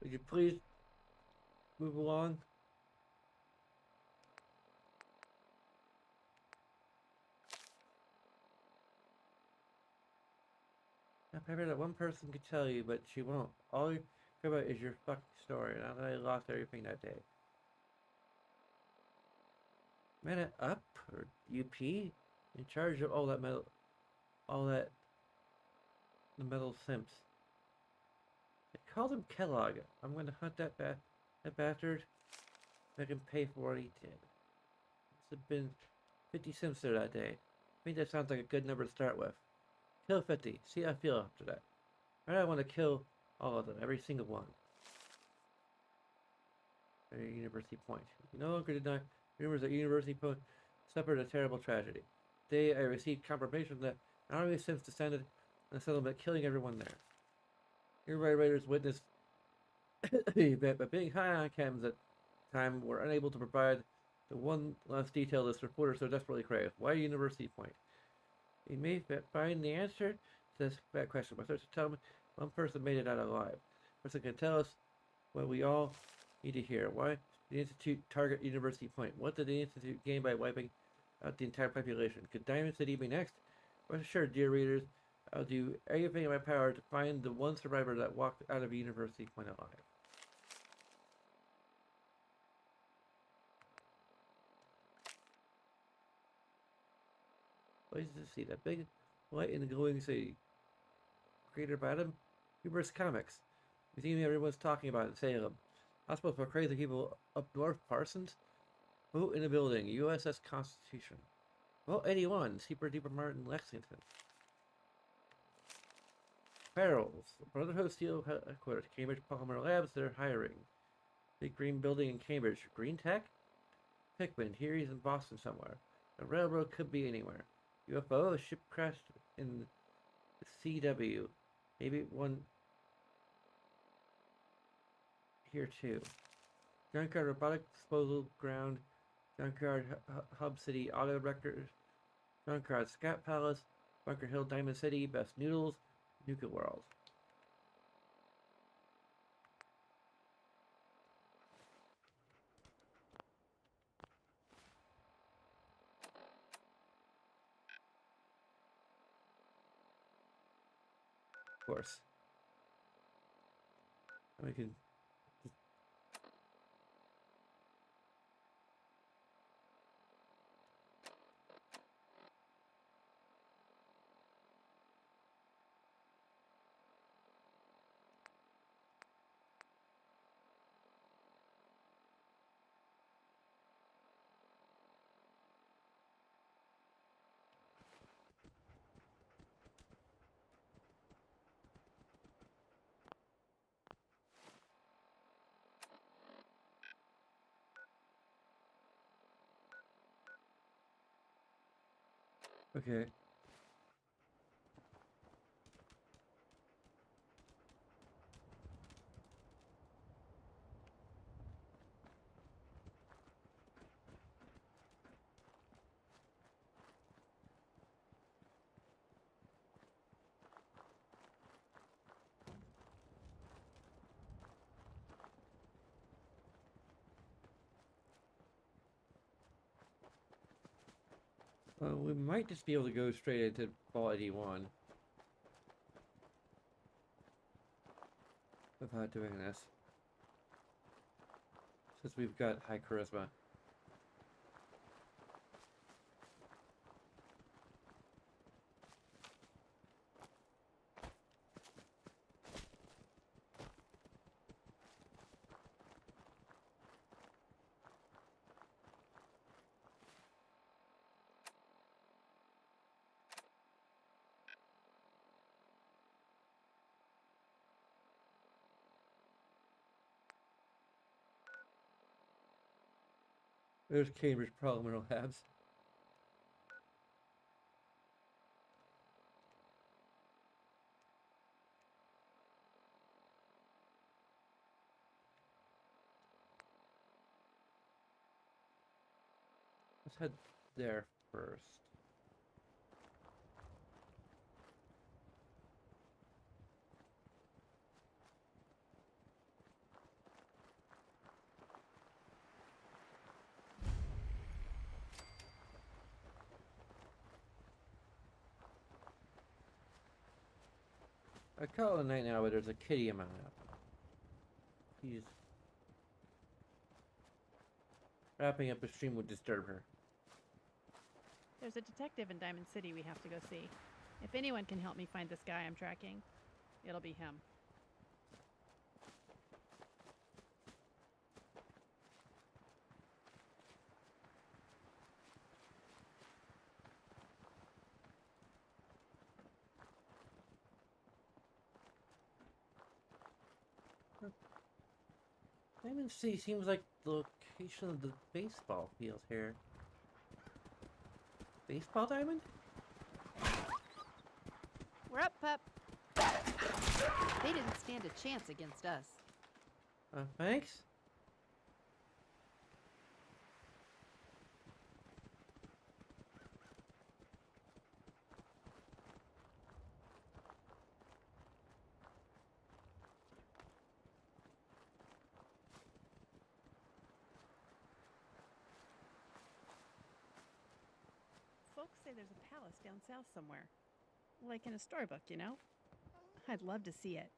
Would you please move along? Now, Pepper, that one person could tell you, but she won't. All you care about is your fucking story. Now that I lost everything that day. Man, up or UP in charge of all that metal, the metal simps. They called him Kellogg. I'm going to hunt that bastard. Make him pay for what he did. Must have been 50 simps there that day. I think that sounds like a good number to start with. Kill 50. See how I feel after that. Right, I want to kill all of them, every single one. At a university point. You no longer deny rumors that University Point suffered a terrible tragedy. Today I received confirmation that not only Sims descended on the settlement, killing everyone there. Nearby raiders witnessed the event, but being high on chems at the time were unable to provide the one last detail this reporter so desperately craved. Why University Point? You may find the answer to that question by search to tell me one person made it out alive. Person can tell us what we all need to hear. Why did the Institute target University Point? What did the Institute gain by wiping out the entire population? Could Diamond City be next? Rest assured, dear readers, I'll do everything in my power to find the one survivor that walked out of University Point alive. Places to see that big light in the glowing city. Creator of Adam, Hubris Comics. Museum everyone's talking about in Salem. Hospital for crazy people up north, Parsons. Vote in the building, USS Constitution. Vote 81, Super Duper Martin, Lexington. Farrell's, Brotherhood Steel Headquarters, Cambridge Polymer Labs, they're hiring. Big green building in Cambridge. Green Tech? Pickman, here he's in Boston somewhere. The railroad could be anywhere. UFO, a ship crashed in the CW. Maybe one here too. Junkyard Robotic Disposal Ground. Junkyard Hub City Auto Records. Junkyard Scat Palace. Bunker Hill Diamond City. Best Noodles. Nuka World. Of course. And we can okay. We might just be able to go straight into Ball 81 without doing this, since we've got high charisma. There's Cambridge Parliamentary Labs. Let's head there first. I call it a night now, but there's a kitty in my lap. He's wrapping up a stream would disturb her. There's a detective in Diamond City we have to go see. If anyone can help me find this guy I'm tracking, it'll be him. Diamond City seems like the location of the baseball field here. Baseball diamond? We're up, pup. They didn't stand a chance against us. Thanks? Folks say there's a palace down south somewhere. Like in a storybook, you know? I'd love to see it.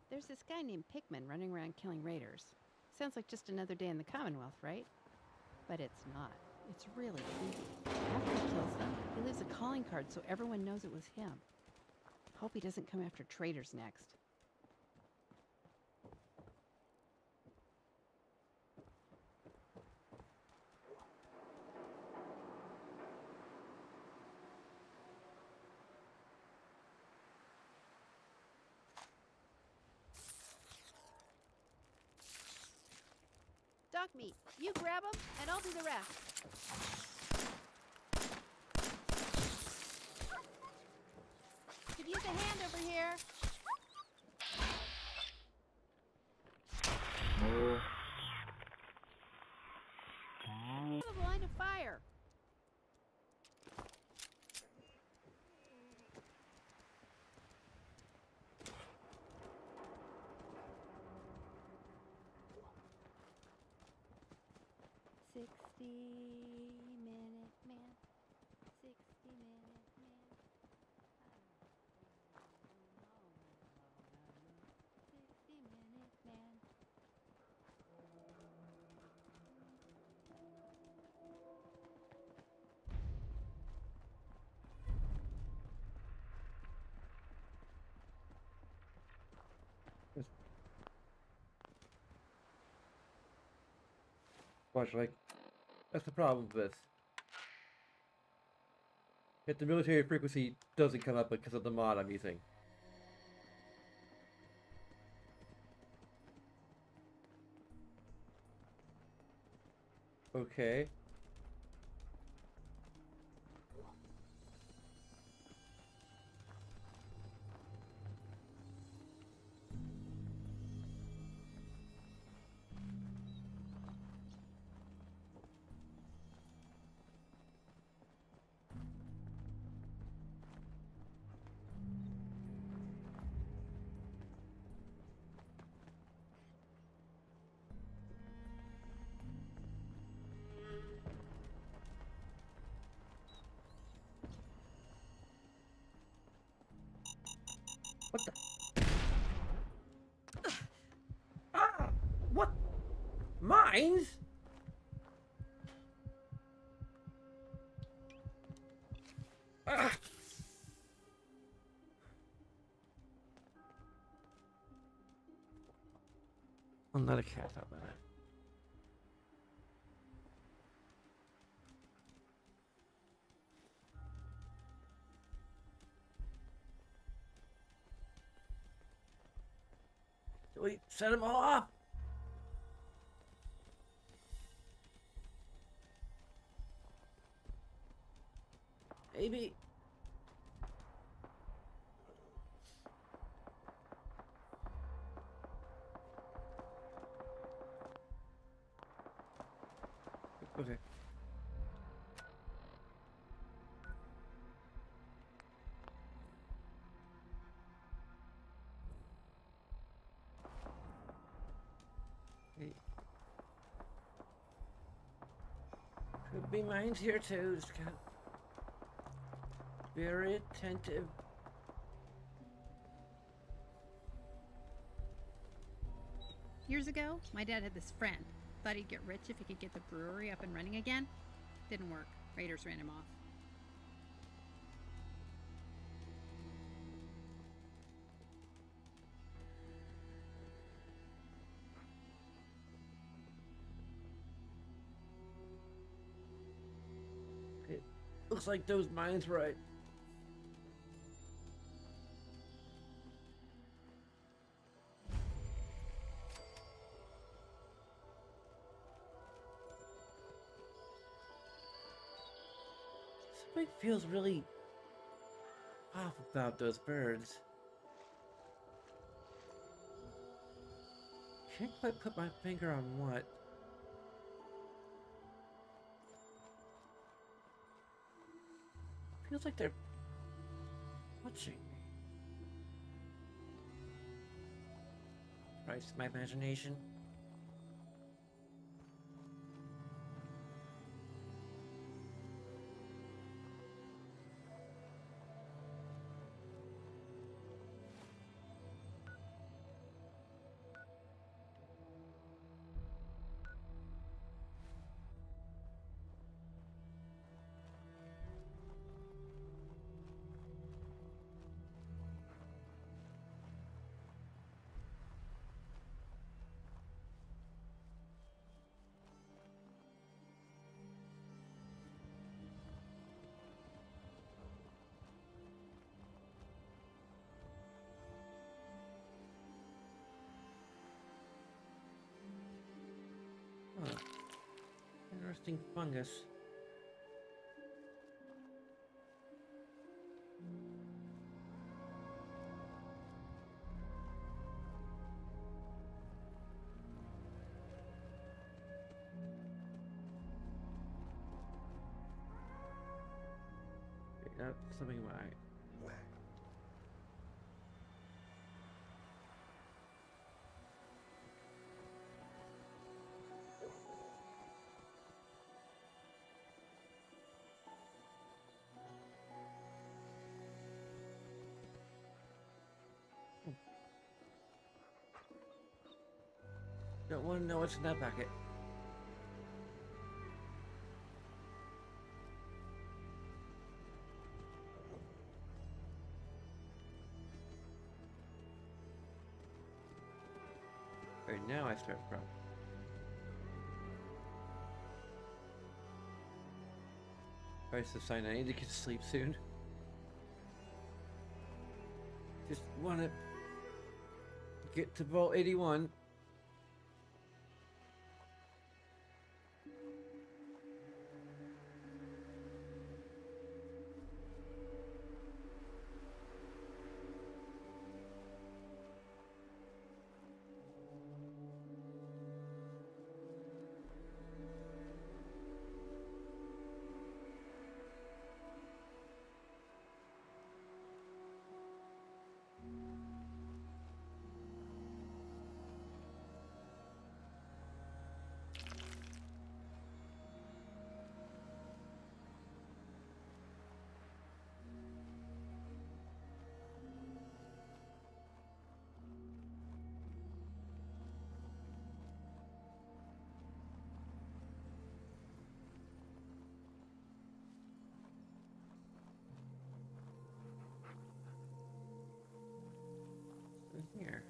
There's this guy named Pickman running around killing raiders. Sounds like just another day in the Commonwealth, right? But it's not. It's really creepy. After he kills them, he leaves a calling card so everyone knows it was him. Hope he doesn't come after traitors next. Dog meat. You grab them, and I'll do the rest. Could use a hand over here. The line of fire. Minute man. 60-minute man. 60-minute man. Watch, like, that's the problem with this. Yet the military frequency doesn't come up because of the mod I'm using. Okay. What the? Ah! What? Mines? Ah! I'll let a cat out by that. Should we set them all off? Maybe. Okay. Hey. Could be mines here too. Just kind of very attentive. Years ago, my dad had this friend. Thought he'd get rich if he could get the brewery up and running again. Didn't work. Raiders ran him off. It looks like those mines right. Something feels really off about those birds. Can't quite put my finger on what. Feels like they're watching me. Right, my imagination. Huh. Interesting fungus. That's something right. Don't want to know what's in that packet. Right now I start from. Alright, so sign. I need to get to sleep soon. Just want to get to Vault 81. Here.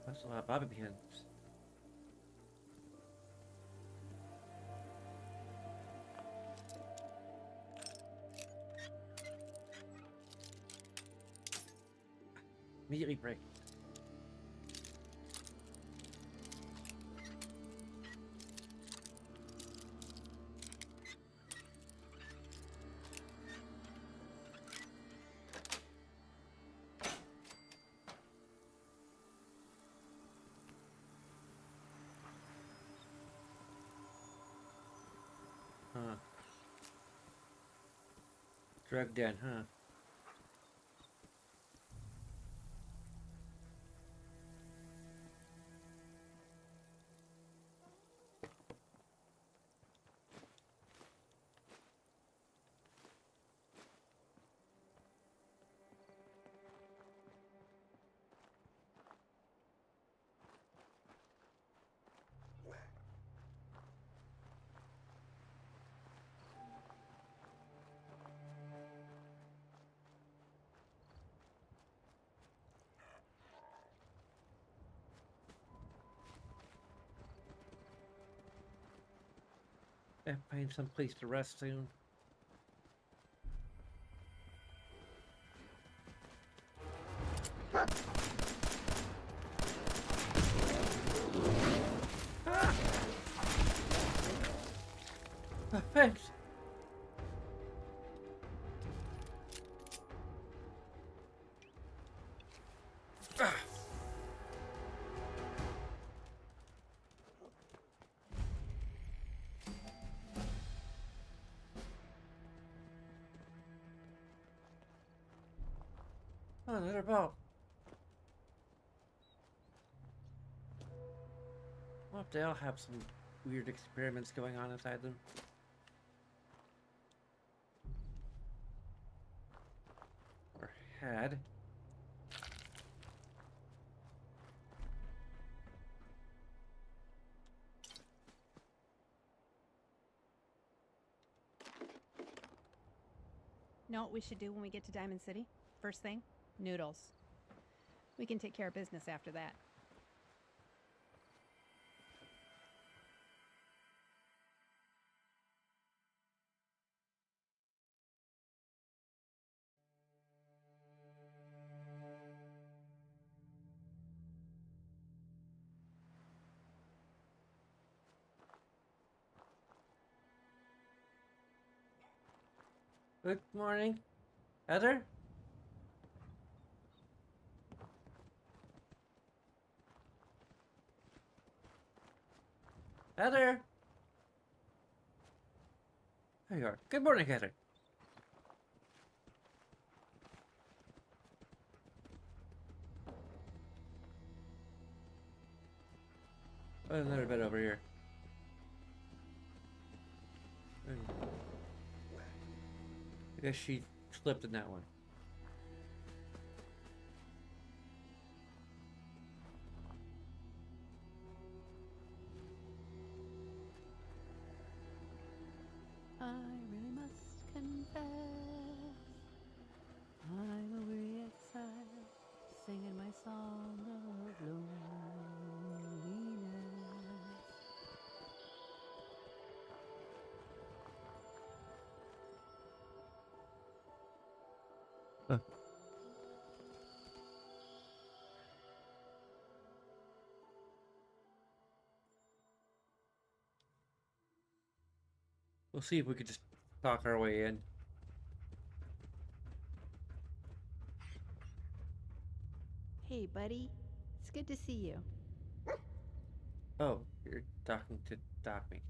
That's a lot of bobby pins. Immediately break. Huh. Drug den, huh? Find some place to rest soon. Ah! Oh, thanks. Ah! Oh, another ball. Well, they'll have some weird experiments going on inside them. Or had. Know what we should do when we get to Diamond City? First thing, noodles. We can take care of business after that. Good morning. Heather? Heather? There you are. Good morning, Heather. Oh, another bed over here. I guess she slipped in that one. I really must confess, I'm a weary exile, singing my song of loneliness. We'll see if we could just talk our way in. Hey, buddy. It's good to see you. Oh, you're talking to Doc-Meat.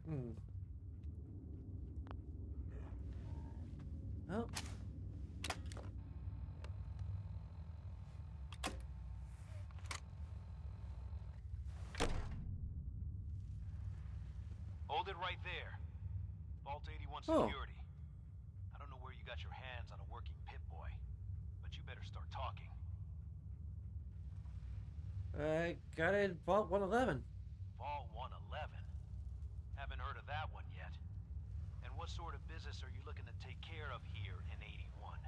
Hmm. Oh. Hold it right there. Vault 81 Oh. security. I don't know where you got your hands on a working Pip-Boy, but you better start talking. I got it in Vault 111. Vault 111? Haven't heard of that one yet. And what sort of business are you looking to take care of here in 81?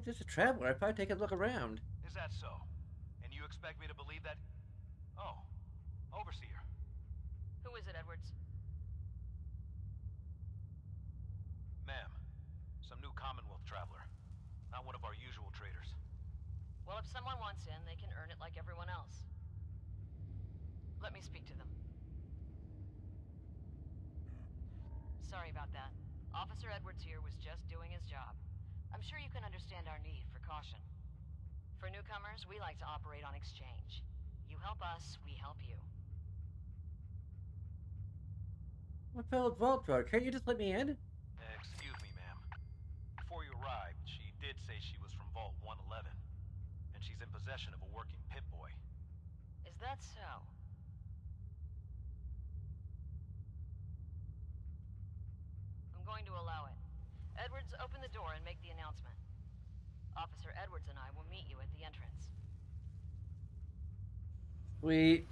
Just a traveler. I'd probably take a look around. Is that so? And you expect me to believe that? Oh, Overseer. Who is it, Edwards? Ma'am, some new Commonwealth traveler. Not one of our usual traders. Well, if someone wants in, they can earn it like everyone else. Let me speak to them. Sorry about that. Officer Edwards here was just doing his job. I'm sure you can understand our need for caution. For newcomers, we like to operate on exchange. You help us, we help you. What fellow Vault Drug? Can't you just let me in? Excuse me, ma'am. Before you arrived, she did say she was from Vault 111. And she's in possession of a working Pip-Boy. Is that so? I'm going to allow it. Edwards, open the door and make the announcement. Officer Edwards and I will meet you at the entrance. Sweet.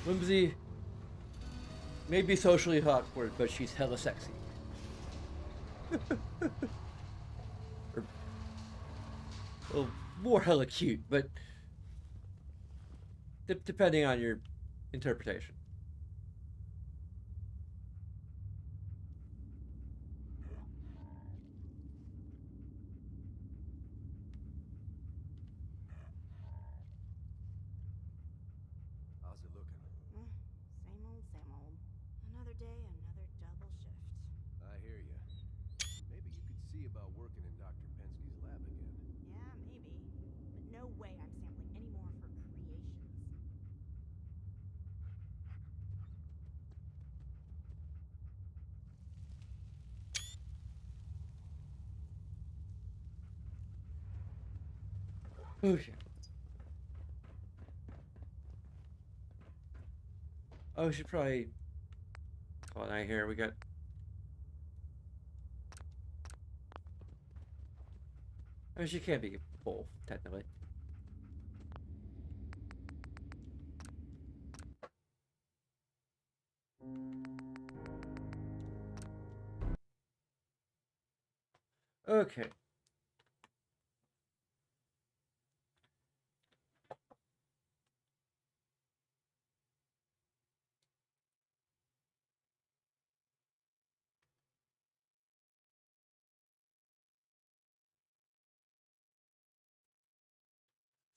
Whimsy may be socially awkward, but she's hella sexy. Well, more hella cute, but depending on your interpretation. How's it looking? Same old, same old. Another day, another double shift. I hear you. Maybe you could see about working in Dr. Penske's lab again. Yeah, maybe. But no way I'm sampling any more of her creations. Okay. Oh, we should probably. Hold on here. We got. I mean, she can't be both, technically. Okay.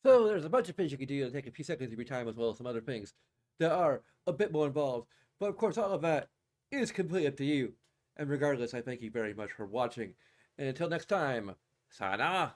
So there's a bunch of things you can do to take a few seconds of your time, as well as some other things that are a bit more involved. But of course, all of that is completely up to you. And regardless, I thank you very much for watching. And until next time, sayonara.